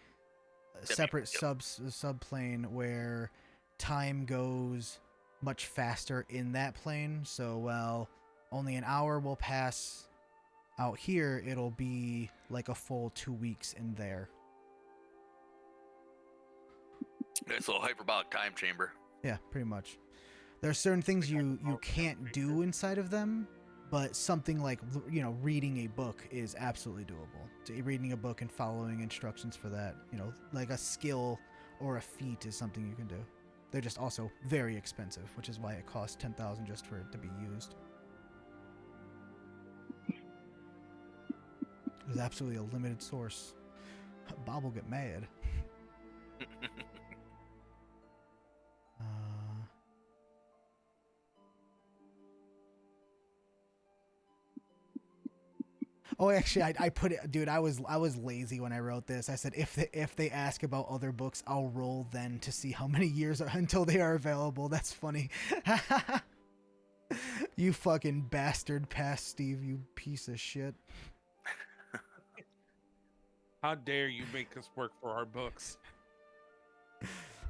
[SPEAKER 1] separate subplane where time goes much faster in that plane. So while only an hour will pass out here, it'll be like a full 2 weeks in there.
[SPEAKER 5] It's a little hyperbolic time chamber.
[SPEAKER 1] Yeah, pretty much. There are certain things you can't do inside of them, but something like, you know, reading a book is absolutely doable. So reading a book and following instructions for that, you know, like a skill or a feat is something you can do. They're just also very expensive, which is why it costs 10,000 just for it to be used. There's absolutely a limited source. Bob will get mad. Oh, actually, I put it, dude. I was lazy when I wrote this. I said if they ask about other books, I'll roll then to see how many years until they are available. That's funny. You fucking bastard, past Steve. You piece of shit.
[SPEAKER 6] How dare you make us work for our books?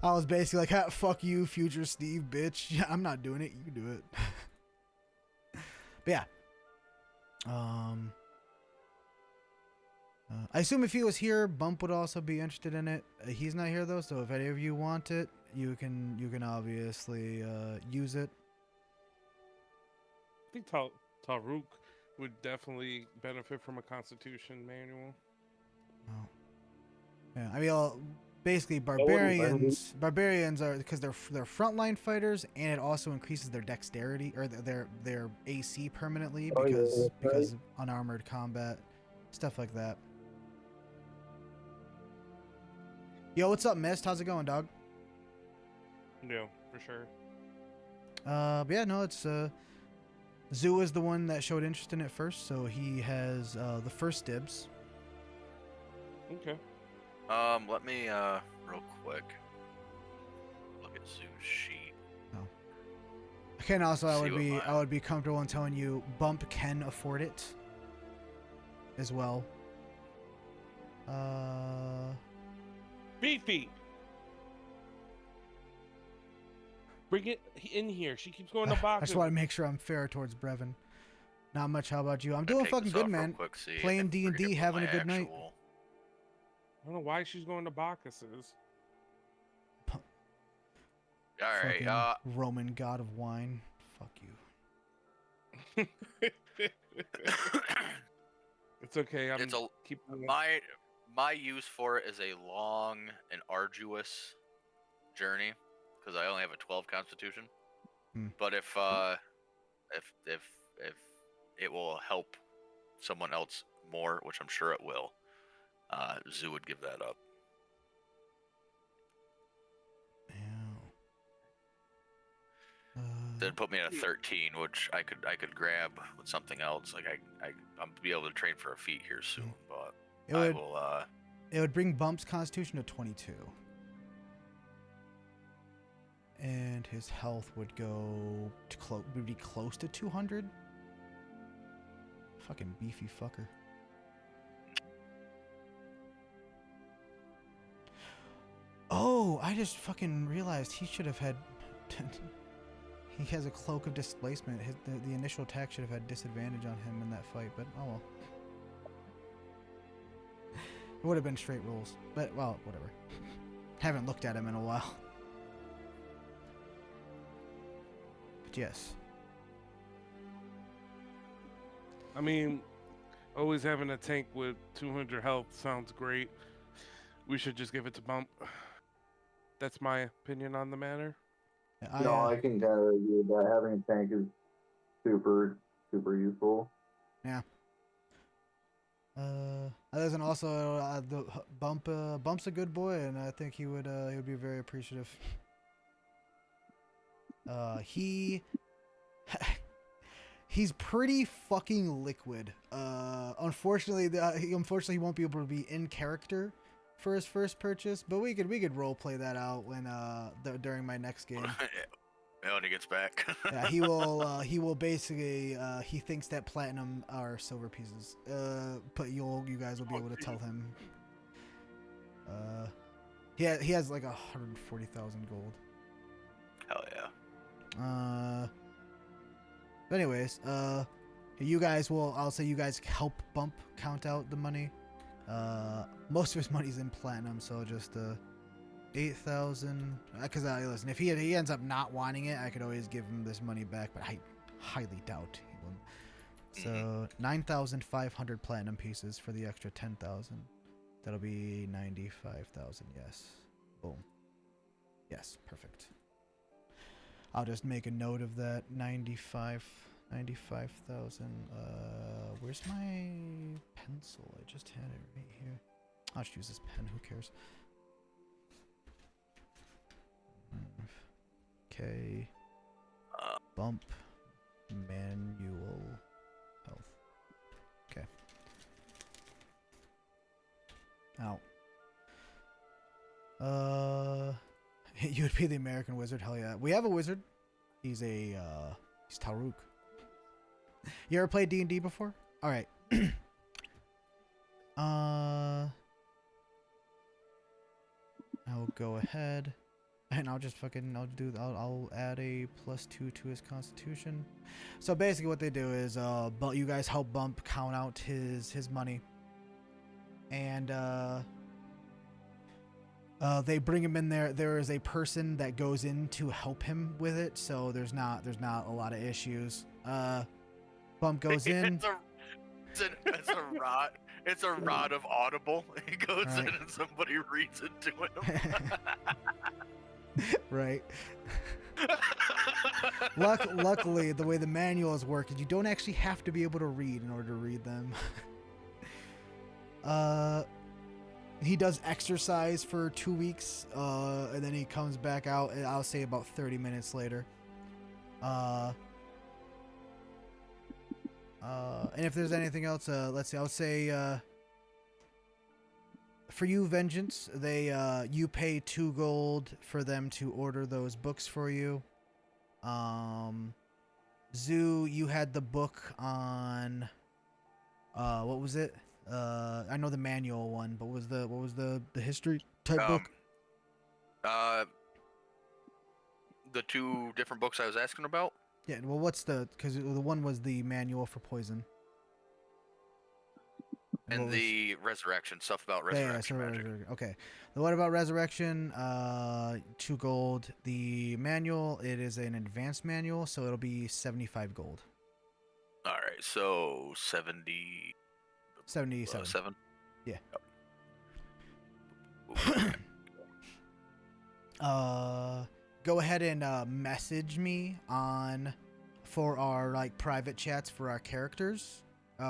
[SPEAKER 1] I was basically like, "Ha, fuck you, future Steve, bitch. Yeah, I'm not doing it. You do it." But yeah. I assume if he was here, Bump would also be interested in it. He's not here though, so if any of you want it, you can obviously use it.
[SPEAKER 6] I think Taruk would definitely benefit from a Constitution manual.
[SPEAKER 1] Oh. Yeah, I mean, basically
[SPEAKER 4] wouldn't mind.
[SPEAKER 1] barbarians are, because they're frontline fighters, and it also increases their dexterity or their AC permanently
[SPEAKER 4] Oh, yeah,
[SPEAKER 1] because
[SPEAKER 4] that's right.
[SPEAKER 1] of unarmored combat, stuff like that. Yo, what's up, Mist? How's it going, dog?
[SPEAKER 6] Yeah, for sure.
[SPEAKER 1] But yeah, no, it's Zoo is the one that showed interest in it first, so he has the first dibs.
[SPEAKER 6] Okay.
[SPEAKER 5] Let me real quick look at Zoo's sheet.
[SPEAKER 1] Okay, and also
[SPEAKER 5] See what
[SPEAKER 1] I would be comfortable in telling you Bump can afford it as well.
[SPEAKER 6] Beefy! Bring it in here. She keeps going to
[SPEAKER 1] I
[SPEAKER 6] boxes.
[SPEAKER 1] just want to make sure I'm fair towards Brevin. Not much. How about you? I'm
[SPEAKER 5] I'm
[SPEAKER 1] doing
[SPEAKER 5] gonna take
[SPEAKER 1] fucking
[SPEAKER 5] this
[SPEAKER 1] good,
[SPEAKER 5] off real
[SPEAKER 1] man.
[SPEAKER 5] quick, see,
[SPEAKER 1] Playing
[SPEAKER 5] and we're gonna
[SPEAKER 1] D&D,
[SPEAKER 5] put
[SPEAKER 1] having a
[SPEAKER 5] my
[SPEAKER 1] good night.
[SPEAKER 5] actual-
[SPEAKER 6] I don't know why she's going to Bacchus's.
[SPEAKER 5] All right.
[SPEAKER 1] Fucking Roman god of wine. Fuck you.
[SPEAKER 6] It's okay. I'm
[SPEAKER 5] it's a
[SPEAKER 6] keeping
[SPEAKER 5] my use for it is a long and arduous journey because I only have a 12 constitution.
[SPEAKER 1] Hmm.
[SPEAKER 5] But if it will help someone else more, which I'm sure it will, Zoo would give that up. Then put me at a 13, which I could grab with something else. Like I'm be able to train for a feat here soon, but I will.
[SPEAKER 1] It would bring Bump's constitution to 22. And his health would go to would be close to 200. Fucking beefy fucker. Oh, I just fucking realized he should have had. He has a cloak of displacement. The initial attack should have had disadvantage on him in that fight, but oh well. It would have been straight rolls, but well, whatever. Haven't looked at him in a while. But yes.
[SPEAKER 6] I mean, always having a tank with 200 health sounds great. We should just give it to Bump. That's my opinion on the matter.
[SPEAKER 2] No, I can kind of agree with that. Having a tank is super useful.
[SPEAKER 1] Yeah. There's an also the Bump's a good boy, and I think he would be very appreciative. He's pretty fucking liquid. Unfortunately, he won't be able to be in character for his first purchase, but we could role play that out when during my next game.
[SPEAKER 5] When he gets back.
[SPEAKER 1] Yeah, he will basically he thinks that platinum are silver pieces. But you guys will be able to tell him. He has like 140,000 gold.
[SPEAKER 5] Hell yeah.
[SPEAKER 1] But anyways, you guys I'll say you guys help Bump count out the money. Most of his money's in platinum, so just 8,000. Because listen, if he ends up not wanting it, I could always give him this money back, but I highly doubt he will. So 9,500 platinum pieces for the extra 10,000. That'll be 95,000. Yes. Boom. Yes. Perfect. I'll just make a note of that. 95,000. Where's my pencil? I just had it right here. I'll just use this pen. Who cares? Okay. Bump. Manual health. Okay. Out. You would be the American wizard. Hell yeah. We have a wizard. He's Taruk. You ever played D&D before? All right. I'll go ahead and I'll add a +2 to his constitution. So basically what they do is you guys help Bump count out his money. And they bring him in there. There is a person that goes in to help him with it, so there's not a lot of issues. Bump goes in.
[SPEAKER 5] It's a rod. It's a rod of Audible. He goes in and somebody reads it to him.
[SPEAKER 1] Right. Luckily, the way the manuals work is you don't actually have to be able to read in order to read them. He does exercise for 2 weeks, and then he comes back out, I'll say about 30 minutes later. And if there's anything else, let's see, I'll say, for you, Vengeance, you pay 2 gold for them to order those books for you. Zoo, you had the book on, what was it? I know the manual one, but what was the history type book?
[SPEAKER 5] The 2 different books I was asking about?
[SPEAKER 1] Yeah, well, because the one was the manual for poison.
[SPEAKER 5] And the resurrection, stuff about resurrection magic.
[SPEAKER 1] Okay. The one about resurrection, 2 gold. The manual, it is an advanced manual, so it'll be 75 gold.
[SPEAKER 5] All right, so 77.
[SPEAKER 1] 7. Yeah. Go ahead and message me for our private chats for our characters,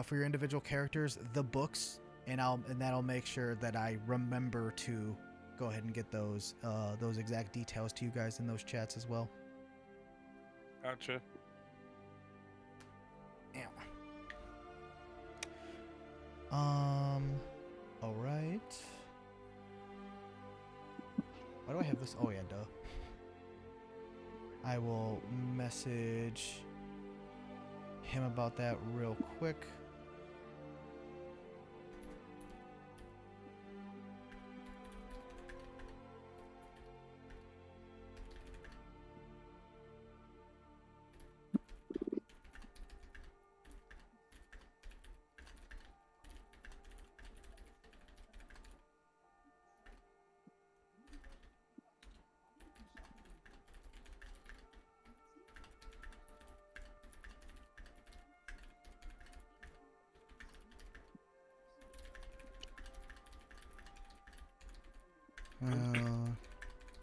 [SPEAKER 1] for your individual characters, the books, and that'll make sure that I remember to go ahead and get those exact details to you guys in those chats as well.
[SPEAKER 6] Gotcha.
[SPEAKER 1] Yeah. All right. Why do I have this? Oh yeah, duh. I will message him about that real quick.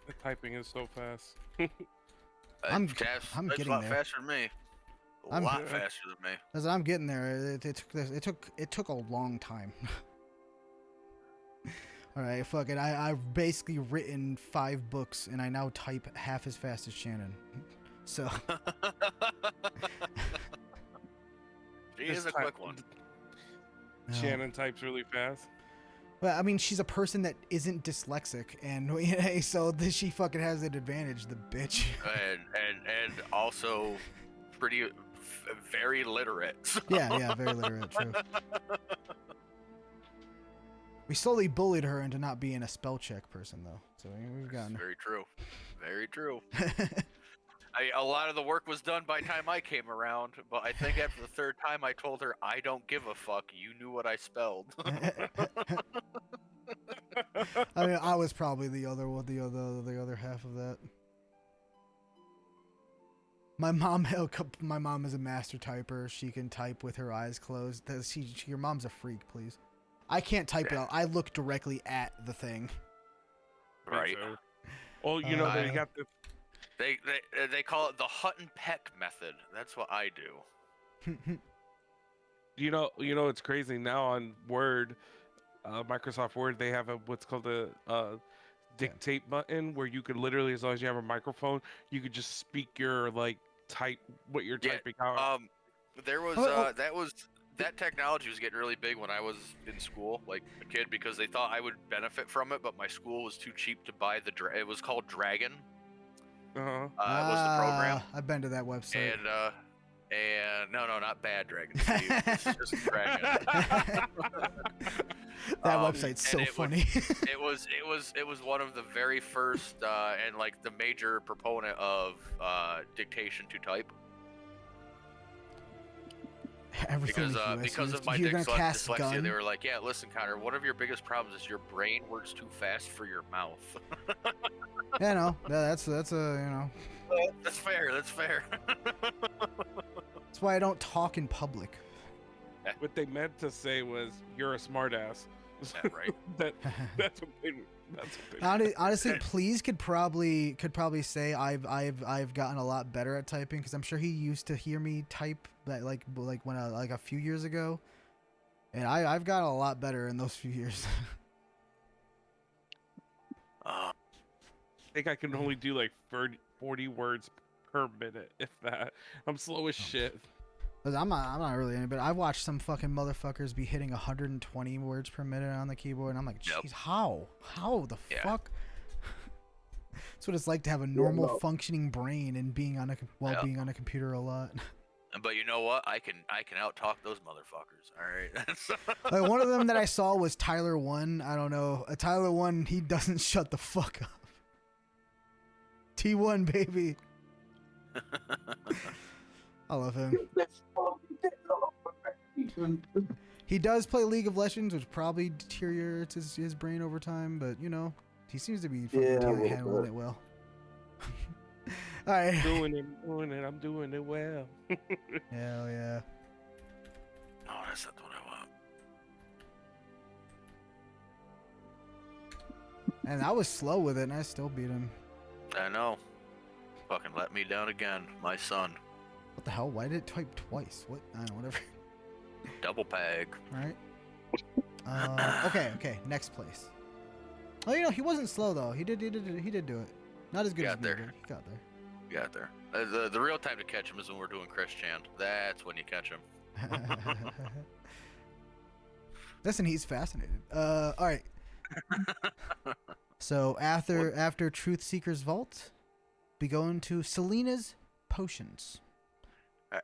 [SPEAKER 6] The typing is so fast.
[SPEAKER 1] I'm
[SPEAKER 5] That's a
[SPEAKER 1] getting
[SPEAKER 5] lot
[SPEAKER 1] there.
[SPEAKER 5] faster than me. A
[SPEAKER 1] I'm-
[SPEAKER 5] lot faster than me.
[SPEAKER 1] As I'm getting there, it took a long time. All right, fuck it. I've basically written 5 books, and I now type half as fast as Shannon. So
[SPEAKER 5] She is a
[SPEAKER 6] Just
[SPEAKER 5] quick one.
[SPEAKER 1] no.
[SPEAKER 6] Shannon types really fast.
[SPEAKER 1] Well, I mean, she's a person that isn't dyslexic, and so she fucking has an advantage, the bitch.
[SPEAKER 5] And also pretty very literate. So.
[SPEAKER 1] Yeah, very literate, true. We slowly bullied her into not being a spell check person, though. So we've gotten.
[SPEAKER 5] Very true. Very true. A lot of the work was done by the time I came around, but I think after the 3rd time I told her I don't give a fuck. You knew what I spelled.
[SPEAKER 1] I mean, I was probably the other one, the other half of that. My mom is a master typer. She can type with her eyes closed. Your mom's a freak, please. I can't type it out. I look directly at the thing.
[SPEAKER 5] Right.
[SPEAKER 6] Oh, you know they got the.
[SPEAKER 5] They call it the Hut and Peck method. That's what I do.
[SPEAKER 6] You know it's crazy now on Word, Microsoft Word. They have what's called a dictate button where you could literally, as long as you have a microphone, you could just speak your type what you're typing out.
[SPEAKER 5] There was that technology was getting really big when I was in school, like a kid, because they thought I would benefit from it, but my school was too cheap to buy it was called Dragon.
[SPEAKER 6] Uh-huh.
[SPEAKER 5] Was the program.
[SPEAKER 1] I've been to that website.
[SPEAKER 5] And no, not Bad Dragon, Steve. It's just Dragon.
[SPEAKER 1] That website's so funny.
[SPEAKER 5] It was one of the very first and like the major proponent of dictation to type. Because of my dyslexia, they were like, "Yeah, listen, Connor. One of your biggest problems is your brain works too fast for your mouth."
[SPEAKER 1] Yeah, no, that's a
[SPEAKER 5] That's fair. That's fair.
[SPEAKER 1] That's why I don't talk in public.
[SPEAKER 6] What they meant to say was, "You're a smartass."
[SPEAKER 5] Yeah, right.
[SPEAKER 6] That's what they.
[SPEAKER 1] Honestly, Please could probably say I've gotten a lot better at typing, because I'm sure he used to hear me type like when a few years ago, and I've gotten a lot better in those few years.
[SPEAKER 6] I think I can only do like 40 words per minute, if that. I'm slow as shit.
[SPEAKER 1] I'm not really any, but I watched some fucking motherfuckers be hitting 120 words per minute on the keyboard, and I'm like, jeez, how the fuck? That's what it's like to have a normal functioning brain and being on a computer a lot.
[SPEAKER 5] But you know what? I can out-talk those motherfuckers. All right.
[SPEAKER 1] Like, one of them that I saw was Tyler 1. I don't know. Tyler 1, he doesn't shut the fuck up. T1, baby. I love him. He does play League of Legends, which probably deteriorates his brain over time, but he seems to be fucking handling it well. All right.
[SPEAKER 6] Doing it. I'm doing it well.
[SPEAKER 1] Hell yeah.
[SPEAKER 5] Oh, that's not what I want.
[SPEAKER 1] And I was slow with it, and I still beat him.
[SPEAKER 5] I know. Fucking let me down again, my son.
[SPEAKER 1] What the hell? Why did it type twice? What? I don't know, whatever.
[SPEAKER 5] Double peg.
[SPEAKER 1] Right. Okay. Next place. Oh, he wasn't slow though. He did do it. Not as good as me, but he got there.
[SPEAKER 5] Got there. The real time to catch him is when we're doing Chris Chan. That's when you catch him.
[SPEAKER 1] Listen, he's fascinated. All right. So after Truth Seeker's Vault be going to Selena's potions.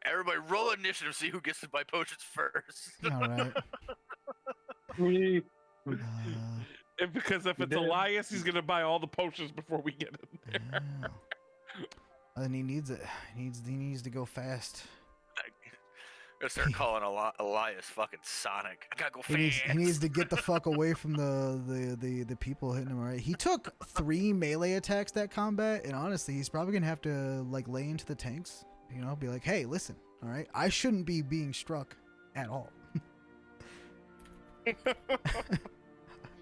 [SPEAKER 5] Everybody, roll initiative. See who gets to buy potions first.
[SPEAKER 1] All right.
[SPEAKER 4] Me.
[SPEAKER 1] Uh,
[SPEAKER 6] Because if
[SPEAKER 4] You
[SPEAKER 6] it's
[SPEAKER 4] did.
[SPEAKER 6] Elias, he's gonna buy all the potions before we get in there.
[SPEAKER 1] and he needs it. He needs to go fast.
[SPEAKER 5] Gonna start calling Elias fucking Sonic. I gotta go
[SPEAKER 1] He
[SPEAKER 5] fast.
[SPEAKER 1] needs to get the fuck away from the people hitting him. Right. He took 3 melee attacks that combat, and honestly, he's probably gonna have to like lay into the tanks. You know, be like, hey, listen, all right, I shouldn't be being struck at all.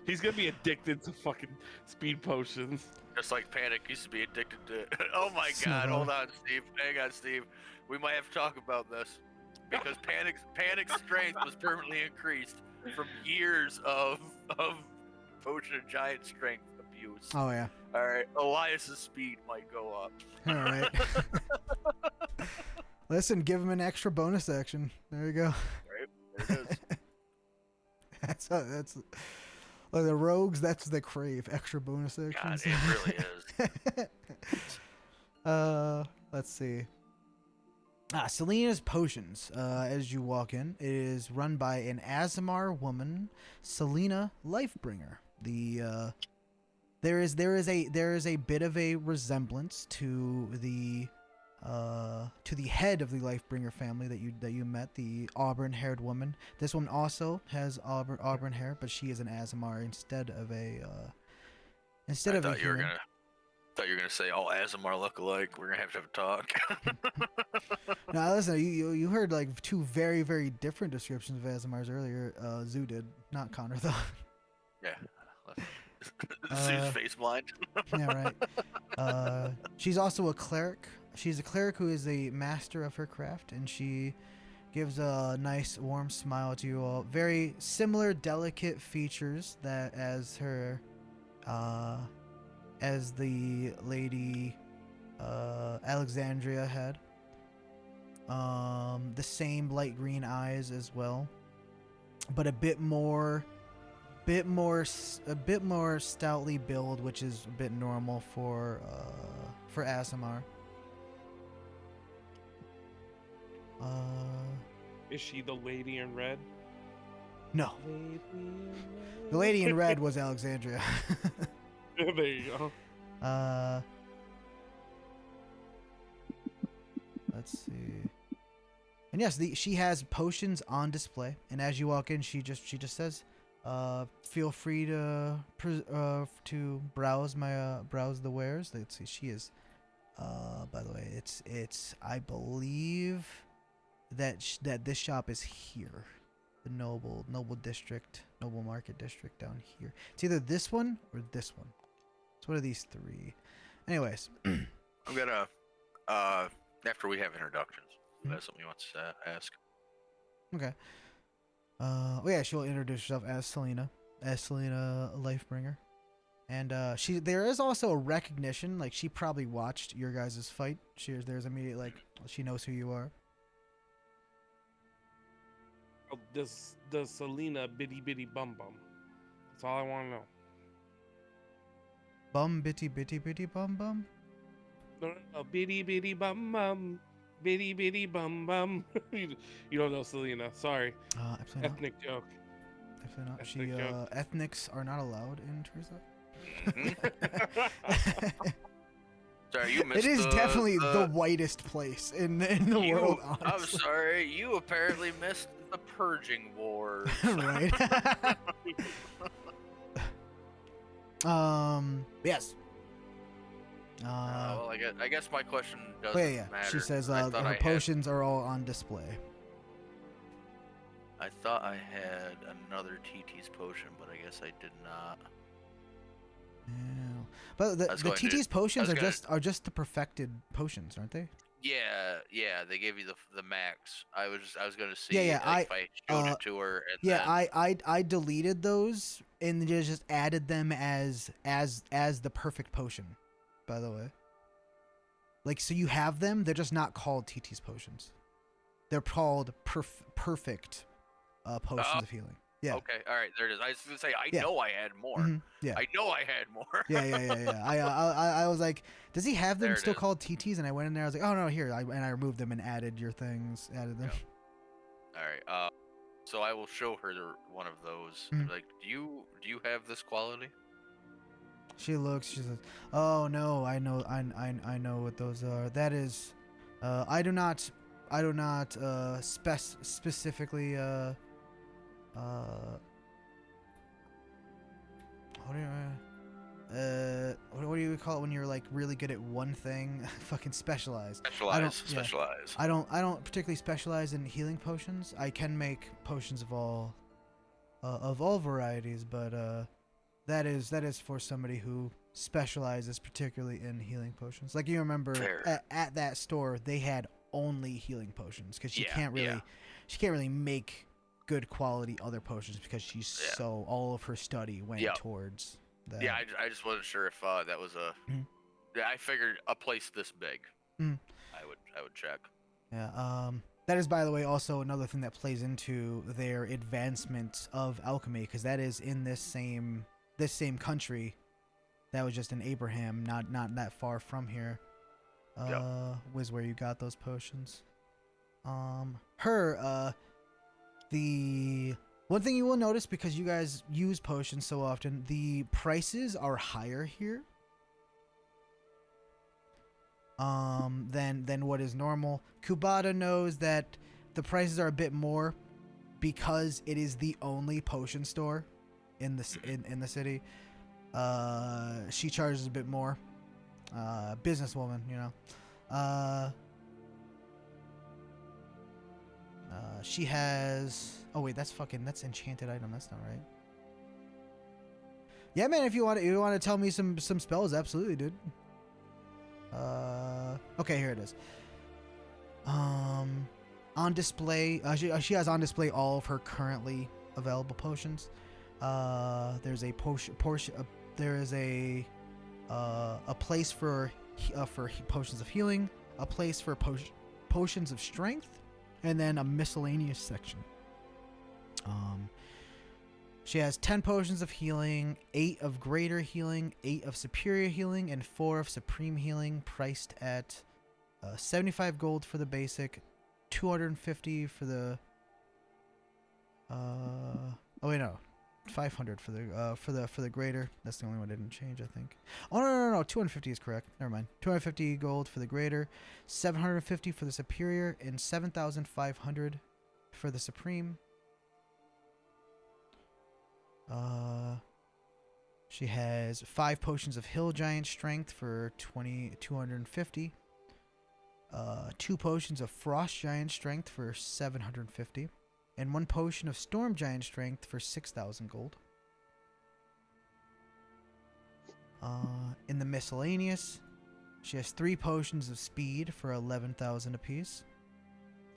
[SPEAKER 6] He's gonna be addicted to fucking speed potions.
[SPEAKER 5] Just like Panic used to be addicted to. Oh my
[SPEAKER 1] So
[SPEAKER 5] god!
[SPEAKER 1] do
[SPEAKER 5] Hold on, Steve. Hang on, Steve. We might have to talk about this because Panic's strength was permanently increased from years of potion of giant strength abuse.
[SPEAKER 1] Oh yeah.
[SPEAKER 5] All right, Elias's speed might go up.
[SPEAKER 1] All right. Listen, give him an extra bonus action. There you go.
[SPEAKER 5] Right there it is.
[SPEAKER 1] That's like the rogues. That's the crave. Extra bonus
[SPEAKER 5] God,
[SPEAKER 1] actions.
[SPEAKER 5] it really is.
[SPEAKER 1] Let's see. Selena's Potions. As you walk in, it is run by an Azamar woman, Selena Lifebringer. There is a bit of a resemblance to the head of the Lifebringer family that you met, the auburn-haired woman. This one also has auburn hair, but she is an Azamar instead of a
[SPEAKER 5] I thought you were gonna say all Azamar look alike. We're gonna have to have a talk.
[SPEAKER 1] Now listen, you heard like 2 very, very different descriptions of Azamars earlier. Zoo did, not Connor though.
[SPEAKER 5] Yeah. Sue's face blind.
[SPEAKER 1] Yeah, right. She's also a cleric. She's a cleric who is a master of her craft, and she gives a nice, warm smile to you all. Very similar, delicate features that as her, as the lady, Alexandria had. The same light green eyes as well, but a bit more stoutly built, which is a bit normal for Azamar.
[SPEAKER 6] Is she the lady in red?
[SPEAKER 1] No, the lady in red was Alexandria.
[SPEAKER 6] There you go.
[SPEAKER 1] Let's see. And yes, she has potions on display, and as you walk in, she just says, feel free to browse the wares. Let's see. She is, by the way, it's I believe that this shop is here, the noble market district down here. It's either this one or this one. It's one of these 3. Anyways,
[SPEAKER 5] I'm gonna after we have introductions. That's something you want to ask.
[SPEAKER 1] okay. Yeah, she'll introduce herself as Selena Lifebringer, and there is also a recognition, like she probably watched your guys' fight. There's immediate, like, she knows who you are.
[SPEAKER 6] Does Selena bitty bitty bum bum? That's all I want to know.
[SPEAKER 1] Bum bitty bitty bitty bum bum.
[SPEAKER 6] No, bitty bitty bum bum, bitty bitty bum bum. You don't know Selena. Sorry.
[SPEAKER 1] Absolutely
[SPEAKER 6] Ethnic joke.
[SPEAKER 1] not. Ethnic
[SPEAKER 6] Ethnic joke.
[SPEAKER 1] Ethnics are not allowed in Teresa.
[SPEAKER 5] Sorry, you missed.
[SPEAKER 1] It is definitely the whitest place in the world.
[SPEAKER 5] I'm
[SPEAKER 1] Honestly.
[SPEAKER 5] sorry, you apparently missed the purging wars.
[SPEAKER 1] Right. Yes.
[SPEAKER 5] Well, I guess my question doesn't
[SPEAKER 1] Oh, yeah.
[SPEAKER 5] matter.
[SPEAKER 1] She says
[SPEAKER 5] I thought
[SPEAKER 1] her potions are all on display.
[SPEAKER 5] I thought I had another TT's potion, but I guess I did not.
[SPEAKER 1] Yeah. But the
[SPEAKER 5] was going to-
[SPEAKER 1] TT's potions
[SPEAKER 5] I was
[SPEAKER 1] are just the perfected potions, aren't they?
[SPEAKER 5] Yeah, they gave you the max. I was gonna see
[SPEAKER 1] Yeah,
[SPEAKER 5] like, if I showed it to her. And
[SPEAKER 1] Yeah,
[SPEAKER 5] then,
[SPEAKER 1] I deleted those and just added them as the perfect potion. By the way, like, so you have them. They're just not called TT's potions. They're called perfect potions of healing. Yeah.
[SPEAKER 5] Okay, all right, there it is. I was gonna say I
[SPEAKER 1] Yeah.
[SPEAKER 5] know I had more.
[SPEAKER 1] Yeah.
[SPEAKER 5] I know I had more.
[SPEAKER 1] Yeah. I was like, does he have them
[SPEAKER 5] There it
[SPEAKER 1] still
[SPEAKER 5] is.
[SPEAKER 1] called TTs? And I went in there. I was like, oh no, here. And I removed them and added your things. Added them.
[SPEAKER 5] Yep. All right. So I will show her one of those.
[SPEAKER 1] Mhm.
[SPEAKER 5] Like, do you have this quality?
[SPEAKER 1] She looks. She says, "Oh no, I know. I know what those are. That is, I do not. Specifically. What do you, what do you call it when you're like really good at one thing? Fucking specialized.
[SPEAKER 5] Specialize.
[SPEAKER 1] I don't particularly specialize in healing potions. I can make potions of all varieties, but that is for somebody who specializes particularly in healing potions. Like you remember
[SPEAKER 5] Fair.
[SPEAKER 1] at that store, they had only healing potions because she
[SPEAKER 5] Yeah,
[SPEAKER 1] can't really
[SPEAKER 5] yeah.
[SPEAKER 1] she can't really make good quality other potions because she's
[SPEAKER 5] Yeah.
[SPEAKER 1] so all of her study went
[SPEAKER 5] Yep.
[SPEAKER 1] towards that.
[SPEAKER 5] Yeah, I just wasn't sure if that was a.
[SPEAKER 1] Mhm.
[SPEAKER 5] Yeah, I figured a place this big.
[SPEAKER 1] Mhm.
[SPEAKER 5] I would check.
[SPEAKER 1] Yeah. That is, by the way, also another thing that plays into their advancement of alchemy, because that is in this same country. That was just in Abraham, not that far from here. Was where you got those potions. The one thing you will notice, because you guys use potions so often, the prices are higher here. Than what is normal. Kubata knows that the prices are a bit more because it is the only potion store in the in the city. She charges a bit more. Businesswoman, you know. She has. Oh wait, that's enchanted item. That's not right. Yeah, man. If you want to tell me some spells, absolutely, dude. Okay, here it is. On display, she has on display all of her currently available potions. There's a there is a place for potions of healing, a place for potions of strength, and then a miscellaneous section. She has 10 potions of healing, 8 of greater healing, 8 of superior healing, and 4 of supreme healing, priced at 75 gold for the basic, 250 for the 500 for the greater. That's the only one that didn't change, I think. Oh no, 250 is correct. Never mind. 250 gold for the greater, 750 for the superior, and 7,500 for the supreme. She has 5 potions of Hill Giant Strength for 250. 2 potions of Frost Giant Strength for 750. And 1 potion of Storm Giant Strength for 6,000 gold. In the miscellaneous, she has 3 potions of Speed for 11,000 apiece.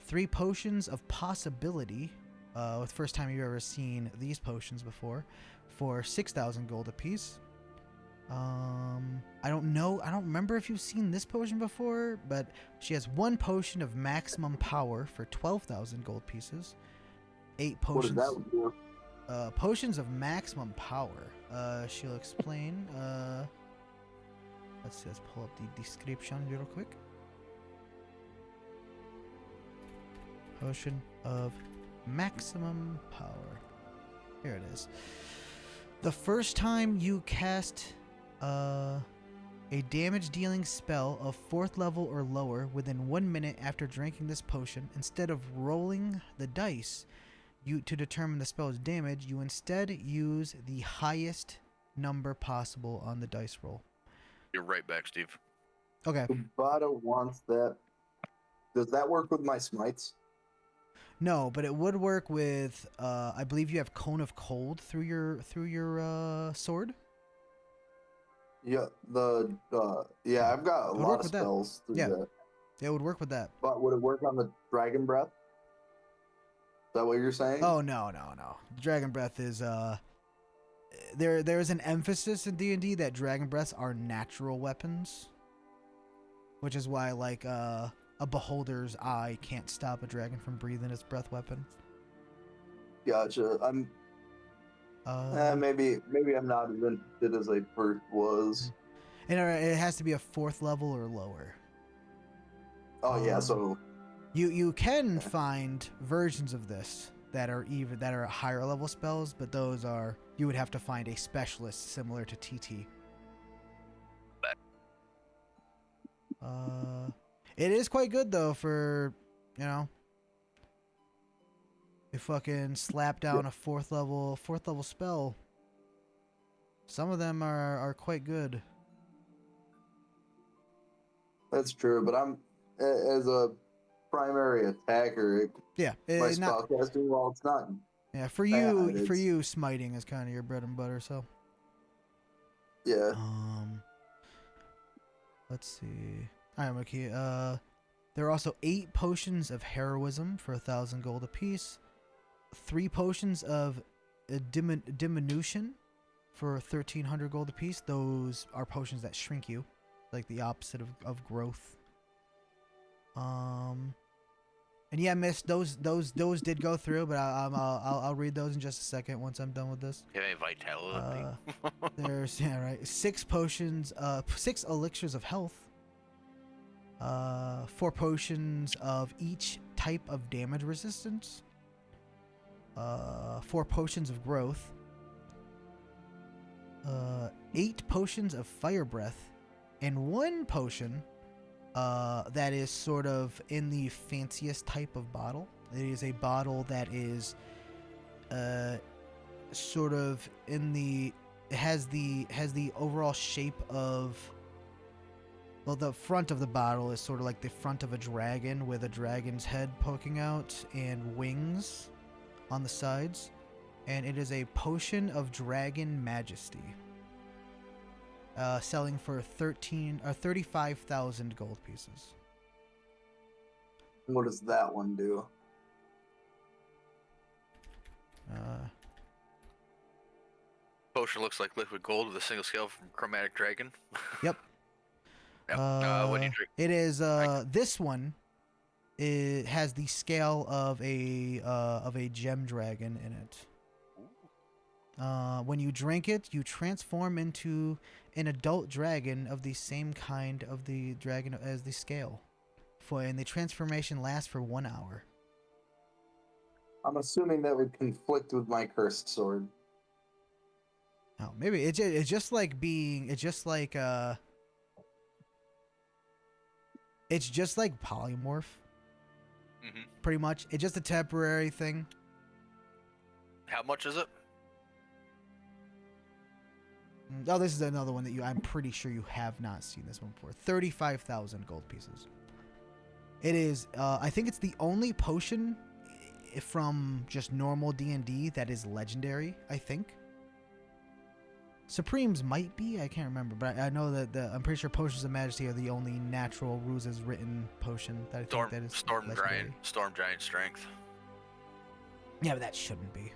[SPEAKER 1] 3 potions of Possibility, with the first time you've ever seen these potions before, for 6,000 gold apiece. I don't remember if you've seen this potion before, but she has 1 potion of Maximum Power for 12,000 gold pieces. 8 potions.
[SPEAKER 2] What is that for?
[SPEAKER 1] Potions of Maximum Power. She'll explain. Let's pull up the description real quick. Potion of Maximum Power. Here it is. The first time you cast a damage-dealing spell of 4th level or lower within 1 minute after drinking this potion, instead of rolling the dice to determine the spell's damage, you instead use the highest number possible on the dice roll.
[SPEAKER 5] You're right back, Steve.
[SPEAKER 1] Okay.
[SPEAKER 2] Kubata wants that. Does that work with my smites?
[SPEAKER 1] No, but it would work with. I believe you have Cone of Cold through your sword.
[SPEAKER 2] Yeah, I've got a
[SPEAKER 1] would
[SPEAKER 2] lot
[SPEAKER 1] work
[SPEAKER 2] of
[SPEAKER 1] with that.
[SPEAKER 2] spells through
[SPEAKER 1] Yeah.
[SPEAKER 2] that.
[SPEAKER 1] It would work with that.
[SPEAKER 2] But would it work on the Dragon Breath? Is that what you're saying?
[SPEAKER 1] Oh no. Dragon Breath is there's an emphasis in D&D that Dragon Breaths are natural weapons, which is why like a beholder's eye can't stop a dragon from breathing its breath weapon.
[SPEAKER 2] Gotcha. Maybe I'm not as interested as I first was.
[SPEAKER 1] And it has to be a 4th level or lower.
[SPEAKER 2] Oh yeah, so
[SPEAKER 1] You can find versions of this that are higher level spells, but those are you would have to find a specialist similar to TT. It is quite good though for, you know, you fucking slap down a 4th level spell. Some of them are quite good.
[SPEAKER 2] that's true. But I'm as a primary attacker.
[SPEAKER 1] Yeah,
[SPEAKER 2] My
[SPEAKER 1] not
[SPEAKER 2] spellcasting, well, it's not
[SPEAKER 1] yeah for
[SPEAKER 2] bad.
[SPEAKER 1] you
[SPEAKER 2] It's
[SPEAKER 1] smiting is kind of your bread and butter. So
[SPEAKER 2] yeah.
[SPEAKER 1] let's see. All right, Maki. There are also 8 potions of heroism for 1,000 gold apiece. 3 potions of diminution for 1,300 gold apiece. Those are potions that shrink you, like the opposite of growth. And yeah, miss, those did go through, but I'll read those in just a second once I'm done with this.
[SPEAKER 5] You have any vitality?
[SPEAKER 1] There's 6 potions, 6 elixirs of health. 4 potions of each type of damage resistance. 4 potions of growth. 8 potions of fire breath, and 1 potion that is sort of in the fanciest type of bottle. It is a bottle that is sort of in the it has the overall shape of, well, the front of the bottle is sort of like the front of a dragon with a dragon's head poking out and wings on the sides, and it is a potion of dragon majesty. Selling for 35,000 gold pieces.
[SPEAKER 2] What does that one do?
[SPEAKER 5] Potion looks like liquid gold with a single scale from Chromatic Dragon.
[SPEAKER 1] Yep.
[SPEAKER 5] Yep. What do you drink?
[SPEAKER 1] It is this one. It has the scale of a gem dragon in it. When you drink it, you transform into an adult dragon of the same kind of the dragon as the scale. And the transformation lasts for 1 hour.
[SPEAKER 2] I'm assuming that would conflict with my cursed sword.
[SPEAKER 1] Oh, maybe it's just like it's just like polymorph.
[SPEAKER 5] Mm-hmm.
[SPEAKER 1] Pretty much, it's just a temporary thing.
[SPEAKER 5] How much is it?
[SPEAKER 1] Oh, this is another one that I'm pretty sure you have not seen this one before. 35,000 gold pieces. It is, I think it's the only potion from just normal D&D that is legendary, I think. Supremes might be, I can't remember, but I know that I'm pretty sure Potions of Majesty are the only natural ruses written potion that I think that is legendary.
[SPEAKER 5] Storm Giant Strength.
[SPEAKER 1] Yeah, but that shouldn't be.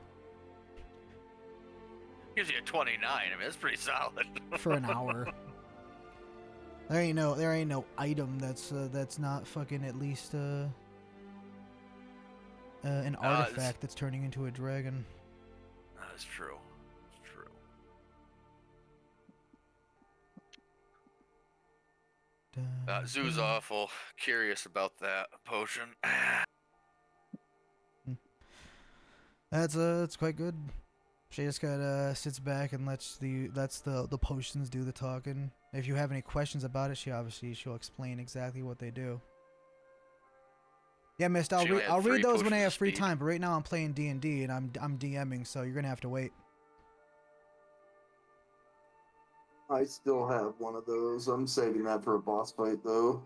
[SPEAKER 5] Gives you a 29. I mean, that's pretty solid.
[SPEAKER 1] For an hour. There ain't no item that's not fucking at least an artifact that's turning into a dragon.
[SPEAKER 5] That's true. It's true. Zoo's awful curious about that potion.
[SPEAKER 1] That's quite good. She just kinda sits back and lets the potions do the talking. If you have any questions about it, she'll explain exactly what they do. Yeah, Mist, I'll read those when I have free time. But right now I'm playing D&D and I'm DMing, so you're gonna have to wait.
[SPEAKER 2] I still have one of those. I'm saving that for a boss fight, though.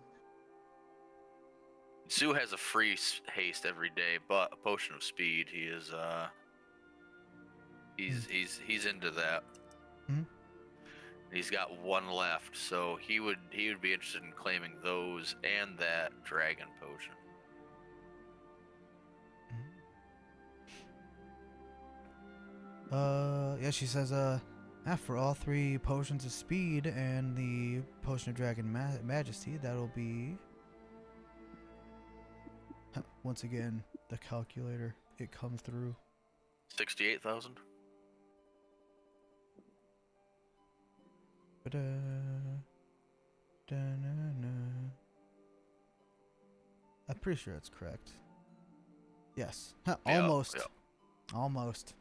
[SPEAKER 5] Zoo has a free haste every day, but a potion of speed. He is he's into that.
[SPEAKER 1] Hmm?
[SPEAKER 5] He's got 1 left, so he would be interested in claiming those and that dragon potion.
[SPEAKER 1] Yeah, she says, for all 3 potions of speed and the potion of dragon majesty, that'll be, once again, the calculator, it comes through.
[SPEAKER 5] 68,000.
[SPEAKER 1] I'm pretty sure it's correct. Yes. Huh,
[SPEAKER 5] Yeah,
[SPEAKER 1] almost.
[SPEAKER 5] yeah.
[SPEAKER 1] Almost.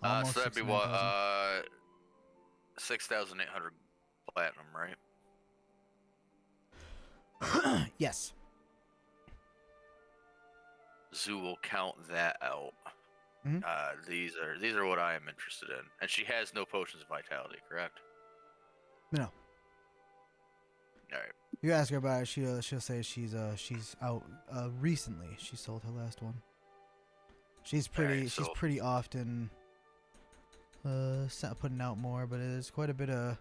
[SPEAKER 1] Almost
[SPEAKER 5] So that'd be
[SPEAKER 1] 69,000.
[SPEAKER 5] what? 6,800 platinum, right?
[SPEAKER 1] Yes.
[SPEAKER 5] Zoo will count that out.
[SPEAKER 1] Mhm.
[SPEAKER 5] These are what I am interested in, and she has no potions of vitality, correct?
[SPEAKER 1] No.
[SPEAKER 5] All right.
[SPEAKER 1] You ask her about it, she'll say she's out recently. She sold her last one. She's
[SPEAKER 5] Alright,
[SPEAKER 1] pretty often putting out more, but there's quite a bit of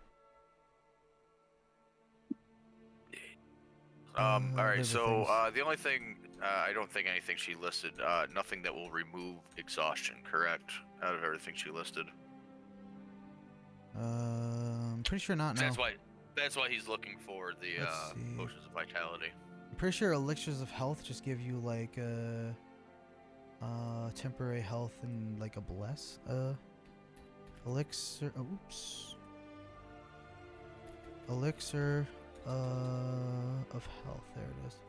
[SPEAKER 5] all right.
[SPEAKER 1] other
[SPEAKER 5] So
[SPEAKER 1] things.
[SPEAKER 5] the only thing I don't think anything she listed, nothing that will remove exhaustion, correct? Out of everything she listed.
[SPEAKER 1] I'm pretty sure not now.
[SPEAKER 5] That's why he's looking for the
[SPEAKER 1] Let's see.
[SPEAKER 5] potions of vitality.
[SPEAKER 1] I'm pretty sure elixirs of health just give you like temporary health and like a bless. Elixir. Oops. Elixir of health. There it is.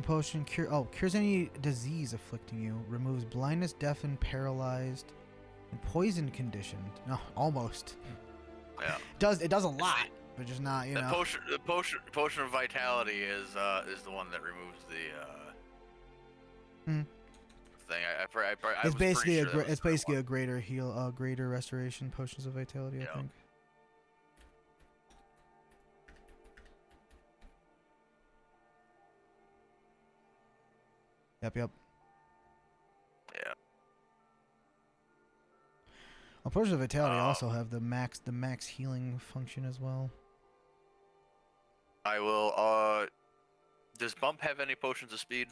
[SPEAKER 1] Potion cures any disease afflicting you. Removes blindness, deafened, paralyzed, and poison conditioned. No, almost.
[SPEAKER 5] Yeah.
[SPEAKER 1] It does a lot, but just not, you know.
[SPEAKER 5] The potion of vitality is the one that removes the thing. I
[SPEAKER 1] It's
[SPEAKER 5] was
[SPEAKER 1] basically
[SPEAKER 5] pretty sure
[SPEAKER 1] it's basically a greater heal, greater restoration potions of vitality, I think. Yep.
[SPEAKER 5] Yeah.
[SPEAKER 1] Well, potions of vitality also have the max healing function as well.
[SPEAKER 5] I will. Does Bump have any potions of speed?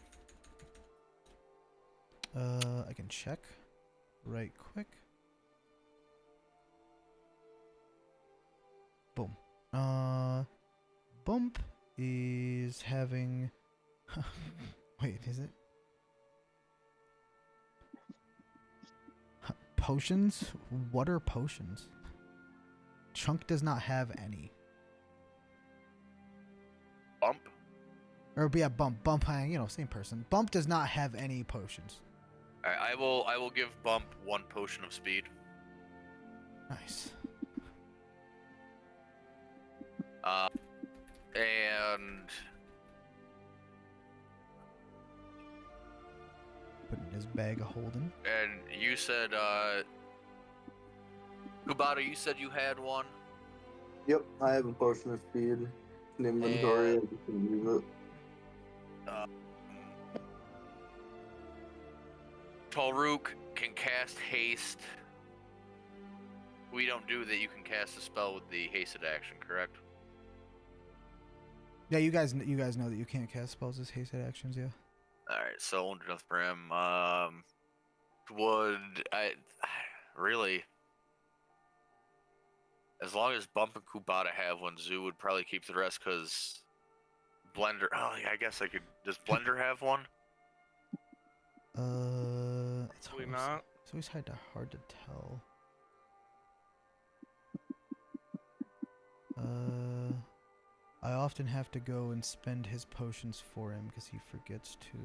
[SPEAKER 1] I can check right quick. Boom. Bump is having. Wait, is it? Potions? What are potions? Chunk does not have any.
[SPEAKER 5] Bump?
[SPEAKER 1] Or yeah, Bump. Bump, same person. Bump does not have any potions.
[SPEAKER 5] Alright, I will give Bump one potion of speed.
[SPEAKER 1] Nice.
[SPEAKER 5] And
[SPEAKER 1] Put in his bag of holding.
[SPEAKER 5] and you said Kubata, you said you had one.
[SPEAKER 2] Yep, I have a potion of speed. In inventory, I just can use it.
[SPEAKER 5] Tolrook can cast haste. We don't do that. You can cast a spell with the hasted action, correct?
[SPEAKER 1] Yeah, you guys know that you can't cast spells as hasted actions, yeah.
[SPEAKER 5] Alright, so under Death Brim, would I really, as long as Bump and Kubata have one, Zoo would probably keep the rest because Blender. Oh, yeah, I guess I could. Does Blender have one?
[SPEAKER 1] It's
[SPEAKER 6] Probably
[SPEAKER 1] always,
[SPEAKER 6] not.
[SPEAKER 1] it's always hard to tell. I often have to go and spend his potions for him because he forgets to.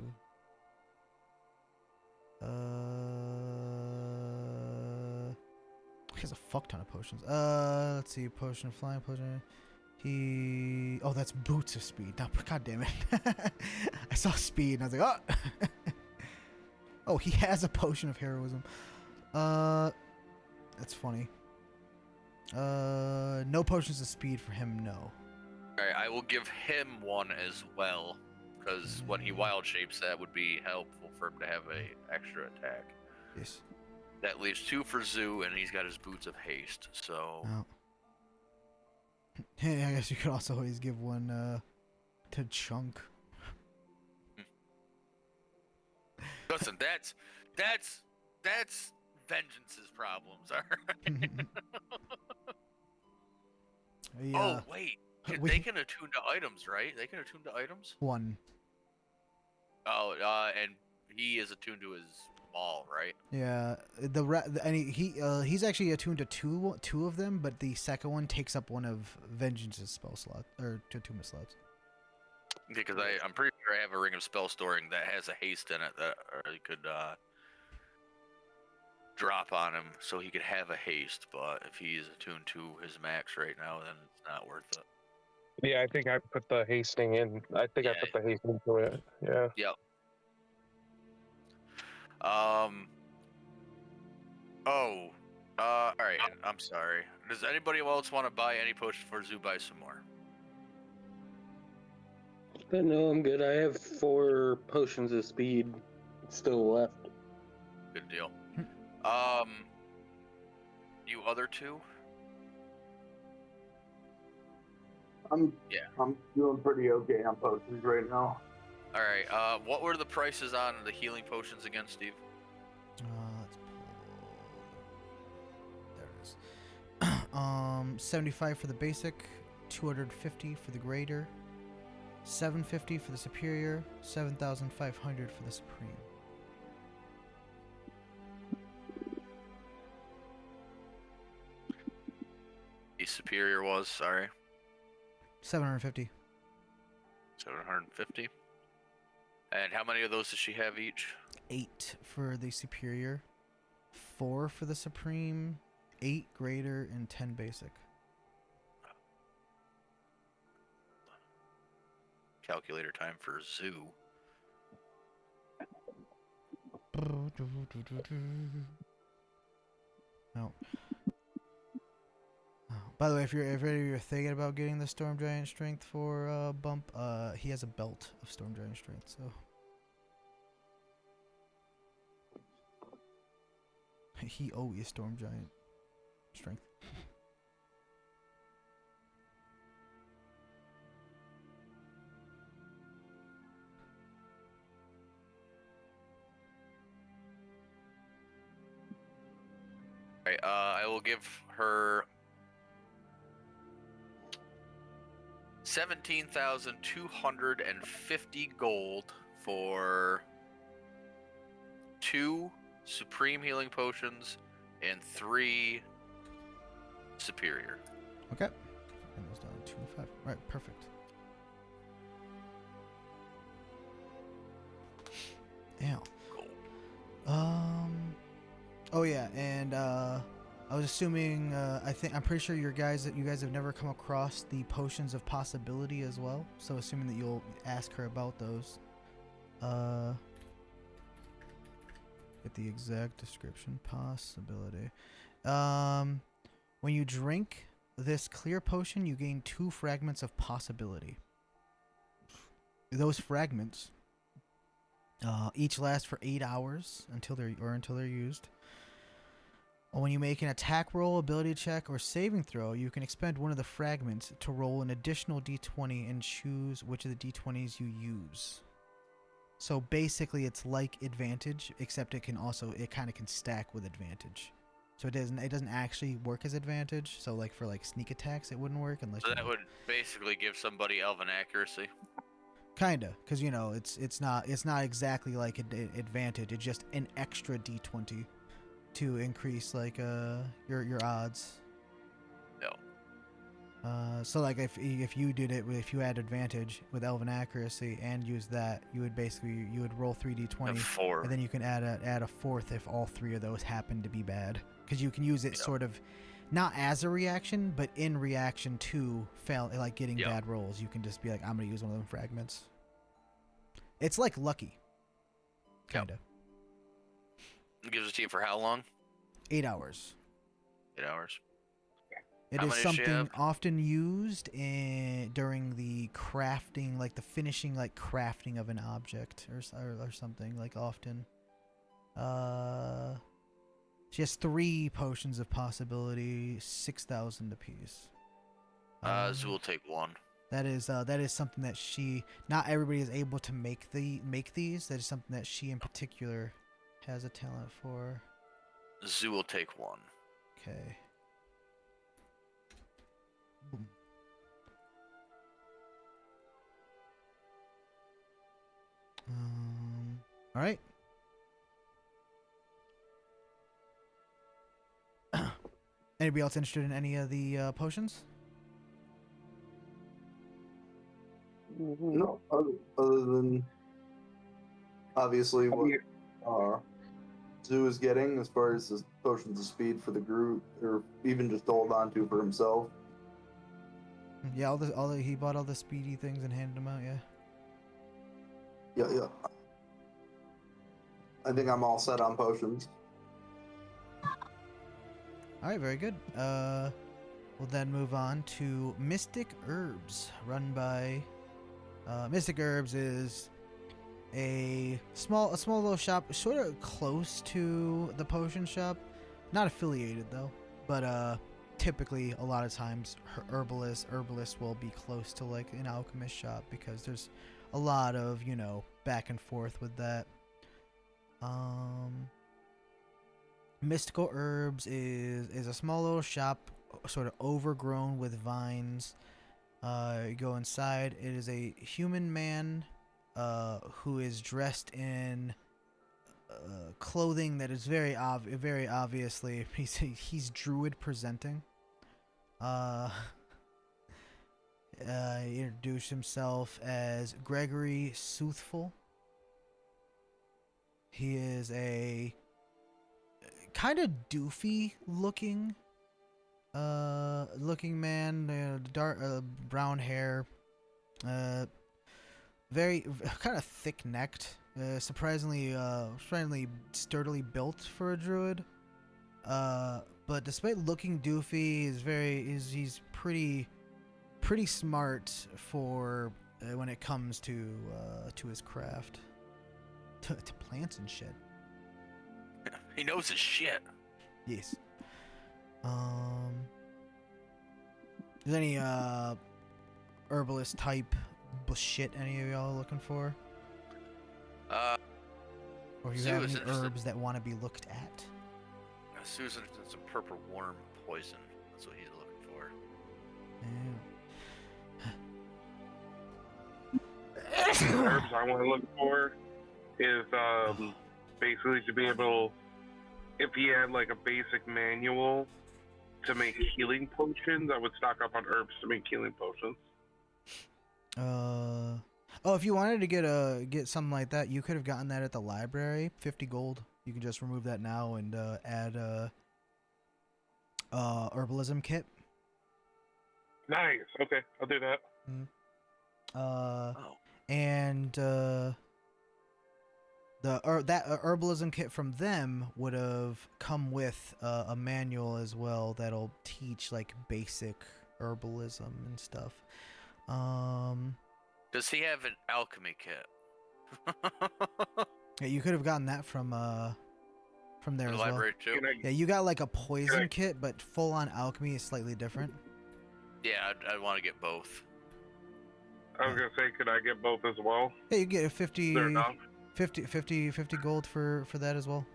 [SPEAKER 1] He has a fuck ton of potions. Let's see. Potion of flying, potion. Oh, that's boots of speed. No, god damn it. I saw speed and I was like, oh. Oh, he has a potion of heroism. That's funny. No potions of speed for him, no.
[SPEAKER 5] Alright, I will give him one as well, because when he wild shapes, that would be helpful for him to have a extra attack.
[SPEAKER 1] Yes.
[SPEAKER 5] That leaves 2 for Zoo, and he's got his boots of haste. So
[SPEAKER 1] Oh. Hey, I guess you could also always give one to Chunk.
[SPEAKER 5] listen, that's Vengeance's problems, alright?
[SPEAKER 1] Yeah.
[SPEAKER 5] Oh wait, they can attune to items, right? They can attune to items.
[SPEAKER 1] One.
[SPEAKER 5] Oh, and he is attuned to his all, right?
[SPEAKER 1] Yeah, and he's actually attuned to two of them, but the second one takes up one of Vengeance's spell slot or attunement slots.
[SPEAKER 5] Because I'm pretty sure I have a ring of spell storing that has a haste in it that you could drop on him, so he could have a haste. But if he's attuned to his max right now, then it's not worth it.
[SPEAKER 8] Yeah, I think I put the hasting in. I think I
[SPEAKER 5] Yeah.
[SPEAKER 8] put the hasting into it. Yeah.
[SPEAKER 5] Yep. Oh. All right. I'm sorry. Does anybody else want to buy any potion for Zoo? Buy some more.
[SPEAKER 4] But no, I'm good. I have 4 potions of speed still left.
[SPEAKER 5] Good deal. You other two?
[SPEAKER 2] I'm
[SPEAKER 5] Yeah.
[SPEAKER 2] I'm doing pretty okay on potions right now.
[SPEAKER 5] All right. What were the prices on the healing potions again, Steve?
[SPEAKER 1] Let's pull. There it is. 75 for the basic, 250 for the greater, 750 for the superior, 7,500 for the supreme.
[SPEAKER 5] The superior was, sorry,
[SPEAKER 1] 750.
[SPEAKER 5] 750. And how many of those does she have each?
[SPEAKER 1] 8 for the superior, 4 for the supreme, 8 greater, and 10 basic.
[SPEAKER 5] Calculator time for Zoo.
[SPEAKER 1] No. Oh, by the way, if you're thinking about getting the Storm Giant Strength for bump, he has a belt of Storm Giant Strength, so he always Storm Giant Strength.
[SPEAKER 5] All right, I will give her 17,250 gold for 2 supreme healing potions and 3 superior.
[SPEAKER 1] Okay. And those down to 205. Right, perfect. Yeah.
[SPEAKER 5] Cool.
[SPEAKER 1] Oh yeah, and I was assuming I'm pretty sure you guys have never come across the potions of possibility as well. So assuming that you'll ask her about those. Get the exact description. Possibility. When you drink this clear potion, you gain 2 fragments of possibility. Those fragments each last for 8 hours until they're used. When you make an attack roll, ability check, or saving throw, you can expend one of the fragments to roll an additional d20 and choose which of the d20s you use. So basically, it's like advantage, except it kind of can stack with advantage. So it doesn't actually work as advantage. So like for like sneak attacks, it wouldn't work unless.
[SPEAKER 5] So that would basically give somebody elven accuracy.
[SPEAKER 1] Kinda, because it's not exactly like an advantage. It's just an extra d20 to increase like your odds.
[SPEAKER 5] No.
[SPEAKER 1] So like if you did it, if you had advantage with elven accuracy and use that, you would roll 3d20,
[SPEAKER 5] 4.
[SPEAKER 1] and then you can add a 4th if all 3 of those happen to be bad, because you can use it sort of not as a reaction, but in reaction to getting bad rolls. You can just be like, I'm gonna use one of them fragments. It's like lucky, kinda.
[SPEAKER 5] It gives it to you for how long?
[SPEAKER 1] 8 hours.
[SPEAKER 5] 8 hours.
[SPEAKER 1] It
[SPEAKER 5] How
[SPEAKER 1] is
[SPEAKER 5] many does she
[SPEAKER 1] something
[SPEAKER 5] have?
[SPEAKER 1] often used during the crafting, like the finishing, like crafting of an object or something. Like often, she has 3 potions of possibility, 6,000 apiece.
[SPEAKER 5] Zoo will take 1.
[SPEAKER 1] That is something that not everybody is able to make these. That is something that she in particular has a talent for.
[SPEAKER 5] Zoo will take 1.
[SPEAKER 1] Okay. Boom. All right. Anybody else interested in any of the potions?
[SPEAKER 2] No, other than obviously what Zoo is getting as far as the potions of speed for the group, or even just to hold on to for himself.
[SPEAKER 1] Yeah, he bought all the speedy things and handed them out. Yeah.
[SPEAKER 2] Yeah. I think I'm all set on potions.
[SPEAKER 1] All right, very good. We'll then move on to Mystic Herbs, run by. Mystic Herbs is a small little shop, sort of close to the potion shop, not affiliated though. But typically, a lot of times, herbalists will be close to like an alchemist shop because there's a lot of back and forth with that. Mystical Herbs is a small little shop, sort of overgrown with vines. You go inside. It is a human man who is dressed in clothing that is very obviously he's druid presenting. He introduced himself as Gregory Soothful. He is a kind of doofy looking man, dark brown hair, very kind of thick-necked, surprisingly sturdily built for a druid. But despite looking doofy, he's pretty smart for when it comes to his craft, to plants and shit.
[SPEAKER 5] He knows his shit.
[SPEAKER 1] Yes. Is there any herbalist type bullshit any of y'all are looking for? Or you have any herbs that want to be looked at?
[SPEAKER 5] Susan is a purple worm poison. That's what he's looking for.
[SPEAKER 8] Herbs I want to look for is basically to be able, if he had like a basic manual to make healing potions, I would stock up on herbs to make healing potions.
[SPEAKER 1] Oh, if you wanted to get something like that, you could have gotten that at the library. 50 gold. You can just remove that now and add herbalism kit.
[SPEAKER 8] Nice. Okay, I'll do that.
[SPEAKER 1] And that herbalism kit from them would have come with a manual as well that'll teach like basic herbalism and stuff.
[SPEAKER 5] Does he have an alchemy kit?
[SPEAKER 1] Yeah, you could have gotten that from there
[SPEAKER 5] The
[SPEAKER 1] as
[SPEAKER 5] library
[SPEAKER 1] well.
[SPEAKER 5] too.
[SPEAKER 1] Yeah, you got like a poison kit, but full on alchemy is slightly different.
[SPEAKER 5] Yeah, I'd want to get both.
[SPEAKER 8] I was gonna say, could I get both as well?
[SPEAKER 1] Yeah, you get a 50
[SPEAKER 8] They're enough.
[SPEAKER 1] 50 gold for that as well.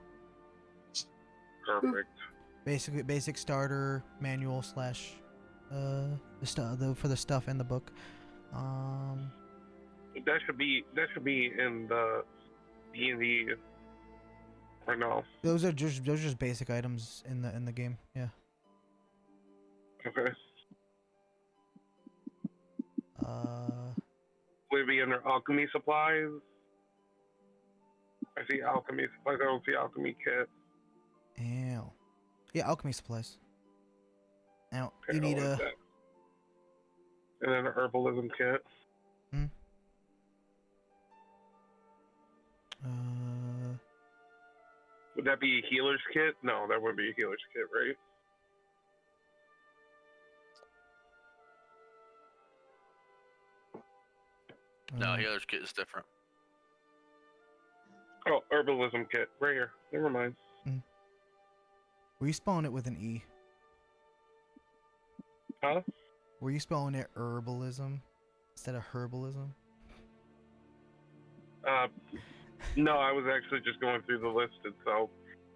[SPEAKER 8] Perfect.
[SPEAKER 1] Basically, basic starter manual slash for the stuff in the book.
[SPEAKER 8] That should be in the D&D. Or no?
[SPEAKER 1] Those are just basic items in the game. Yeah.
[SPEAKER 8] Okay. Would it be under alchemy supplies? I see alchemy supplies. I don't see alchemy kit.
[SPEAKER 1] Ew. Yeah, alchemy supplies. Now
[SPEAKER 8] Okay,
[SPEAKER 1] you need
[SPEAKER 8] like that. And then an herbalism kit. Would that be a healer's kit? No, that wouldn't be a healer's kit, right?
[SPEAKER 5] No, healer's kit is different.
[SPEAKER 8] Oh, herbalism kit. Right here. Never mind.
[SPEAKER 1] Were you spelling it with an E?
[SPEAKER 8] Huh?
[SPEAKER 1] Were you spelling it herbalism instead of herbalism?
[SPEAKER 8] No, I was actually just going through the list itself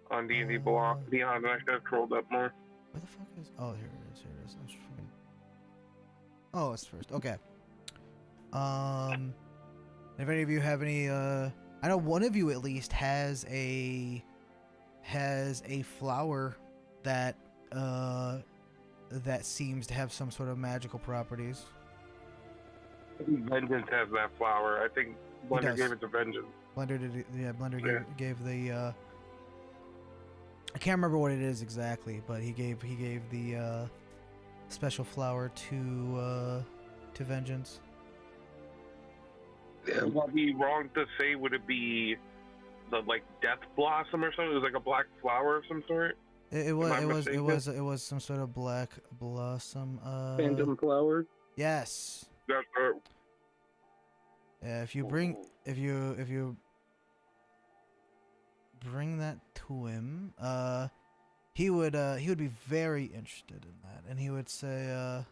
[SPEAKER 8] on D&D Beyond, and I should have scrolled up more.
[SPEAKER 1] Where the fuck is? Oh, here it is. Here it is. I'm just fucking... Oh, it's first. Okay. If any of you have any, I know one of you at least has a flower that that seems to have some sort of magical properties.
[SPEAKER 8] Vengeance has that flower. I think Blender
[SPEAKER 1] does.
[SPEAKER 8] gave it to Vengeance.
[SPEAKER 1] Blender did, yeah. Blender
[SPEAKER 8] Yeah.
[SPEAKER 1] gave the. I can't remember what it is exactly, but he gave the special flower to Vengeance.
[SPEAKER 8] Would I be wrong to say, would it be the like death blossom or something? It was like a black flower of some sort.
[SPEAKER 1] It
[SPEAKER 8] Am I
[SPEAKER 1] was
[SPEAKER 8] mistaken?
[SPEAKER 1] some sort of black blossom.
[SPEAKER 4] Phantom flower.
[SPEAKER 1] Yes.
[SPEAKER 8] That's
[SPEAKER 1] Yeah, if you bring that to him, he would be very interested in that, and he would say,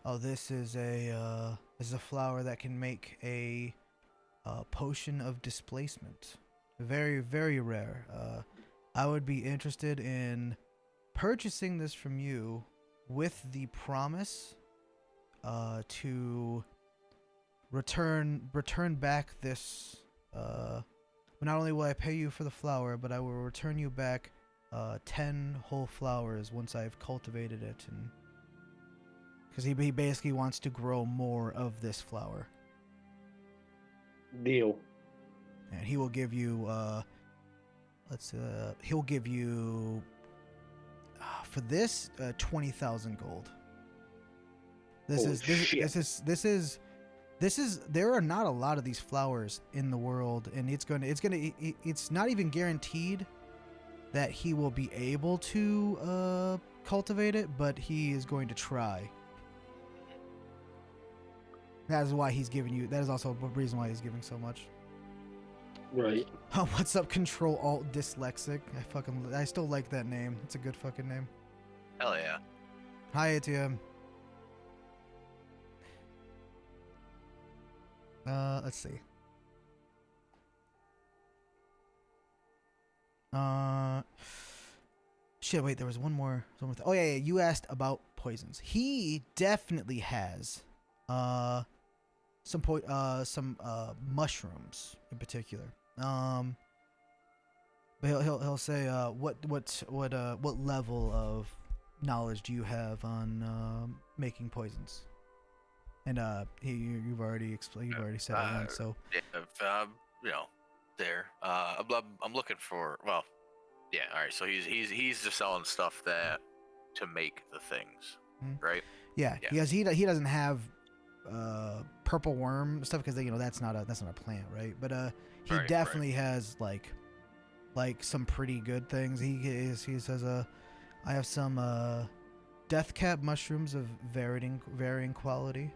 [SPEAKER 1] "Oh, this is a flower that can make a potion of displacement. Very, very rare. I would be interested in purchasing this from you with the promise to return back this. Not only will I pay you for the flower, but I will return you back 10 whole flowers once I've cultivated it, and because he basically wants to grow more of this flower,
[SPEAKER 4] Deal.
[SPEAKER 1] and he will give you he'll give you for this 20,000 gold. There are not a lot of these flowers in the world, and it's not even guaranteed that he will be able to cultivate it, but he is going to try. That is why he's giving you. That is also a reason why he's giving so much.
[SPEAKER 4] Right.
[SPEAKER 1] What's up, Control Alt Dyslexic? I still like that name. It's a good fucking name.
[SPEAKER 5] Hell yeah.
[SPEAKER 1] Hi, ATM. Let's see. Shit, wait, there was one more. Oh, yeah, you asked about poisons. He definitely has, some mushrooms in particular. But he'll say, what level of knowledge do you have on making poisons? And you've already explained. You've already said it once. So
[SPEAKER 5] yeah, there. I'm looking for. Well, yeah. All right. So he's just selling stuff that to make the things, right?
[SPEAKER 1] yeah,
[SPEAKER 5] Yeah.
[SPEAKER 1] because he doesn't have purple worm stuff because that's not a plant, right? But he
[SPEAKER 5] Right,
[SPEAKER 1] definitely has like some pretty good things. He says I have some death cap mushrooms of varying quality.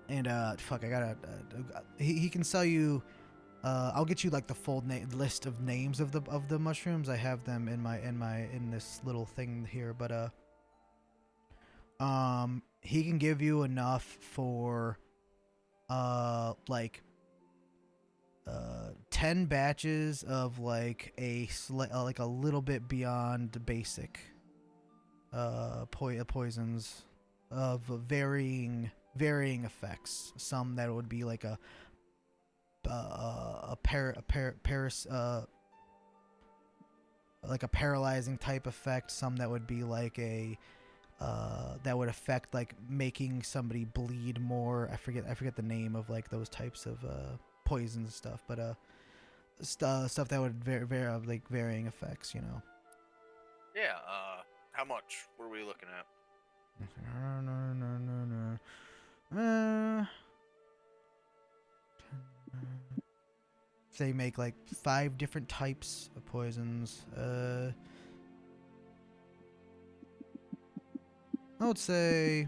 [SPEAKER 1] And fuck, I gotta. He can sell you. I'll get you like the full list of names of the mushrooms. I have them in this little thing here, but he can give you enough for 10 batches of like a little bit beyond basic poisons of varying effects. Some that would be like like a paralyzing type effect. Some that would be like a that would affect like making somebody bleed more. I forget the name of like those types of poisons and stuff, but stuff that would have like varying effects,
[SPEAKER 5] Yeah. How much were we looking at?
[SPEAKER 1] They make like 5 different types of poisons. I would say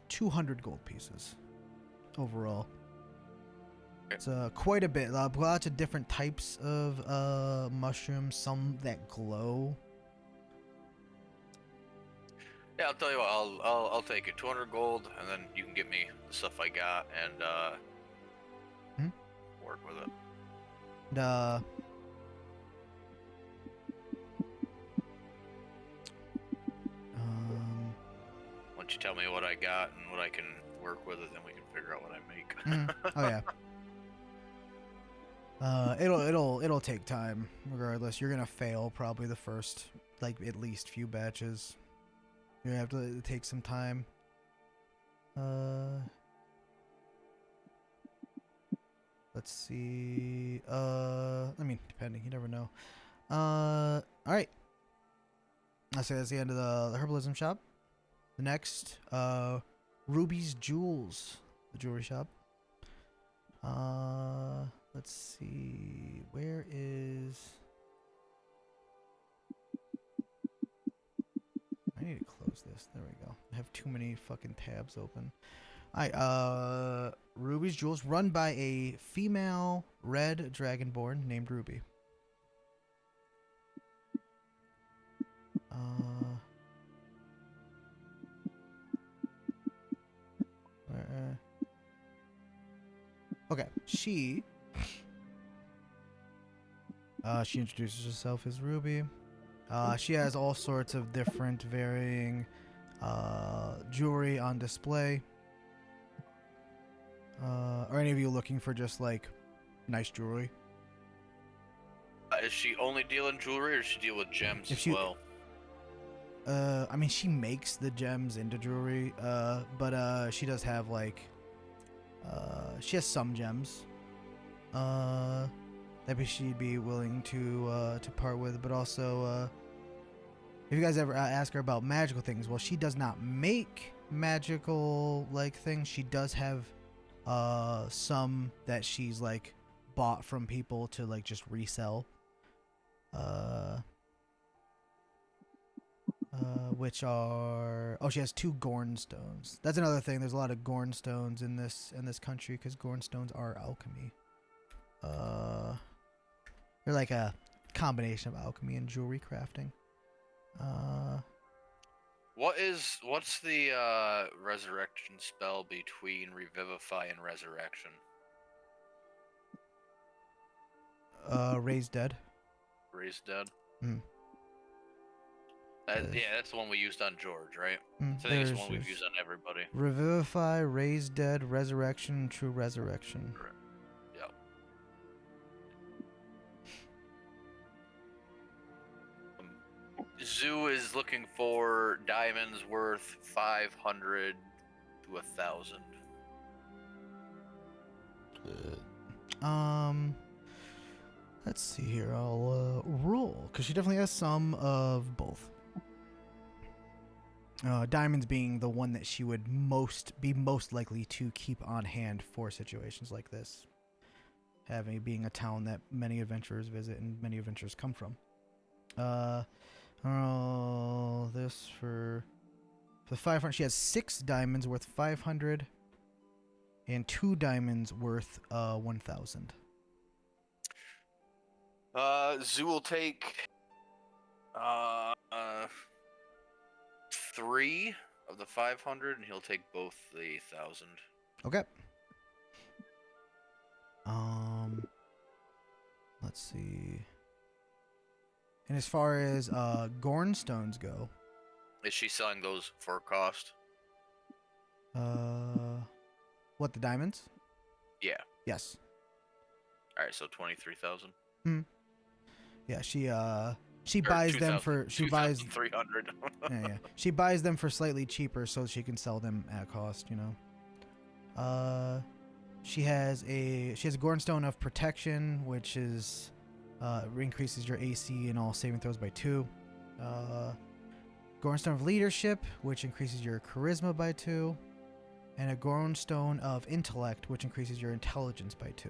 [SPEAKER 1] 200 gold pieces overall. It's quite a bit. Lots of different types of mushrooms. Some that glow.
[SPEAKER 5] Yeah, I'll tell you what. I'll take it. 200 gold, and then you can get me the stuff I got and work with it. Once you tell me what I got and what I can work with it, then we can figure out what I make.
[SPEAKER 1] Oh yeah. It'll take time regardless. You're gonna fail probably the first like at least few batches. You're gonna have to take some time. Let's see. I mean, depending, you never know. All right. I'll say that's the end of the herbalism shop. The next, Ruby's Jewels, the jewelry shop. Let's see. Where is? I need to close this. There we go. I have too many fucking tabs open. Alright, Ruby's Jewels, run by a female red dragonborn named Ruby. Okay, she introduces herself as Ruby. She has all sorts of different varying jewelry on display. Are any of you looking for just like nice jewelry?
[SPEAKER 5] Is she only dealing jewelry, or does she deal with gems
[SPEAKER 1] If
[SPEAKER 5] as
[SPEAKER 1] she-
[SPEAKER 5] well?
[SPEAKER 1] I mean, she makes the gems into jewelry. But she does have like, she has some gems. That she'd be willing to part with, but also, if you guys ever ask her about magical things, well, she does not make magical like things. She does have some that she's like bought from people to like just resell. Which are she has 2 Gorn stones. That's another thing. There's a lot of Gorn stones in this country because Gorn stones are alchemy. They're like a combination of alchemy and jewelry crafting.
[SPEAKER 5] What's the resurrection spell between revivify and resurrection?
[SPEAKER 1] Raise dead.
[SPEAKER 5] Raise dead.
[SPEAKER 1] Mm.
[SPEAKER 5] Yeah, that's the one we used on George, right?
[SPEAKER 1] Mm,
[SPEAKER 5] So I think it's the
[SPEAKER 1] there's
[SPEAKER 5] one we've
[SPEAKER 1] just
[SPEAKER 5] used on everybody.
[SPEAKER 1] Revivify, raise dead, resurrection, true resurrection.
[SPEAKER 5] Correct. Yep. Zoo is looking for diamonds worth 500 to 1,000.
[SPEAKER 1] Let's see here. I'll roll because she definitely has some of both. Diamonds being the one that she would be most likely to keep on hand for situations like this. Being a town that many adventurers visit and many adventurers come from. This for 500. She has 6 diamonds worth 500 and 2 diamonds worth 1,000.
[SPEAKER 5] Zoo will take 3 of the 500, and he'll take both the 1,000.
[SPEAKER 1] Okay. Let's see. And as far as Gorn stones go,
[SPEAKER 5] Is she selling those for cost?
[SPEAKER 1] what, the diamonds?
[SPEAKER 5] Yeah.
[SPEAKER 1] Yes.
[SPEAKER 5] All right, so 23,000.
[SPEAKER 1] Yeah, she buys them for
[SPEAKER 5] 2,300.
[SPEAKER 1] yeah. She buys them for slightly cheaper so she can sell them at cost, you know. She has a Gornstone of Protection, which is increases your AC and all saving throws by 2. Gornstone of Leadership, which increases your Charisma by 2, and a Gornstone of Intellect, which increases your Intelligence by 2.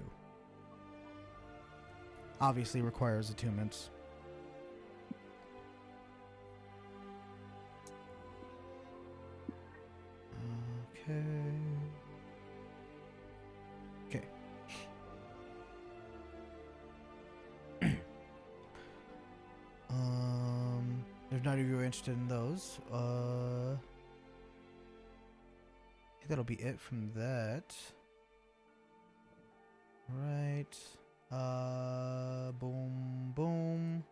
[SPEAKER 1] Obviously requires attunements. Okay. If none of you are interested in those, I think that'll be it from that. Right. Boom, boom.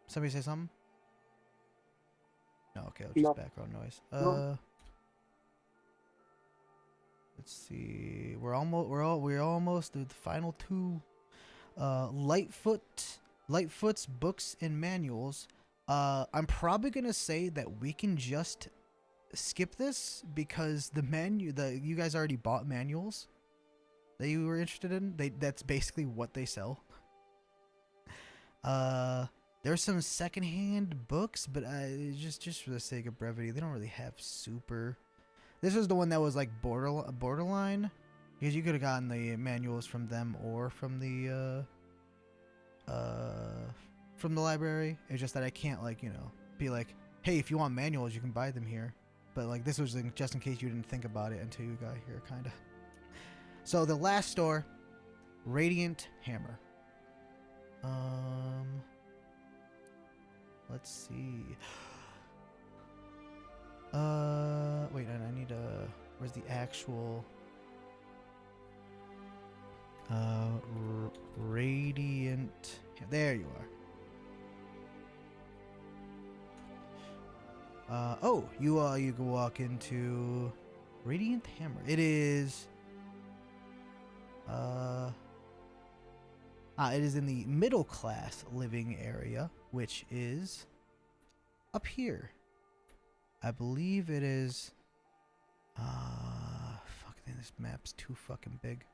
[SPEAKER 1] Somebody say something? No, okay, just
[SPEAKER 8] No.
[SPEAKER 1] background noise.
[SPEAKER 8] No.
[SPEAKER 1] Let's Let's see. We're almost at the final two. Lightfoot's books and manuals. I'm probably gonna say that we can just skip this because you guys already bought manuals that you were interested in. That's basically what they sell. There's some secondhand books, but just for the sake of brevity, they don't really have super. This was the one that was like borderline, because you could have gotten the manuals from them or from the library. It's just that I can't be like, hey, if you want manuals, you can buy them here. But like this was just in case you didn't think about it until you got here, kind of. So the last store, Radiant Hammer. Let's see. Wait, and I need where's the actual Radiant? There you are. Oh, you can walk into Radiant Hammer. It is it is in the middle class living area, which is up here. I believe it is. Fuck, this map's too fucking big.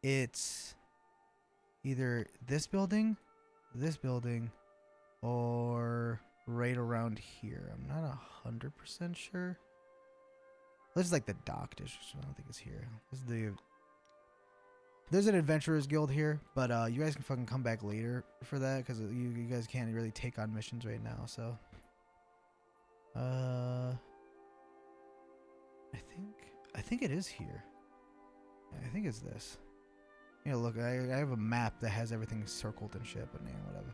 [SPEAKER 1] It's either this building, or right around here. I'm not 100% sure. This is like the dock district. I don't think it's here. This is there's an adventurers guild here, but you guys can fucking come back later for that because you guys can't really take on missions right now. So, I think it is here. I think it's this. You know, look, I have a map that has everything circled and shit, but man, whatever.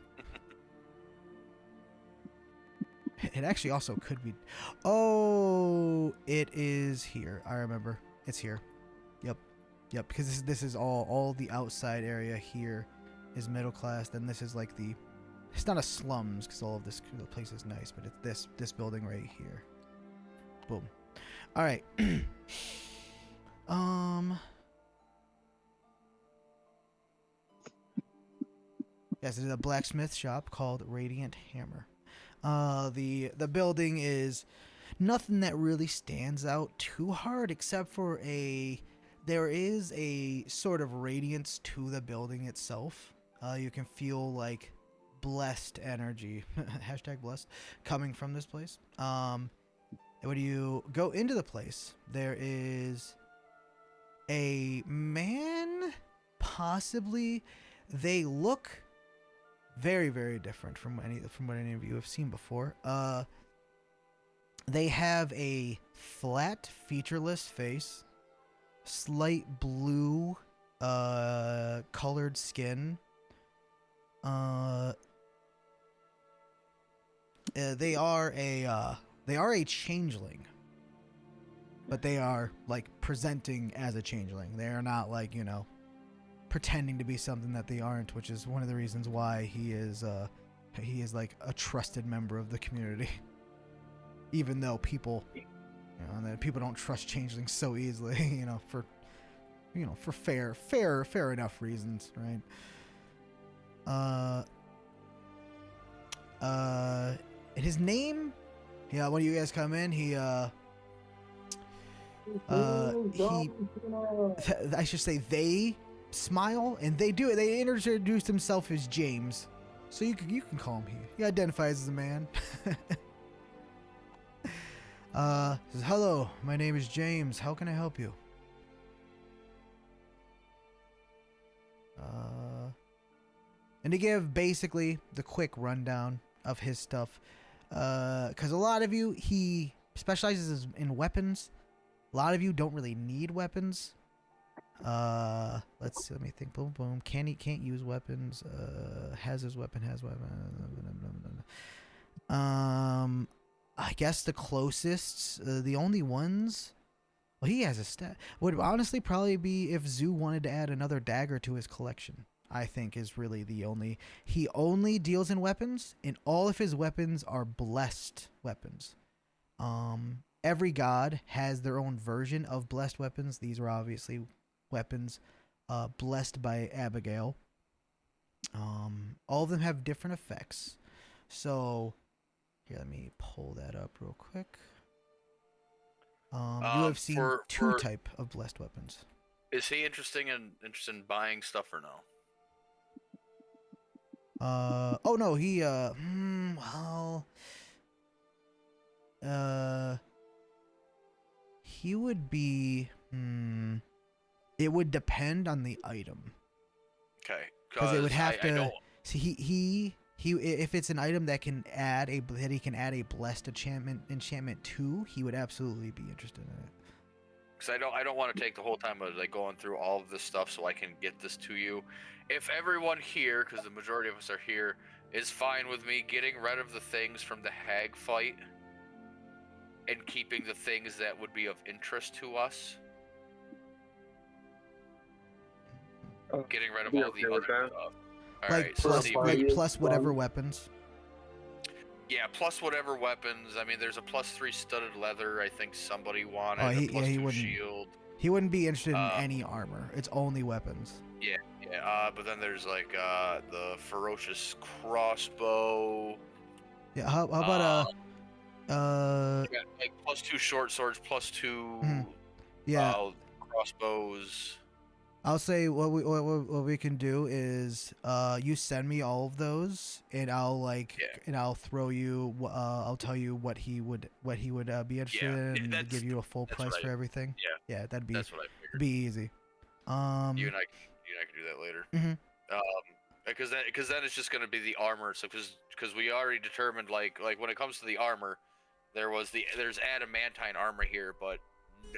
[SPEAKER 1] It actually also could be. Oh, it is here. I remember. It's here. Yep. Because this is all the outside area here is middle class. Then this is like the. It's not a slums because all of this place is nice, but it's this building right here. Boom. All right. Yes, it's a blacksmith shop called Radiant Hammer. The building is nothing that really stands out too hard, except for there is a sort of radiance to the building itself. You can feel like blessed energy, hashtag blessed, coming from this place. When you go into the place, there is a man, possibly. They look very, very different from what any of you have seen before. They have a flat, featureless face, slight blue, colored skin. They are a changeling, but they are like presenting as a changeling. They are not like pretending to be something that they aren't, which is one of the reasons why he is like a trusted member of the community. Even though people, that people don't trust changelings so easily, for fair enough reasons, right? His name, when you guys come in, I should say they smile, and they introduce himself as James, so you can call him he identifies as a man. Says, hello, my name is James, how can I help you? And to give basically the quick rundown of his stuff, because a lot of you, he specializes in weapons. A lot of you don't really need weapons. Let's see, let me think. Boom, boom. Can't use weapons. Has weapon. I guess the closest, the only ones. Well, he has a stat. Would honestly probably be if Zoo wanted to add another dagger to his collection. I think is really the only. He only deals in weapons, and all of his weapons are blessed weapons. every god has their own version of blessed weapons. These are obviously weapons blessed by Abigail. All of them have different effects. So here, let me pull that up real quick. You have seen two type of blessed weapons.
[SPEAKER 5] Is he interested in buying stuff or no?
[SPEAKER 1] Oh no, he he would be it would depend on the item.
[SPEAKER 5] Okay,
[SPEAKER 1] Because it would have to see he if it's an item that can add that he can add a blessed enchantment to, he would absolutely be interested in it.
[SPEAKER 5] Because I don't want to take the whole time of like going through all of this stuff so I can get this to you. If everyone here, because the majority of us are here, is fine with me getting rid of the things from the hag fight and keeping the things that would be of interest to us. Getting rid of all the other stuff.
[SPEAKER 1] Plus whatever weapons.
[SPEAKER 5] Yeah, plus whatever weapons. I mean, there's a +3 studded leather. I think somebody wanted
[SPEAKER 1] Oh,
[SPEAKER 5] a +2
[SPEAKER 1] wouldn't.
[SPEAKER 5] shield.
[SPEAKER 1] He wouldn't be interested in any armor. It's only weapons.
[SPEAKER 5] Yeah. But then there's like the ferocious crossbow.
[SPEAKER 1] Yeah. How about
[SPEAKER 5] like +2 short swords, +2.
[SPEAKER 1] Yeah.
[SPEAKER 5] Crossbows.
[SPEAKER 1] I'll say what we can do is you send me all of those and I'll throw you I'll tell you what he would be interested in and give you a full price for everything. Yeah, that's what I figured. Be easy.
[SPEAKER 5] You and I can do that later. Because then it's just gonna be the armor. So because we already determined like when it comes to the armor, there's adamantine armor here, but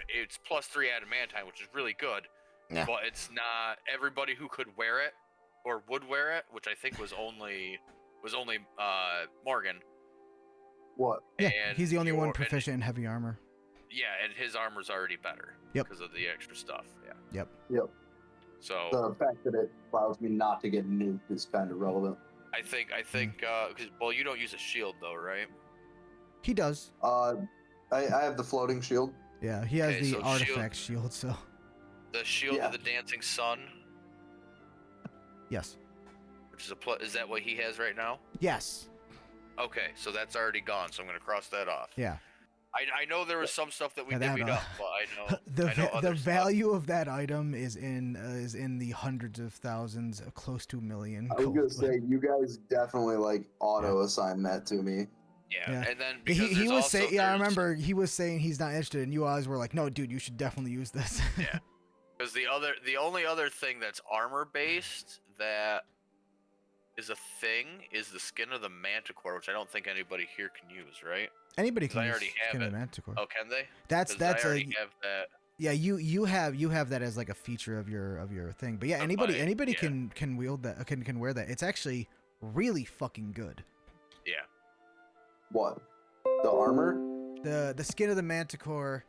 [SPEAKER 5] it's +3 adamantine, which is really good. Yeah. But it's not everybody who could wear it or would wear it, which I think was only Morgan.
[SPEAKER 2] What?
[SPEAKER 1] Yeah, he's the only one proficient in heavy armor.
[SPEAKER 5] Yeah, and his armor's already better.
[SPEAKER 1] Yep.
[SPEAKER 5] Because of the extra stuff. Yeah.
[SPEAKER 2] Yep.
[SPEAKER 5] So
[SPEAKER 2] the fact that it allows me not to get nuked is kind of relevant.
[SPEAKER 5] I think because you don't use a shield though, right?
[SPEAKER 1] He does.
[SPEAKER 2] I have the floating shield.
[SPEAKER 1] Yeah, he has the artifact shield, so.
[SPEAKER 5] The shield of the dancing sun.
[SPEAKER 1] Yes.
[SPEAKER 5] Which is is that what he has right now?
[SPEAKER 1] Yes.
[SPEAKER 5] Okay, so that's already gone. So I'm gonna cross that off.
[SPEAKER 1] Yeah.
[SPEAKER 5] I know there was some stuff that we divvied up, but I know
[SPEAKER 1] the value of that item is in the hundreds of thousands, close to $1 million.
[SPEAKER 2] I was gonna say you guys definitely like auto assign that to me.
[SPEAKER 5] Yeah, and then
[SPEAKER 1] he was saying, I remember he was saying he's not interested, and you guys were like, no, dude, you should definitely use this.
[SPEAKER 5] Yeah. Because the only other thing that's armor based that is a thing is the skin of the manticore, which I don't think anybody here can use, right?
[SPEAKER 1] Anybody can use skin of the manticore.
[SPEAKER 5] Oh, can they?
[SPEAKER 1] That's
[SPEAKER 5] I already have that.
[SPEAKER 1] Yeah, you have that as like a feature of your thing. But yeah, anybody can wield that, can wear that. It's actually really fucking good.
[SPEAKER 5] Yeah.
[SPEAKER 2] What? The armor?
[SPEAKER 1] The skin of the manticore.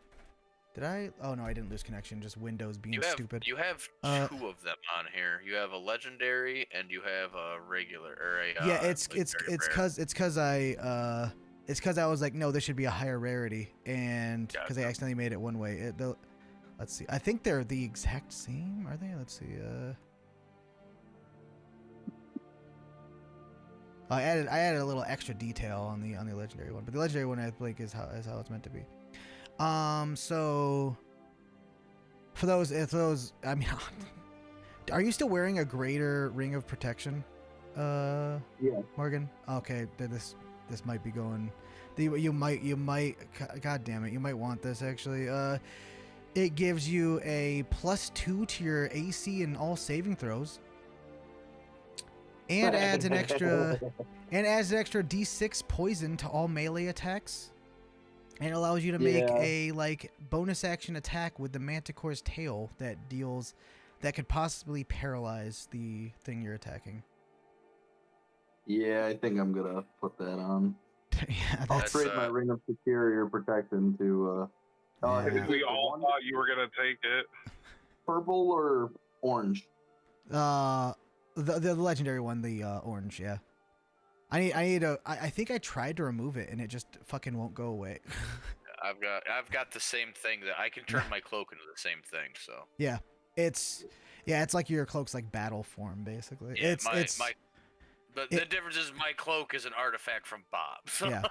[SPEAKER 1] Did I? Oh no, I didn't lose connection. Just Windows being stupid.
[SPEAKER 5] You have two of them on here. You have a legendary and you have a regular or a.
[SPEAKER 1] Yeah, it's because I was like, no, this should be a higher rarity, and because I accidentally made it one way. Let's see. I think they're the exact same. Are they? Let's see. I added a little extra detail on the legendary one, but the legendary one I think is how it's meant to be. So for those, I mean, are you still wearing a greater ring of protection?
[SPEAKER 2] Yeah.
[SPEAKER 1] Morgan. Okay, this might be going. You might. God damn it! You might want this actually. It gives you a +2 to your AC and all saving throws, and adds an extra D6 poison to all melee attacks. And it allows you to make a bonus action attack with the manticore's tail that could possibly paralyze the thing you're attacking.
[SPEAKER 2] Yeah, I think I'm gonna put that on.
[SPEAKER 1] Yeah,
[SPEAKER 2] I'll trade my ring of superior protection to.
[SPEAKER 8] I think we all thought you were gonna take it.
[SPEAKER 2] Purple or orange?
[SPEAKER 1] The legendary one, the orange. Yeah. I think I tried to remove it and it just fucking won't go away.
[SPEAKER 5] I've got the same thing that I can turn my cloak into the same thing. So
[SPEAKER 1] Yeah, it's like your cloak's like battle form basically.
[SPEAKER 5] yeah, but
[SPEAKER 1] it,
[SPEAKER 5] the difference is my cloak is an artifact from Bob. So.
[SPEAKER 1] yeah.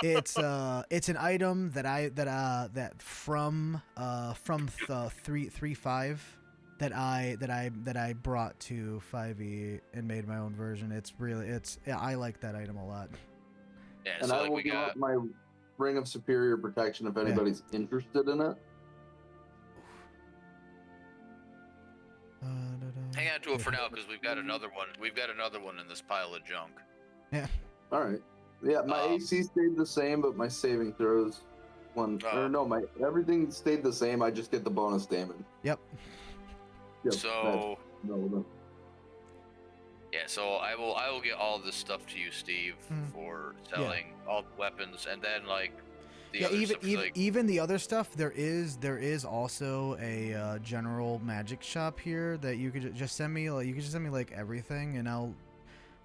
[SPEAKER 1] It's an item that from the 3.5 that I brought to 5e and made my own version. I like that item a lot.
[SPEAKER 5] Yeah,
[SPEAKER 2] And
[SPEAKER 5] so
[SPEAKER 2] I
[SPEAKER 5] like
[SPEAKER 2] will
[SPEAKER 5] we
[SPEAKER 2] give
[SPEAKER 5] got
[SPEAKER 2] up my Ring of Superior Protection if anybody's interested in it.
[SPEAKER 5] hang on to it for now because we've got another one. We've got another one in this pile of junk.
[SPEAKER 1] Yeah.
[SPEAKER 2] All right. Yeah, my AC stayed the same, but my saving throws my everything stayed the same. I just get the bonus damage.
[SPEAKER 1] Yep.
[SPEAKER 5] So
[SPEAKER 2] no.
[SPEAKER 5] yeah, so I will get all this stuff to you, Steve, for selling all the weapons, and then like the other stuff.
[SPEAKER 1] Even the other stuff, there is also a general magic shop here that you could just send me. Like, you could just send me like everything, and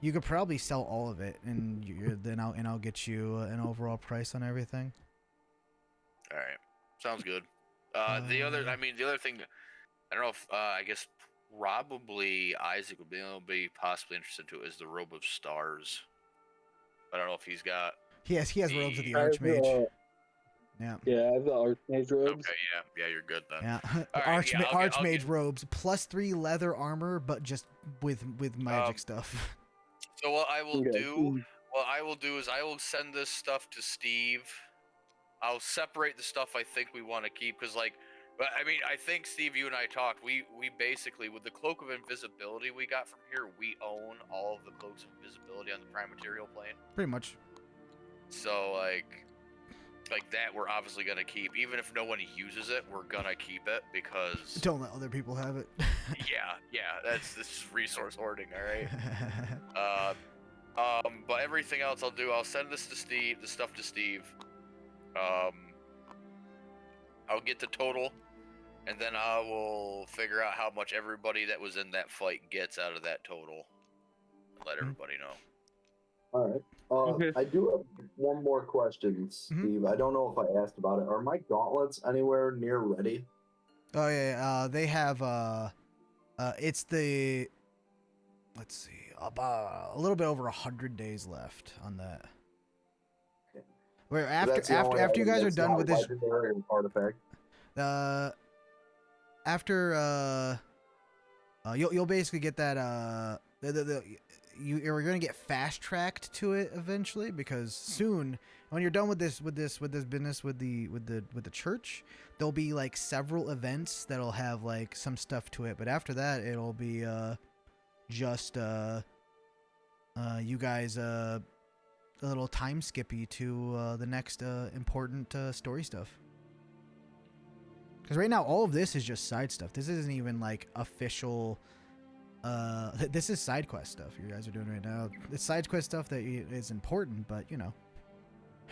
[SPEAKER 1] you could probably sell all of it, and then I'll get you an overall price on everything.
[SPEAKER 5] All right, sounds good. The other thing, I don't know if I guess probably Isaac would be possibly interested to is the Robe of Stars. I don't know if he's got.
[SPEAKER 1] He has robes of the Archmage. Yeah.
[SPEAKER 4] Yeah, I have the Archmage robes.
[SPEAKER 5] Okay, yeah, you're good then.
[SPEAKER 1] Yeah.
[SPEAKER 5] Right,
[SPEAKER 1] Archmage robes, +3 leather armor, but just with magic stuff.
[SPEAKER 5] So what I will do is I will send this stuff to Steve. I'll separate the stuff I think we want to keep because but I mean I think Steve, you and I talked. We basically with the Cloak of Invisibility we got from here, we own all of the Cloaks of Invisibility on the Prime Material plane.
[SPEAKER 1] Pretty much.
[SPEAKER 5] So like that we're obviously gonna keep, even if no one uses it, we're gonna keep it because
[SPEAKER 1] don't let other people have it.
[SPEAKER 5] yeah, this is resource hoarding, all right. But everything else I'll send this stuff to Steve. I'll get the total, and then I will figure out how much everybody that was in that fight gets out of that total. Let everybody know.
[SPEAKER 2] All right. I do have one more question, Steve. I don't know if I asked about it. Are my gauntlets anywhere near ready?
[SPEAKER 1] Oh yeah, they have it's the let's see, about a little bit over 100 days left on that.
[SPEAKER 2] Okay.
[SPEAKER 1] Where after you guys are done with this
[SPEAKER 2] artifact.
[SPEAKER 1] You'll basically get that you're gonna get fast tracked to it eventually, because soon when you're done with this business with the church, there'll be like several events that'll have like some stuff to it, but after that it'll be just you guys a little time skippy to the next important story stuff. Because right now all of this is just side stuff. This isn't even like official. This is side quest stuff you guys are doing right now. It's side quest stuff that is important, but you know,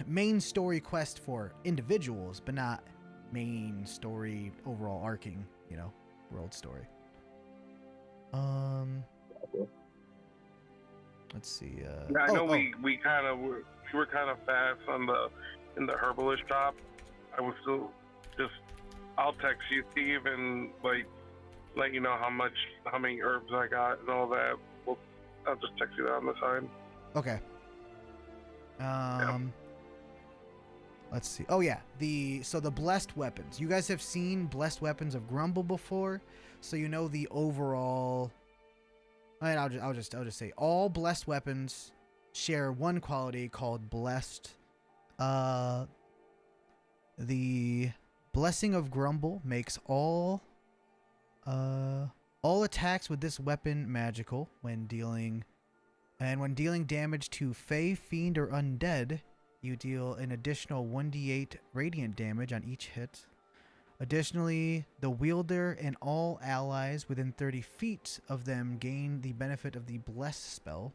[SPEAKER 1] main story quest for individuals, but not main story overall arcing, you know, world story. Let's see.
[SPEAKER 8] Yeah, I know we were kind of fast in the herbalist shop. I was still just. I'll text you, Steve, and like let you know how many herbs I got and all that. I'll just text you that on the side.
[SPEAKER 1] Okay. Let's see. Oh yeah, the blessed weapons. You guys have seen blessed weapons of Grumble before, so you know the overall. And I'll just say all blessed weapons share one quality called blessed. The Blessing of Grumble makes all attacks with this weapon magical when dealing damage to Fey, Fiend, or Undead. You deal an additional 1d8 radiant damage on each hit. Additionally, the wielder and all allies within 30 feet of them gain the benefit of the Bless spell.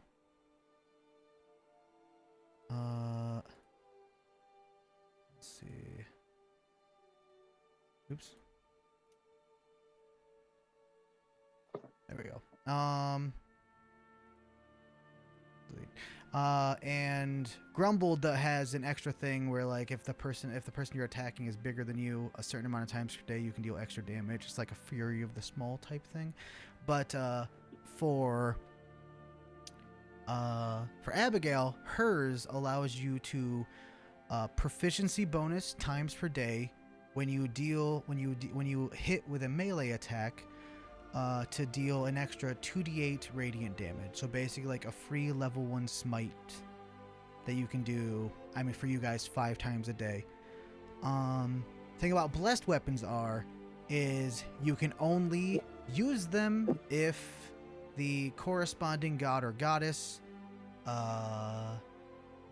[SPEAKER 1] Let's see. Oops. There we go. And Grumble has an extra thing where like if the person you're attacking is bigger than you a certain amount of times per day, you can deal extra damage. It's like a Fury of the Small type thing. But for Abigail, hers allows you to proficiency bonus times per day when you hit with a melee attack to deal an extra 2d8 radiant damage. So basically like a free level 1 smite that you can do, I mean for you guys 5 times a day. Thing about blessed weapons is you can only use them if the corresponding god or goddess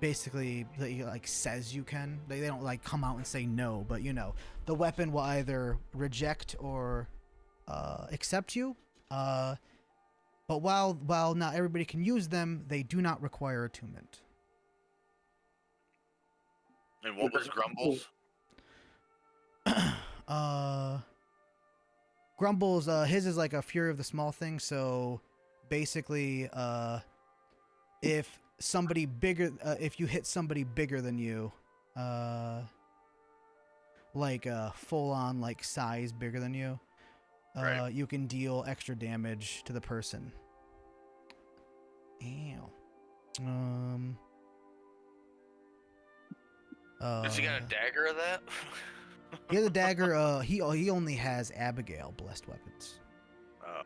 [SPEAKER 1] basically like says you can. They don't like come out and say no, but you know the weapon will either reject or accept you. But while not everybody can use them, they do not require attunement.
[SPEAKER 5] And what was Grumble's?
[SPEAKER 1] Grumble's his is like a Fury of the Small thing. So basically, if somebody bigger, if you hit somebody bigger than you, like full on like size bigger than you,
[SPEAKER 5] Right.
[SPEAKER 1] you can deal extra damage to the person. Ew.
[SPEAKER 5] Does he got a dagger of that?
[SPEAKER 1] He has a dagger. He only has Abigail blessed weapons.
[SPEAKER 5] I was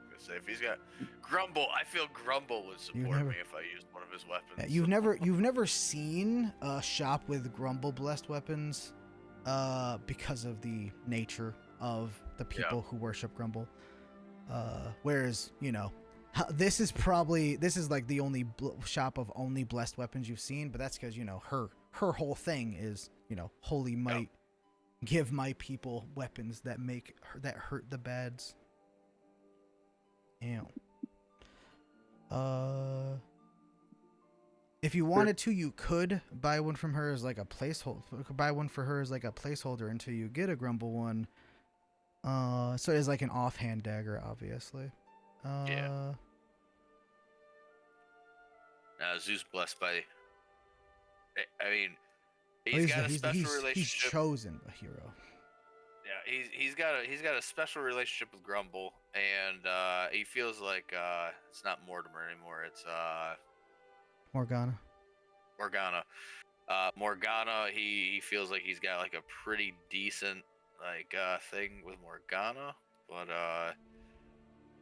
[SPEAKER 5] gonna say if he's got Grumble, I feel Grumble would support me if I used one of his weapons.
[SPEAKER 1] Yeah, you've never seen a shop with Grumble blessed weapons, because of the nature of the people who worship Grumble. Whereas you know, this is like the only shop of only blessed weapons you've seen, but that's because you know her whole thing is you know holy might. Give my people weapons that hurt the bads. Ew. If you wanted to, you could buy one from her as like a placeholder. Buy one for her as like a placeholder until you get a Grumble one. So it's like an offhand dagger, obviously.
[SPEAKER 5] Yeah. Zeus blessed by. I mean. He's got a special relationship.
[SPEAKER 1] He's chosen a hero.
[SPEAKER 5] Yeah, he's got a special relationship with Grumble, and he feels like it's not Mortimer anymore. It's
[SPEAKER 1] Morgana.
[SPEAKER 5] Morgana. He feels like he's got like a pretty decent like thing with Morgana, but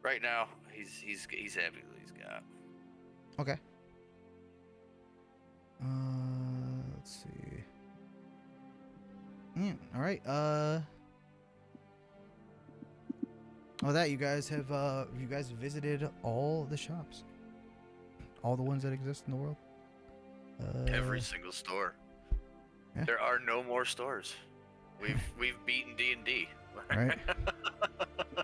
[SPEAKER 5] right now he's happy with what he's got.
[SPEAKER 1] Okay. Let's see. Yeah, all right. You guys have visited all the shops, all the ones that exist in the world.
[SPEAKER 5] Every single store.
[SPEAKER 1] Yeah.
[SPEAKER 5] There are no more stores. We've beaten D&D.
[SPEAKER 1] Right.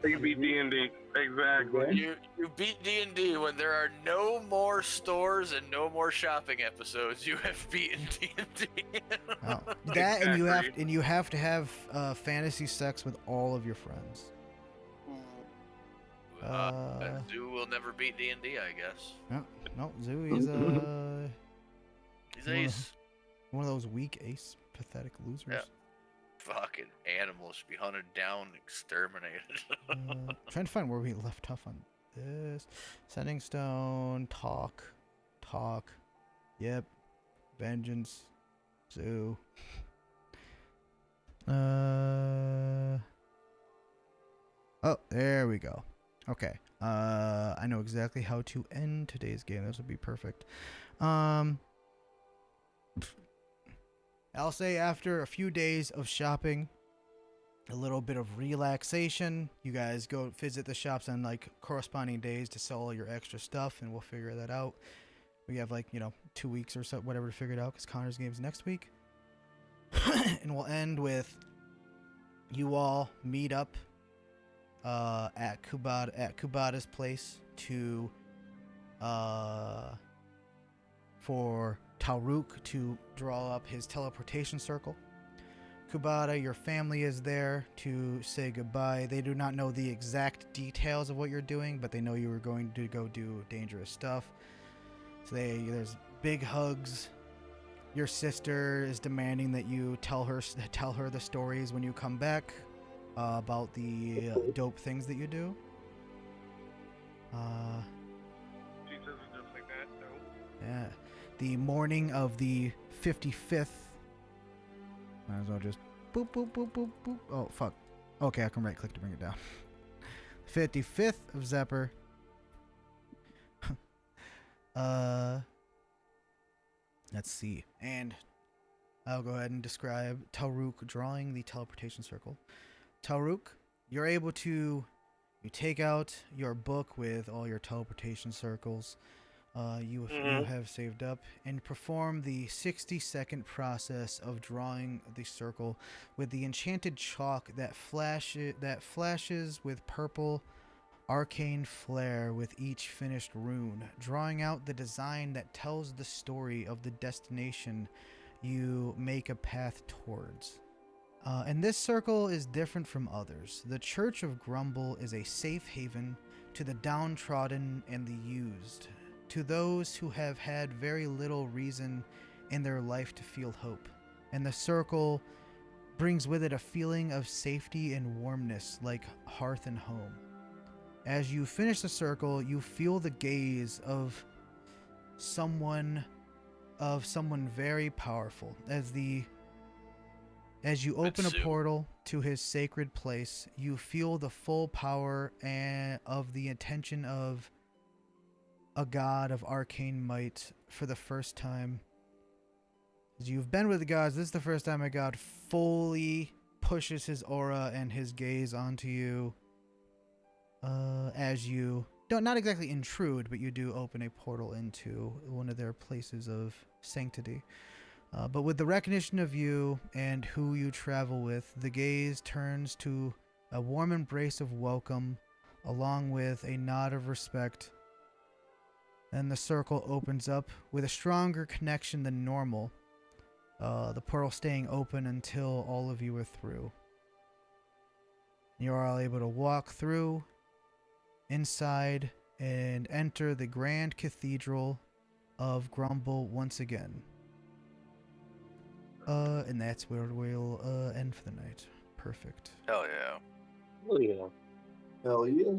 [SPEAKER 8] You beat D&D. Exactly.
[SPEAKER 5] You beat D&D when there are no more stores and no more shopping episodes. You have beaten D&D.
[SPEAKER 1] Oh, that exactly. and you have to have fantasy sex with all of your friends.
[SPEAKER 5] Zoo will never beat D&D, I guess.
[SPEAKER 1] No, Zoo. He's
[SPEAKER 5] ace.
[SPEAKER 1] One of those weak ace, pathetic losers.
[SPEAKER 5] Yeah. Fucking animals should be hunted down and exterminated.
[SPEAKER 1] Trying to find where we left off on this. Sending stone, talk. Yep. Vengeance. Zoo. Oh, there we go. Okay. I know exactly how to end today's game. This would be perfect. I'll say after a few days of shopping, a little bit of relaxation, you guys go visit the shops on like corresponding days to sell all your extra stuff, and we'll figure that out. We have like 2 weeks or so, whatever, to figure it out, because Connor's game's next week. And we'll end with you all meet up at Kubata's place to for Talruk to draw up his teleportation circle. Kubata, your family is there to say goodbye. They do not know the exact details of what you're doing, but they know you were going to go do dangerous stuff. So there's big hugs. Your sister is demanding that you tell her the stories when you come back about the dope things that you do.
[SPEAKER 8] She says it just like that. No.
[SPEAKER 1] Yeah. The morning of the 55th. Might as well just boop, boop, boop, boop, boop. Oh, fuck. Okay, I can right click to bring it down. 55th of Zephyr. Let's see. And I'll go ahead and describe Talruk drawing the teleportation circle. Talruk, you're able to you take out your book with all your teleportation circles you have saved up and perform the 60-second process of drawing the circle with the enchanted chalk that flashes with purple arcane flare with each finished rune, drawing out the design that tells the story of the destination you make a path towards. And this circle is different from others. The Church of Grumble is a safe haven to the downtrodden and the used, to those who have had very little reason in their life to feel hope. And the circle brings with it a feeling of safety and warmness like hearth and home. As you finish the circle, you feel the gaze of someone very powerful. As you open a portal to his sacred place, you feel the full power of the intention of a god of arcane might for the first time. As you've been with the gods, this is the first time a god fully pushes his aura and his gaze onto you. As you don't not exactly intrude, but you do open a portal into one of their places of sanctity. But with the recognition of you and who you travel with, the gaze turns to a warm embrace of welcome, along with a nod of respect. And the circle opens up with a stronger connection than normal. The portal staying open until all of you are through. You are all able to walk through, inside, and enter the Grand Cathedral of Grumble once again. And that's where we'll end for the night. Perfect.
[SPEAKER 5] Hell yeah.
[SPEAKER 4] Oh yeah.
[SPEAKER 7] Hell yeah.